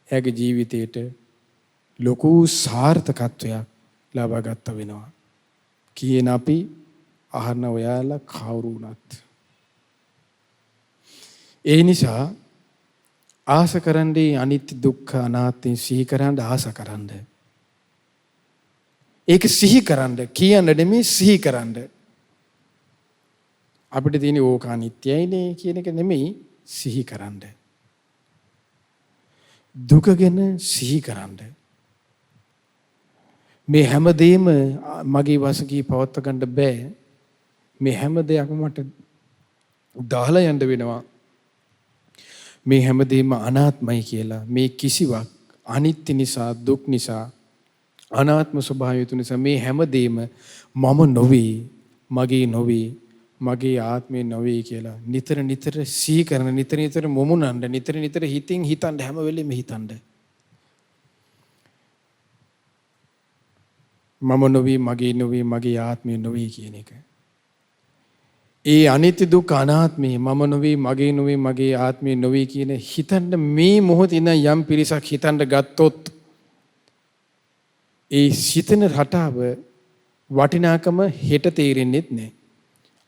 එයාගේ ජීවිතේට ලොකු සාර්ථකත්වයක් ලබා ගන්න වෙනවා. කියන අපි අහන ඔයාලා කවුරු වුණත්. ඒ නිසා ආස කරන්නේ අනිත්‍ය දුක්ඛ අනාත්ම සිහි කරන්න ආස කරන්න. ඒක සිහි කරන්න කියන්න නෙමෙයි සිහි කරන්න. අපිට තියෙන ඕක අනිත්‍යයිනේ කියන එක නෙමෙයි සිහි කරන්න. දුක ගැන සිහි කරන්න. මේ හැමදේම මගේ වශකී පවත්ව ගන්න බෑ. මේ හැම දෙයක්ම මට දාලා යන්න වෙනවා. මේ හැමදේම අනාත්මයි කියලා. මේ කිසිවක් අනිත්‍ය නිසා, දුක් නිසා, අනාත්ම ස්වභාවය නිසා මේ හැමදේම මම නොවේ, මගේ නොවේ, මගේ ආත්මේ නොවේ කියලා නිතර නිතර සිහි කරන, නිතර නිතර මොමුනන්න, නිතර නිතර හිතින් හිතන්න, හැම වෙලෙම හිතන්න. මම නොවේ, මගේ නොවේ, මගේ ආත්මේ නොවේ කියන එක. ඒ අනිත්‍ය දුක් අනාත්මේ මම නොවේ, මගේ නොවේ, මගේ ආත්මේ නොවේ කියන හිතන්න මේ මොහොතේ ඉඳන් යම් පිරිසක් හිතන්න ගත්තොත් ඒ සිතන රටාව වටිනාකම හෙට තේරෙන්නේත් නැහැ.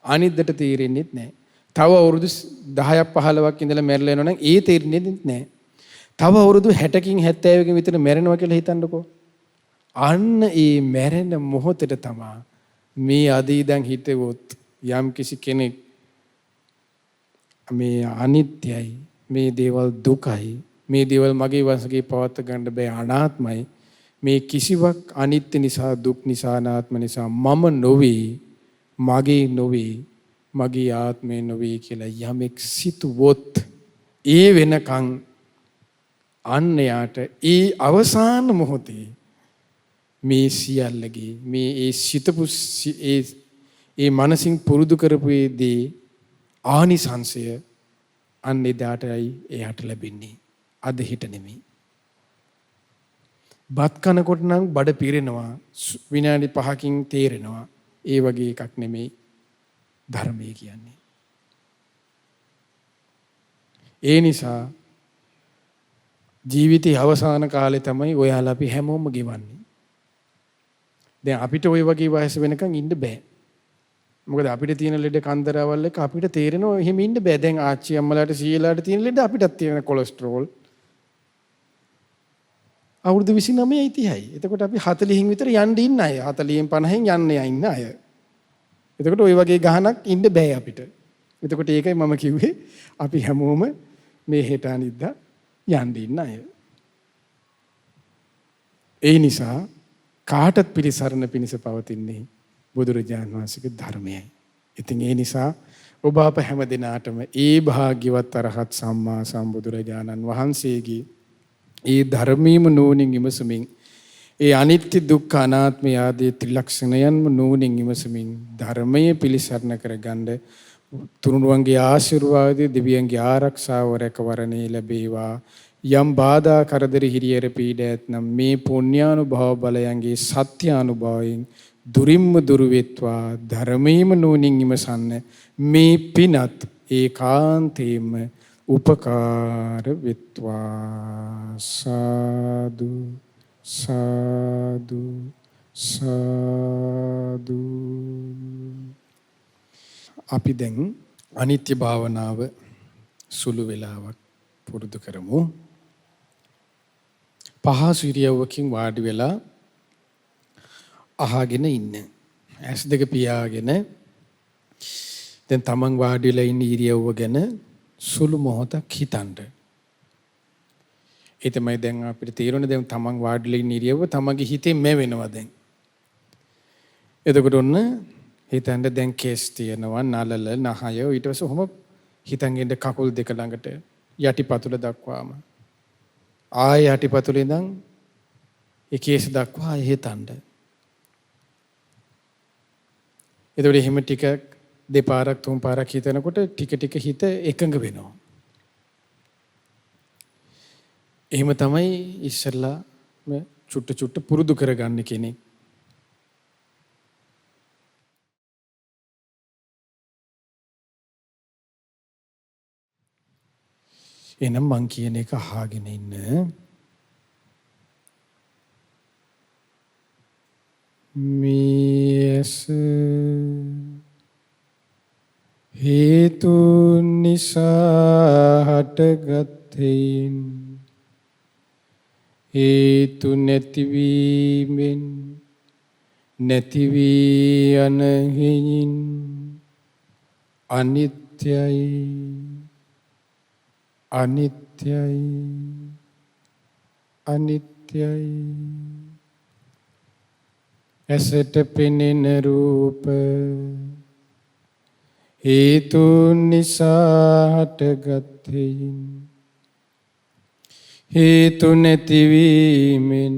අනිද්දට තේරෙන්නේත් නැහැ. තව අවුරුදු 10ක් 15ක් ඉඳලා මැරලා යනවා නම් ඒ තේරෙන්නේත් නැහැ. තව අවුරුදු 60කින් 70කින් විතර මැරෙනවා කියලා හිතන්නකෝ. අන්න ඒ මැරෙන මොහොතට තමයි මේ අද ඉඳන් හිතවොත් යම් කිසි කෙනෙක් මේ අනිත්‍යයි, මේ දේවල් දුකයි, මේ දේවල් මගේ වශයෙන් පවත් ගන්න බෑ, අනාත්මයි, මේ කිසිවක් අනිත්‍ය නිසා, දුක් නිසා, අනාත්ම නිසා මම නොවේ, මගේ නොවේ, මගේ ආත්මේ නොවේ කියලා යමෙක් සිතුවොත් ඒ වෙනකන් අන්න යාට ඒ අවසාන මොහොතේ මේ සියල්ලගේ මේ ඒ සිතපු ඒ මනසින් පුරුදු කරපු දේ ආනිසංශය අන්න එදාටයි එයාට ලැබෙන්නේ. අද හිට නෙමෙයි. බත් කනකොට නම් බඩ පිරෙනවා, විනාඩි 5කින් තේරෙනවා. ඒ වගේ එකක් නෙමෙයි ධර්මය කියන්නේ. ඒ නිසා ජීවිතයේ අවසාන කාලේ තමයි ඔයාලා අපි හැමෝම ගෙවන්නේ. දැන් අපිට ওই වගේ වයස වෙනකන් ඉන්න බෑ. මොකද අපිට තියෙන ලෙඩ කන්දරාවල් එක අපිට තේරෙනවා එහෙම ඉන්න බෑ. දැන් ආච්චි අම්මලාට සීලාට තියෙන ලෙඩ අපිටත් තියෙන කොලෙස්ටරෝල්. අවුරුදු 29යි 30යි. එතකොට අපි 40න් විතර යන්න ඉන්න අය. 40න් 50න් යන්න ඉන්න අය. එතකොට ওই වගේ ගහනක් ඉන්න බෑ අපිට. එතකොට ඒකයි මම කිව්වේ අපි හැමෝම මේ හෙට අනිද්දා යන්න ඉන්න අය. ඒ නිසා කාටත් පිළිසරණ පිණිස පවතින්නේ බුදුරජාණන් වහන්සේගේ ධර්මයයි. ඉතින් ඒ නිසා ඔබ අප හැම දිනාටම ඒ භාග්‍යවත් අරහත් සම්මා සම්බුදුරජාණන් වහන්සේගේ ඒ ධර්මීයම නෝනින් විමසමින් ඒ අනිත්‍ය දුක්ඛ අනාත්ම ආදී ත්‍රිලක්ෂණයන්ම නෝනින් විමසමින් ධර්මයේ පිළිසරණ කරගන්න තුනුරුවන්ගේ ආශිර්වාදයේ දෙවියන්ගේ ආරක්ෂාව රැකවරණේ ලැබේවා. යම් බාධා කරදර හිරියර පීඩ ඇතනම් මේ පුණ්‍යානුභව බලයන්ගේ සත්‍ය අනුභවයෙන් දුරින්ම දුරු වෙත්වා. ධර්මයේම නෝනින් විමසන්න මේ පිනත් ඒකාන්තයෙන්ම උපකාර වෙත්වා. සාදු සාදු සාදු. අපි දැන් අනිත්‍ය භාවනාව සුළු වෙලාවක් පුරුදු කරමු. පහසු ඉරියව්වකින් වාඩි වෙලා අහගෙන ඉන්න. ඇස් දෙක පියාගෙන දැන් තමන් වාඩි වෙලා ඉන්න ඉරියව්ව ගැන සුළු මොහොතක් හිතන්න. ඒ තමයි දැන් අපිට තේරෙන්නේ දැන් තමන් වාඩිලා ඉන්න ඉරියව්ව තමන්ගේ හිතේ මැවෙනවා දැන්. එතකොට ඔන්න හිතන්න දැන් කේස් තියෙනවා, නලල, නහය, ඊට පස්සේ ඔහොම හිතන් ඉන්න කකුල් දෙක ළඟට යටිපතුල දක්වාම. ආය යටිපතුලේ ඉඳන් ඒ කේස් දක්වා හිතන්න. එතකොට එහෙම ටික දෙපාරක් තුන් පාරක් හිතනකොට ටික ටික හිත එකඟ වෙනවා. එහෙම තමයි ඉස්සෙල්ලා චුට්ට චුට්ට පුරුදු කරගන්න කෙනෙක්. එනම් මං කියන එක අහගෙන ඉන්න. මේස හේතු නිසා හටගත්යෙන් හේතු නැතිවීමෙන් නැති වී යන හේයින් අනිත්‍යයි අනිත්‍යයි අනිත්‍යයි. ඇසට පෙනෙන රූප හේතු නිසා හටගත් හේයින් හේතු නැතිවීමෙන්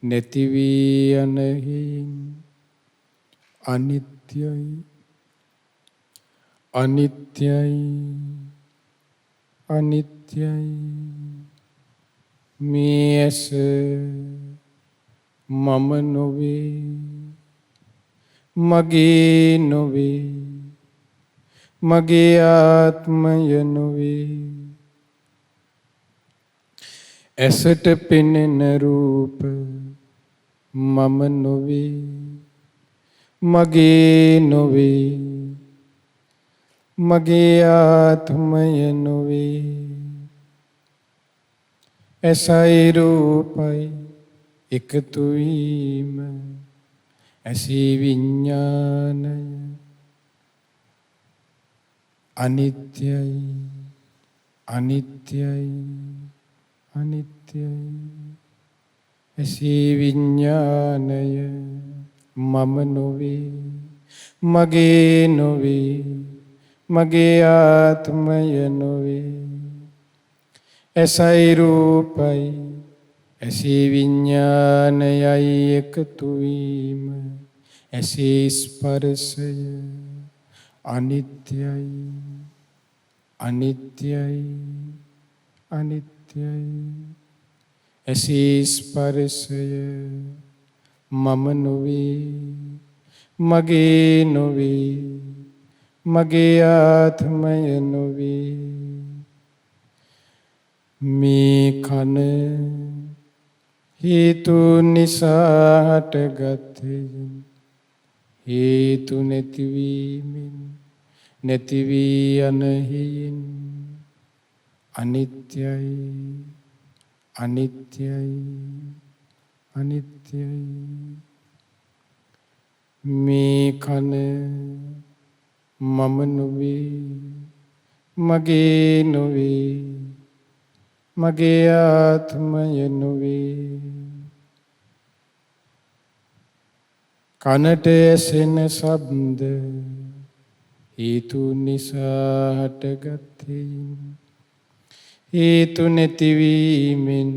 නැති වී යන හේයින් අනිත්‍යයි අනිත්‍යයි අනිත්‍යයි මේ ඇස මම නොවේ මගේ නොවේ මගේ ආත්මය නොවේ ඇසට පෙනෙන රූප මම නොවේ මගේ නොවේ මගේ ආත්මය නොවේ ඇසයි රූපයි එකතු වීම ඇසී විඥානය අනිත්‍යයි අනිත්‍යයි අනිත්‍යයි ඇසී විඥානය මම නොවේ මගේ නොවේ මගේ ආත්මය නොවේ ඇසයි රූපයි ඇසී විඥානයයි එකතු වීම ඇසී ස්පර්ශය අනිත්‍යයි අනිත්‍යයි අනිත්‍යයි ඇසී ස්පර්ශය මම නොවේ මගේ නොවේ මගේ ආත්මය නොවේ මේ කන හේතු නිසා හටගත්තේ හේතු නැතිවීමෙන් නැති වී යන හේයින් අනිත්‍යයි අනිත්‍යයි අනිත්‍යයි මේ කන මම නොවේ මගේ නොවේ මගේ ආත්මය නොවේ කනට ඇසෙන ශබ්ද හේතු නිසා හටගත්තේ හේතු නැතිවීමෙන්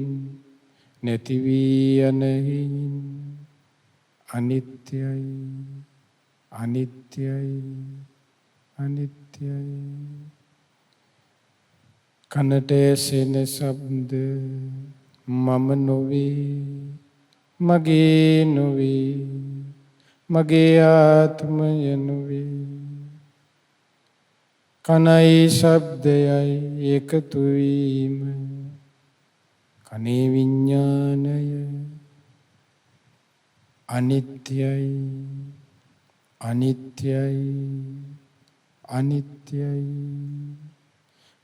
නැති වී යන හේයින් අනිත්‍යයි අනිත්‍යයි අනිත්‍යයි කනට ඇසෙන ශබ්ද මම නොවේ මගේ නොවේ මගේ ආත්මය නොවේ කනයි ශබ්දයයි එකතු වීම කනේ විඥානය අනිත්‍යයි අනිත්‍යයි අනිත්‍යයි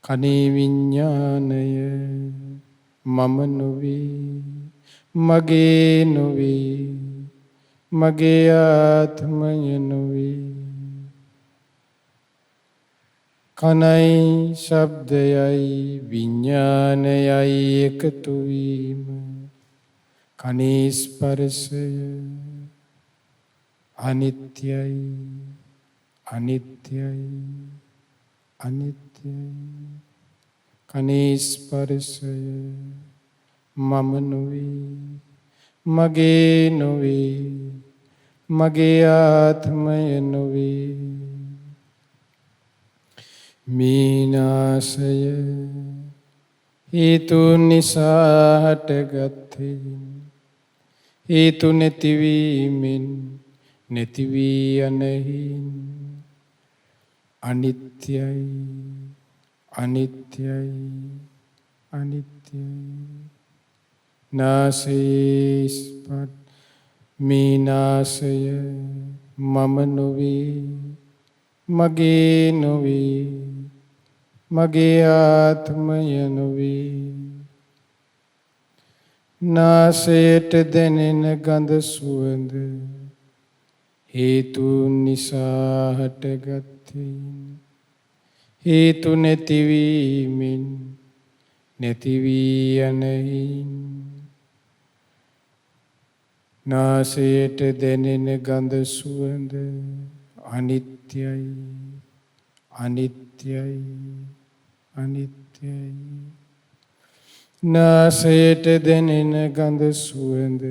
කනේ විඥානය මම නොවේ මගේ නොවේ මගේ ආත්මය නොවේ කනයි ශබ්දයයි විඥානයයි එකතු වීම කනේ ස්පර්ශය අනිත්‍යයි අනිත්‍යයි අනිත්‍යයි කනේ ස්පර්ශය මම නොවේ මගේ නොවේ මගේ ආත්මය නොවේ මීනාසය හේතු නිසා හටගත්තේ හේතු නැතිවීමෙන් නැති වී යන හේයින් අනිත්‍යයි අනිත්‍යයි අනිත්‍යයි නාසයේ ස්පත් මීනාසය මම නොවේ මගේ නොවේ මගේ ආත්මය නොවේ නාසයට දැනෙන ගඳ සුවඳ හේතු නිසා හටගත්තේ හේතු නැතිවීමෙන් නැති වී යන හේයින් නාසයට දැනෙන ගඳ සුවඳ අනිත්‍යයි අනිත්‍යයි අනිත්‍යයි නාසයට දැනෙන ගඳ සුවඳ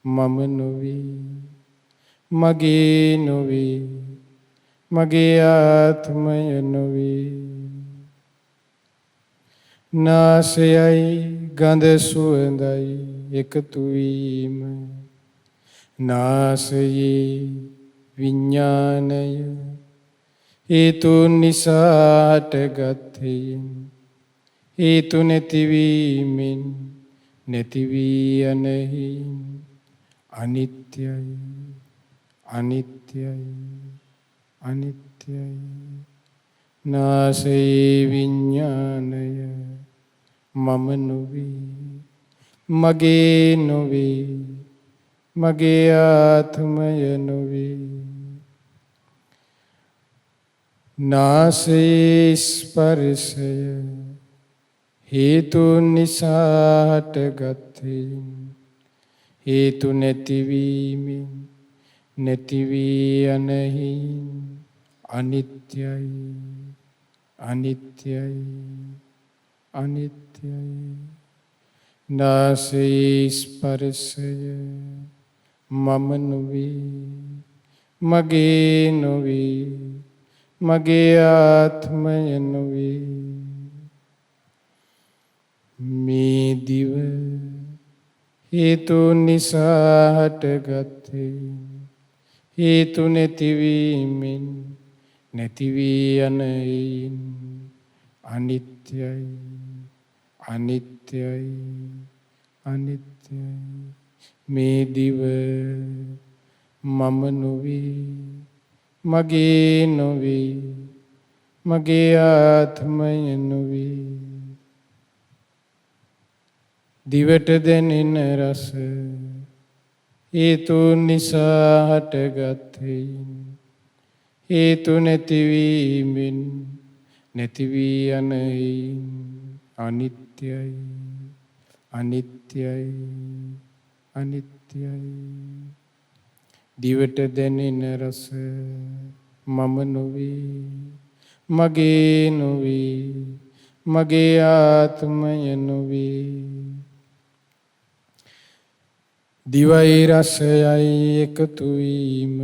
මම නොවේ මගේ නොවේ මගේ ආත්මය නොවේ නාසයයි ගඳ සුවඳයි එකතු වීම නාසයේ විඥානය හේතුන් නිසා හටගත් හේතු නැතිවීමෙන් නැති වී යනෙහි අනිත්‍යයි අනිත්‍යයි අනිත්‍යයි නාසයේ විඥානය මම නොවේ මගේ නොවේ මගේ ආත්මය නොවේ නාසයේ ස්පර්ශය හේතු නිසා හටගත්තේ හේතු නැතිවීමෙන් නැති වී යනෙහි අනිත්‍යයි අනිත්‍යයි අනිත්‍යයි නාසයේ ස්පර්ශය මම නොවේ මගේ නොවේ මගේ ආත්මය නොවේ මේ දිව හේතු නිසා හටගත්තේ හේතු නැතිවීමෙන් නැති වී යනෙහි අනිත්‍යයි අනිත්‍යයි අනිත්‍යයි මේ දිව මම නොවේ මගේ නොවේ මගේ ආත්මය නොවේ දිවට දැනෙන රස හේතු නිසා හටගත්තේ හේතු නැතිවීමෙන් නැති වී යනෙහි අනිත්‍යයි අනිත්‍යයි අනිත්‍යයි දිවට දැනෙන රස මම නොවේ මගේ නොවේ මගේ ආත්මය නොවේ දිවයි රසයයි එකතු වීම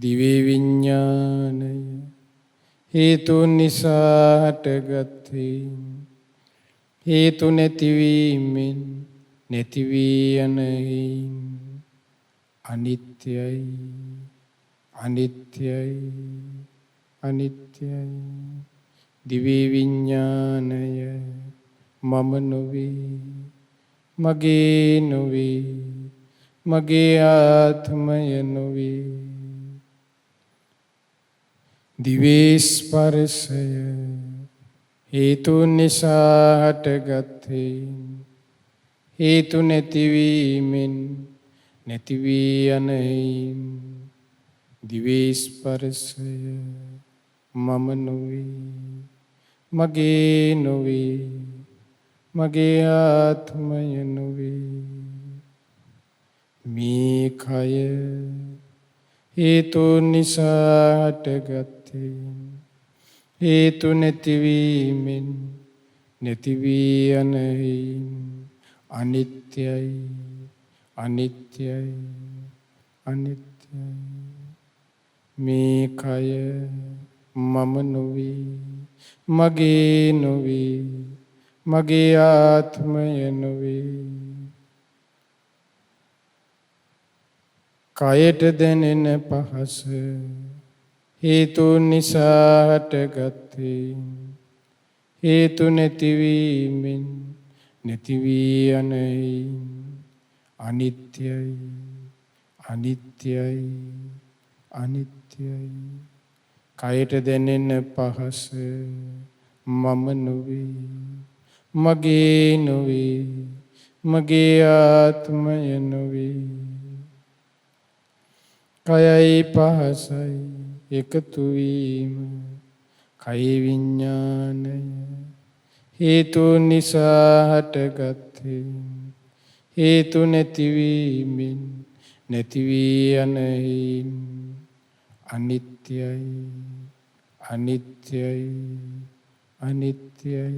දිවේ විඥානය හේතු නිසා හටගත්තේ හේතු නැතිවීමෙන් නැති වී යනෙහි අනිත්‍යයි අනිත්‍යයි අනිත්‍යයි දිවේ විඥානය මම නොවේ මගේ නොවේ මගේ ආත්මය නොවේ දිවේ ස්පර්ශය හේතු නිසා හටගත්තේ හේතු නැතිවීමෙන් නැති වී යනෙහි දිවේ ස්පර්ශය මම නොවේ මගේ නොවේ මගේ ආත්මය නොවේ මේ කය හේතු නිසා හටගත්තේ හේතු නැතිවීමෙන් නැති වී යනෙහි අනිත්‍යයි අනිත්‍යයි අනිත්‍යයි මේ කය මම නොවේ මගේ නොවේ මගේ ආත්මය නොවේ කයට දැනෙන පහස හේතු නිසා හටගත්තේ හේතු නැතිවීමෙන් නැති වී යනෙහි අනිත්‍යයි අනිත්‍යයි අනිත්‍යයි කයට දැනෙන පහස මම නොවේ මගේ නොවේ මගේ ආත්මය නොවේ කයයි පහසයි එකතු වීම කය විඥානය හේතු නිසා හටගත්තේ හේතු නැතිවීමෙන් නැති වී යනෙහි අනිත්‍යයි අනිත්‍යයි අනිත්‍යයි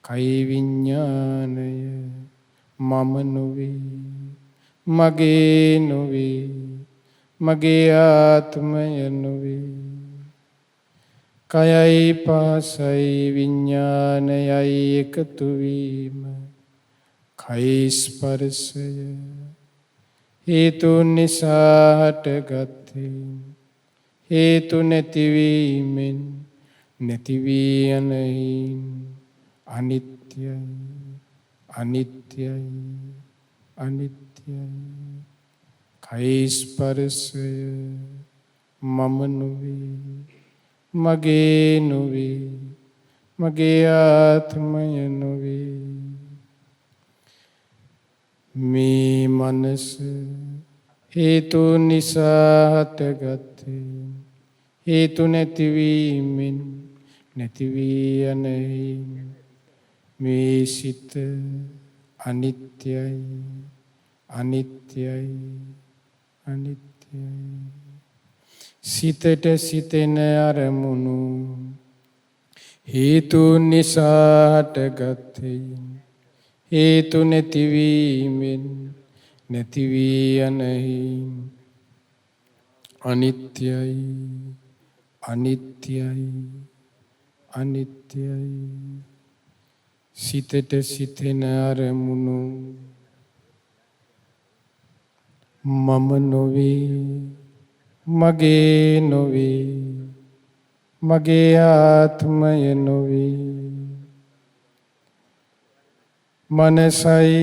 කයි විඥානය මම නොවේ මගේ නොවේ මගේ ආත්මය නොවේ කයයි පාසයි විඥානයයි එකතු වීම කයි ස්පර්ශය හේතු නිසා හටගත්තේ හේතු නැතිවීමෙන් නැති වී යනයින් අනිත්‍යයි අනිත්‍යයි අනිත්‍යයි කයි ස්පර්ශය මම නොවේ මගේ නොවේ මගේ ආත්මය නොවේ මේ මනස හේතු නිසා හටගත්තේ හේතු නැතිවීමෙන් නැති වී යනයි මේ සිත අනිත්‍යයි අනිත්‍යයි අනිත්‍යයි සිතට සිතෙන අරමුණු හේතු නිසා හටගත්තේ හේතු නැතිවීමෙන් නැති වී යනයි අනිත්‍යයි අනිත්‍යයි අනිත්‍යයි සිතට සිතෙන අරමුණු මම නොවේ මගේ නොවේ මගේ ආත්මය නොවේ මනසයි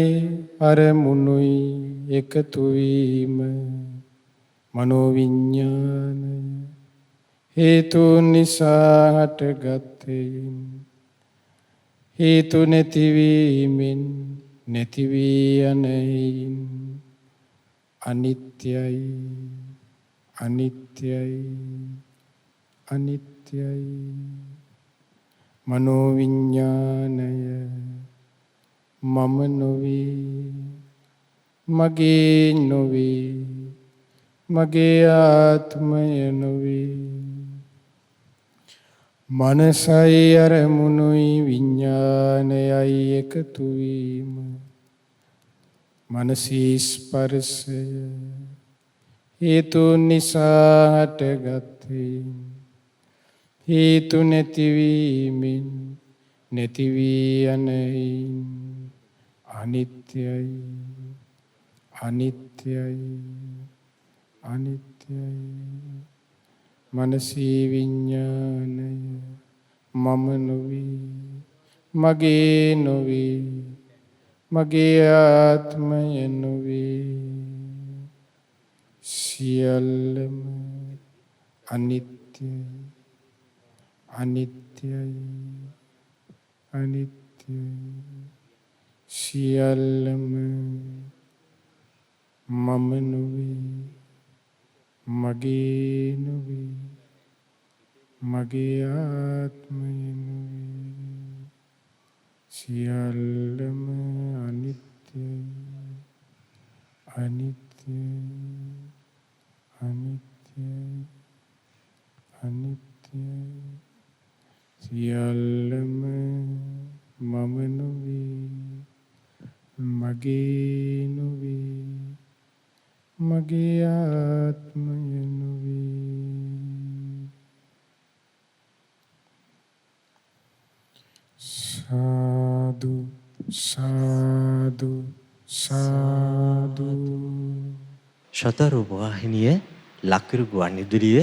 අරමුණුයි එකතු වීම මනෝවිඤ්ඤාණය හේතු නිසා හටගත්තේ හේතු නැතිවීමෙන් නැති වී යනයින් අනිත්‍යයි අනිත්‍යයි අනිත්‍යයි මනෝවිඤ්ඤාණය මම නොවේ මගේ නොවේ මගේ ආත්මය නොවේ මනසයි අරමුණුයි විඥානයයි එකතු වීම මනසී ස්පර්ශය හේතු නිසා හටගත්තේ හේතු නැතිවීමෙන් නැති වී යනයින් අනිත්‍යයි අනිත්‍යයි අනිත්‍යයි මනසී විඥානය මම නොවේ මගේ නොවේ මගේ ආත්මය නොවේ සියල්ලම අනිත්‍යයි අනිත්‍යයි අනිත්‍යයි සියල්ලම මම නොවේ මගේ නොවේ මගේ ආත්මය නොවේ සියල්ලම අනිත්‍යයි අනිත්‍යයි අනිත්‍යයි අනිත්‍යයි සියල්ලම මම නොවේ මගේ නොවේ මගේ ආත්මය නොවේ සාදු සාදු සාදු ශතරූප වාහිනිය ලක්විරු ගුවන්විදුලිය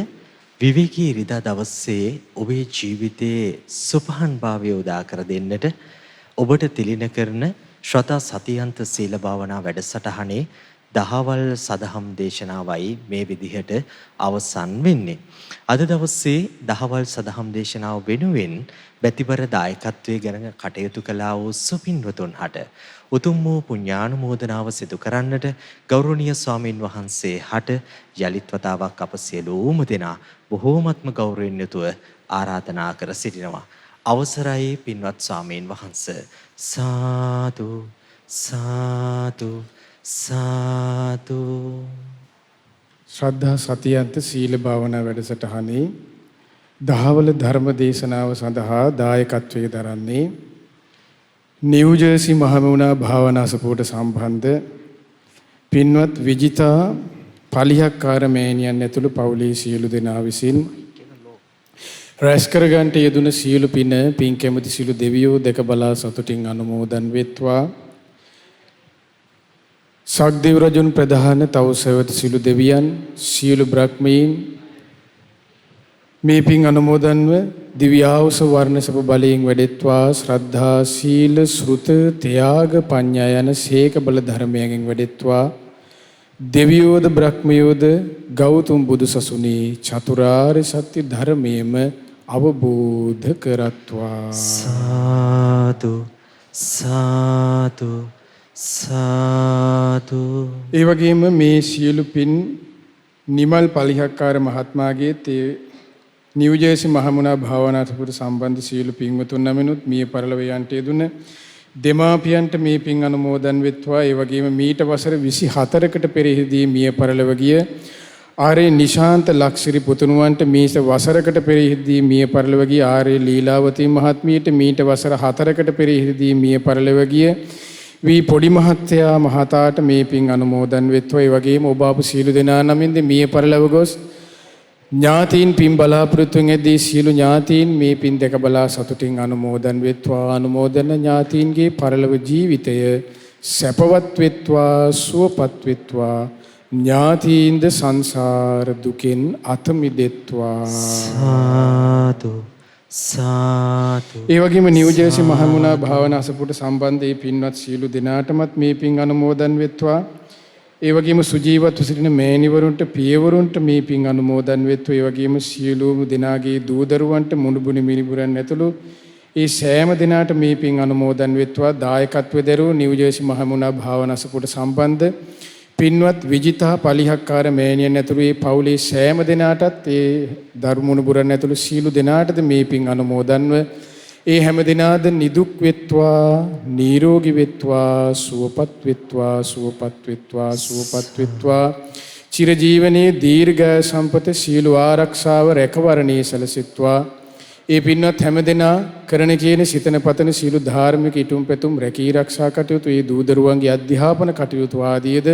විවේකී ඉරිදා දවසේ ඔබේ ජීවිතයේ සුපහන් භාවය උදා කර දෙන්නට ඔබට තිලින කරන ශ්‍රතා සතියන්ත සීල භාවනා වැඩසටහනේ දහවල් සදහම් දේශනාවයි මේ විදිහට අවසන් වෙන්නේ. අද දවසේ දහවල් සදහම් දේශනාව වෙනුවෙන් බැතිබර දායකත්වයේ ගැන කටයුතු කළා වූ සුපින්වතුන් හට උතුම් වූ පුණ්‍යානුමෝදනාව සිදු කරන්නට ගෞරවනීය ස්වාමින් වහන්සේ හට යලිත් වතාවක් අප සියලුම දෙනා බොහෝමත්ම ගෞරවයෙන් යුතුව ආරාධනා කර සිටිනවා. අවසරයි පින්වත් ස්වාමීන් වහන්සේ. සාදු සාදු සාදු. ශ්‍රද්ධා සතියන්ත සීල භාවනා වැඩසටහනේ දහවල ධර්ම දේශනාව සඳහා දායකත්වයේ දරන්නේ නිව්ජර්සි මහමෙවුනා භාවනා සපුවට සම්බන්ධ පින්වත් විජිතා පලිහක්කාර මෑණියන් ඇතුළු පවුලේ සියලු දෙනා විසින් රැස් කරගන්ට යෙදුන සියලු පින් කැමති සියලු දෙවියෝ දැක බලා සතුටින් අනුමෝදන් වෙත්වා. සක්දෙව් රජුන් ප්‍රධාන තවුසැවත සියලු දෙවියන් සියලු බ්‍රහ්මීන් මේ පින් අනුමෝදන්ව දිව්‍යාවස වර්ණ සප බලයෙන් වැඩෙත්වා. ශ්‍රද්ධා සීල ශ්‍රුත ත්‍යාග පඤ්ඤා යන සීක බල ධර්මයෙන් වැඩෙත්වා. දෙවියෝද බ්‍රහ්මයෝද ගෞතම බුදු සසුනේ චතුරාර්ය සත්‍ය ධර්මයේම අවබෝධ කරත්වා. සාදු සාදු සාදු. ඒ වගේම මේ සියලු පින් නිමල් පලිහක්කාර මහත්මයාගේ නිව්ජර්සි මහමුණා භාවනාසපුර සම්බන්ධ සියලු පින්වතුන් නමිනුත් මිය පරලොව යන්ට යෙදුන දෙමාපියන්ට මේ පින් අනුමෝදන් වෙත්වා. ඒ වගේම මීට වසර 24කට පෙරෙහිදී මිය පරලොව ගිය ආරේ නිශාන්ත ලක්ෂරි පුතුණුවන්ට මීට වසරකට පෙරෙහිදී මිය පරලොව ගිය ආරේ ලීලාවතී මහත්මියට මීට වසර 4කට පෙරෙහිදී මිය පරලොව ගිය වී පොඩි මහත්තයා මහතාට මේ පින් අනුමෝදන් වෙත්වා. ඒ වගේම ඔබ අප සියලු දෙනා නමින්ද මිය පරලොව ගොස් ඥාතීන් පින් බලාපොරොත්තුෙන් ඇදී සියලු ඥාතීන් මේ පින් දැක බලා සතුටින් අනුමෝදන් වෙත්වා. අනුමෝදන ඥාතීන්ගේ පරලොව ජීවිතය සැපවත් වෙත්වා සුවපත් වෙත්වා. ඥාතීන්ද සංසාර දුකෙන් අත මිදෙත්වා. සාදු සාදු. ඒ වගේම නිව්ජර්සි මහමුණා භාවනා අසපුවට සම්බන්ධ ඒ පින්වත් සියලු දෙනාටමත් මේ පින් අනුමෝදන් වෙත්වා. ඒ වගේම සුජීවත්ව සිටින මෑණිවරුන්ට පියවරුන්ට මේ පින් අනුමෝදන් වෙත්වා. ඒ වගේම සියලුම දෙනාගේ දූ දරුවන්ට මුණුබුනි මිනිබුරන් ඇතුළු ඒ සෑම දෙනාට මේ පින් අනුමෝදන් වෙත්වා. දායකත්ව දරූ නිව්ජර්සි මහමුණා භාවනා අසපුවට සම්බන්ධ පින්වත් විජිතා පලිහක්කාර මෑණියන් ඇතුළු ඒ පවුලේ සෑම දෙනාටත් ඒ ධර්මුණුබුරන් ඇතුළු සියලු දෙනාටද මේ පින් අනුමෝදන්ව ඒ හැම දිනාද නිදුක් වෙත්වා නිරෝගී වෙත්වා සුවපත් වෙත්වා සුවපත් වෙත්වා සුවපත් වෙත්වා. චිරජීවනයේ දීර්ඝ සම්පත සීල ආරක්ෂාව රැකවරණේ සැලසෙත්වා. ඒ පින්වත් හැම දෙනා කරන කියන සිතන පතන සීල ධාර්මික ඊටුම් පැතුම් රැකී ආරක්ෂා කටයුතු ඒ දූ දරුවන්ගේ අධ්‍යාපන කටයුතු ආදීද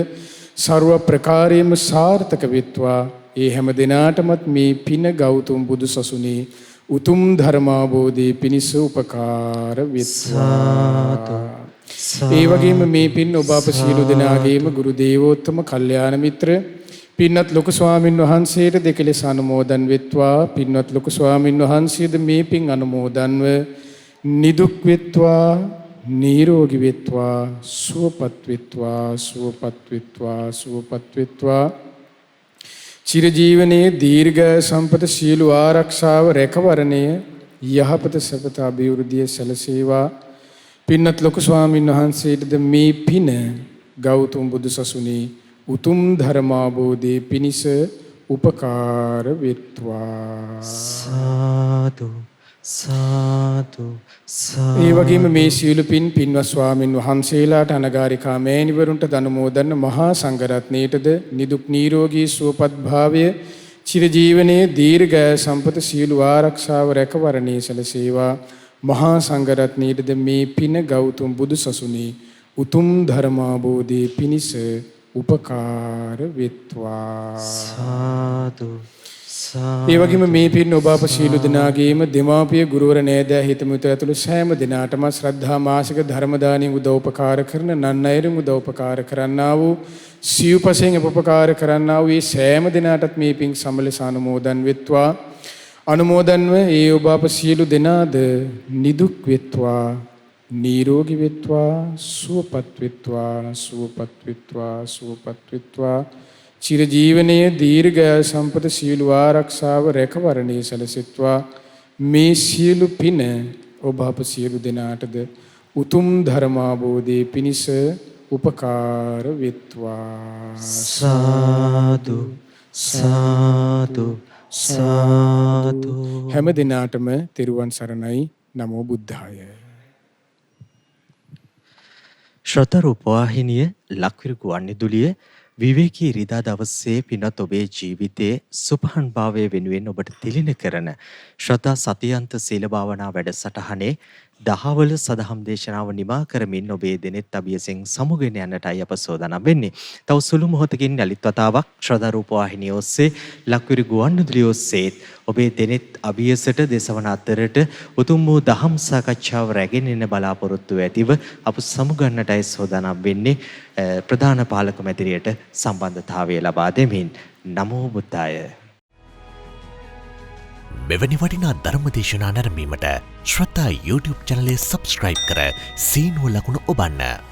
ਸਰව ප්‍රකාරයෙන්ම සාර්ථක වෙත්වා. ඒ හැම දිනාටමත් මේ පින ගෞතම බුදු සසුනේ උතුම් ධර්මාබෝධී පිණිස උපකාර වෙත්වා. ඒ වගේම මේ පින් ඔබ අප සියලු දෙනාගේම ගුරු දේවෝත්තම කල්යාණ මිත්‍ර පින්වත් ලොකු ස්වාමින් වහන්සේට දෙකලෙස අනුමෝදන් වෙත්වා. පින්වත් ලොකු ස්වාමින් වහන්සේද මේ පින් අනුමෝදන්ව නිදුක් වෙත්වා නිරෝගී වෙත්වා සුවපත් වෙත්වා සුවපත් වෙත්වා සුවපත් වෙත්වා. චිරජීවනයේ දීර්ඝ සම්පත සීල ආරක්ෂාව රැකවරණය යහපත සපත අභිවෘද්ධිය සැලසේවා. පින්වත් ලොකු ස්වාමින් වහන්සේටද මේ පින ගෞතම බුදු සසුනේ උතුම් ධර්මාබෝධයේ පිණිස උපකාර වෙත්වා. සාදු සාදු සාදු. ඒ වගේම මේ සීල පින්වත් ස්වාමින් වහන්සේලාට අනගාരികා මෑණිවරුන්ට දනුමෝදන්න මහා සංඝරත්නයටද නිදුක් නිරෝගී සුවපත් භාවය චිරජීවනයේ දීර්ඝ සම්පත සීල ආරක්ෂාව රැකවරණේ සැලසේවා. මහා සංඝරත්නයටද මේ පින ගෞතම බුදු සසුනේ උතුම් ධර්මාබෝධයේ පිණිස උපකාර වෙත්වා. සාදු. ඒ වගේම මේ පින් ඔබ අප සියලු දෙනාගේම දෙමාපිය ගුරුවර නෑදෑ හිතමිතු ඇතුළු සෑම දෙනාටම ශ්‍රද්ධා මාසික ධර්ම දානිය උදව්පකාර කරන නන්නයරින් උදව්පකාර කරන්නා වූ සිව්පසෙන් උපකාර කරන්නා වූ මේ සෑම දෙනාටත් මේ පින් සමලස අනුමෝදන් වෙත්වා. අනුමෝදන්ව ඒ ඔබ අප සියලු දෙනාද නිදුක් වෙත්වා නිරෝගී වෙත්වා සුවපත් වෙත්වා සුවපත් වෙත්වා සුවපත් වෙත්වා. චිරජීවනයේ දීර්ඝ සම්පත සීල ආරක්ෂාව රැකවරණේ සැලසෙත්වා. මේ සියලු පින ඔබ අප සියලු දෙනාටද උතුම් ධර්මාබෝධයේ පිණිස උපකාර වෙත්වා. සාදු සාදු සාදු. හැම දිනාටම තෙරුවන් සරණයි. නමෝ බුද්ධාය. ශ්‍රත රූපවාහිනිය ලක්විරු ගුවන්විදුලිය විවේකී ඉරිදා දවසේ පින්වත් ඔබේ ජීවිතයේ සුපහන් භාවය වෙනුවෙන් ඔබට තිලින කරන ශ්‍රද්ධා සතියන්ත සීල භාවනා වැඩසටහනේ දහවල සදහම් දේශනාව නිමා කරමින් ඔබේ දෙනෙත් අභියසින් සමුගෙන යන්නටයි අප සෝදානම් වෙන්නේ. තව සුළු මොහොතකින් යලිත් වතාවක් ශ්‍රද්ධා රූප වාහිනිය ඔස්සේ ලක්විරු ගුවන්විදුලිය ඔස්සේ ඔබේ දෙනෙත් අභියසට දෙසවන අතරට උතුම් වූ දහම් සාකච්ඡාව රැගෙන එන බලාපොරොත්තු ඇතිව අප සමුගන්නටයි සෝදානම් වෙන්නේ ප්‍රධාන පාලක මැදිරියට සම්බන්ධතාවය ලබා දෙමින්. නමෝ බුද්දාය. මෙවැනි වටිනා ධර්මදේශනා නැරඹීමට ශ්‍රද්ධා YouTube චැනලය සබස්ක්‍රයිබ් කර සීනුව ලකුණ ඔබන්න.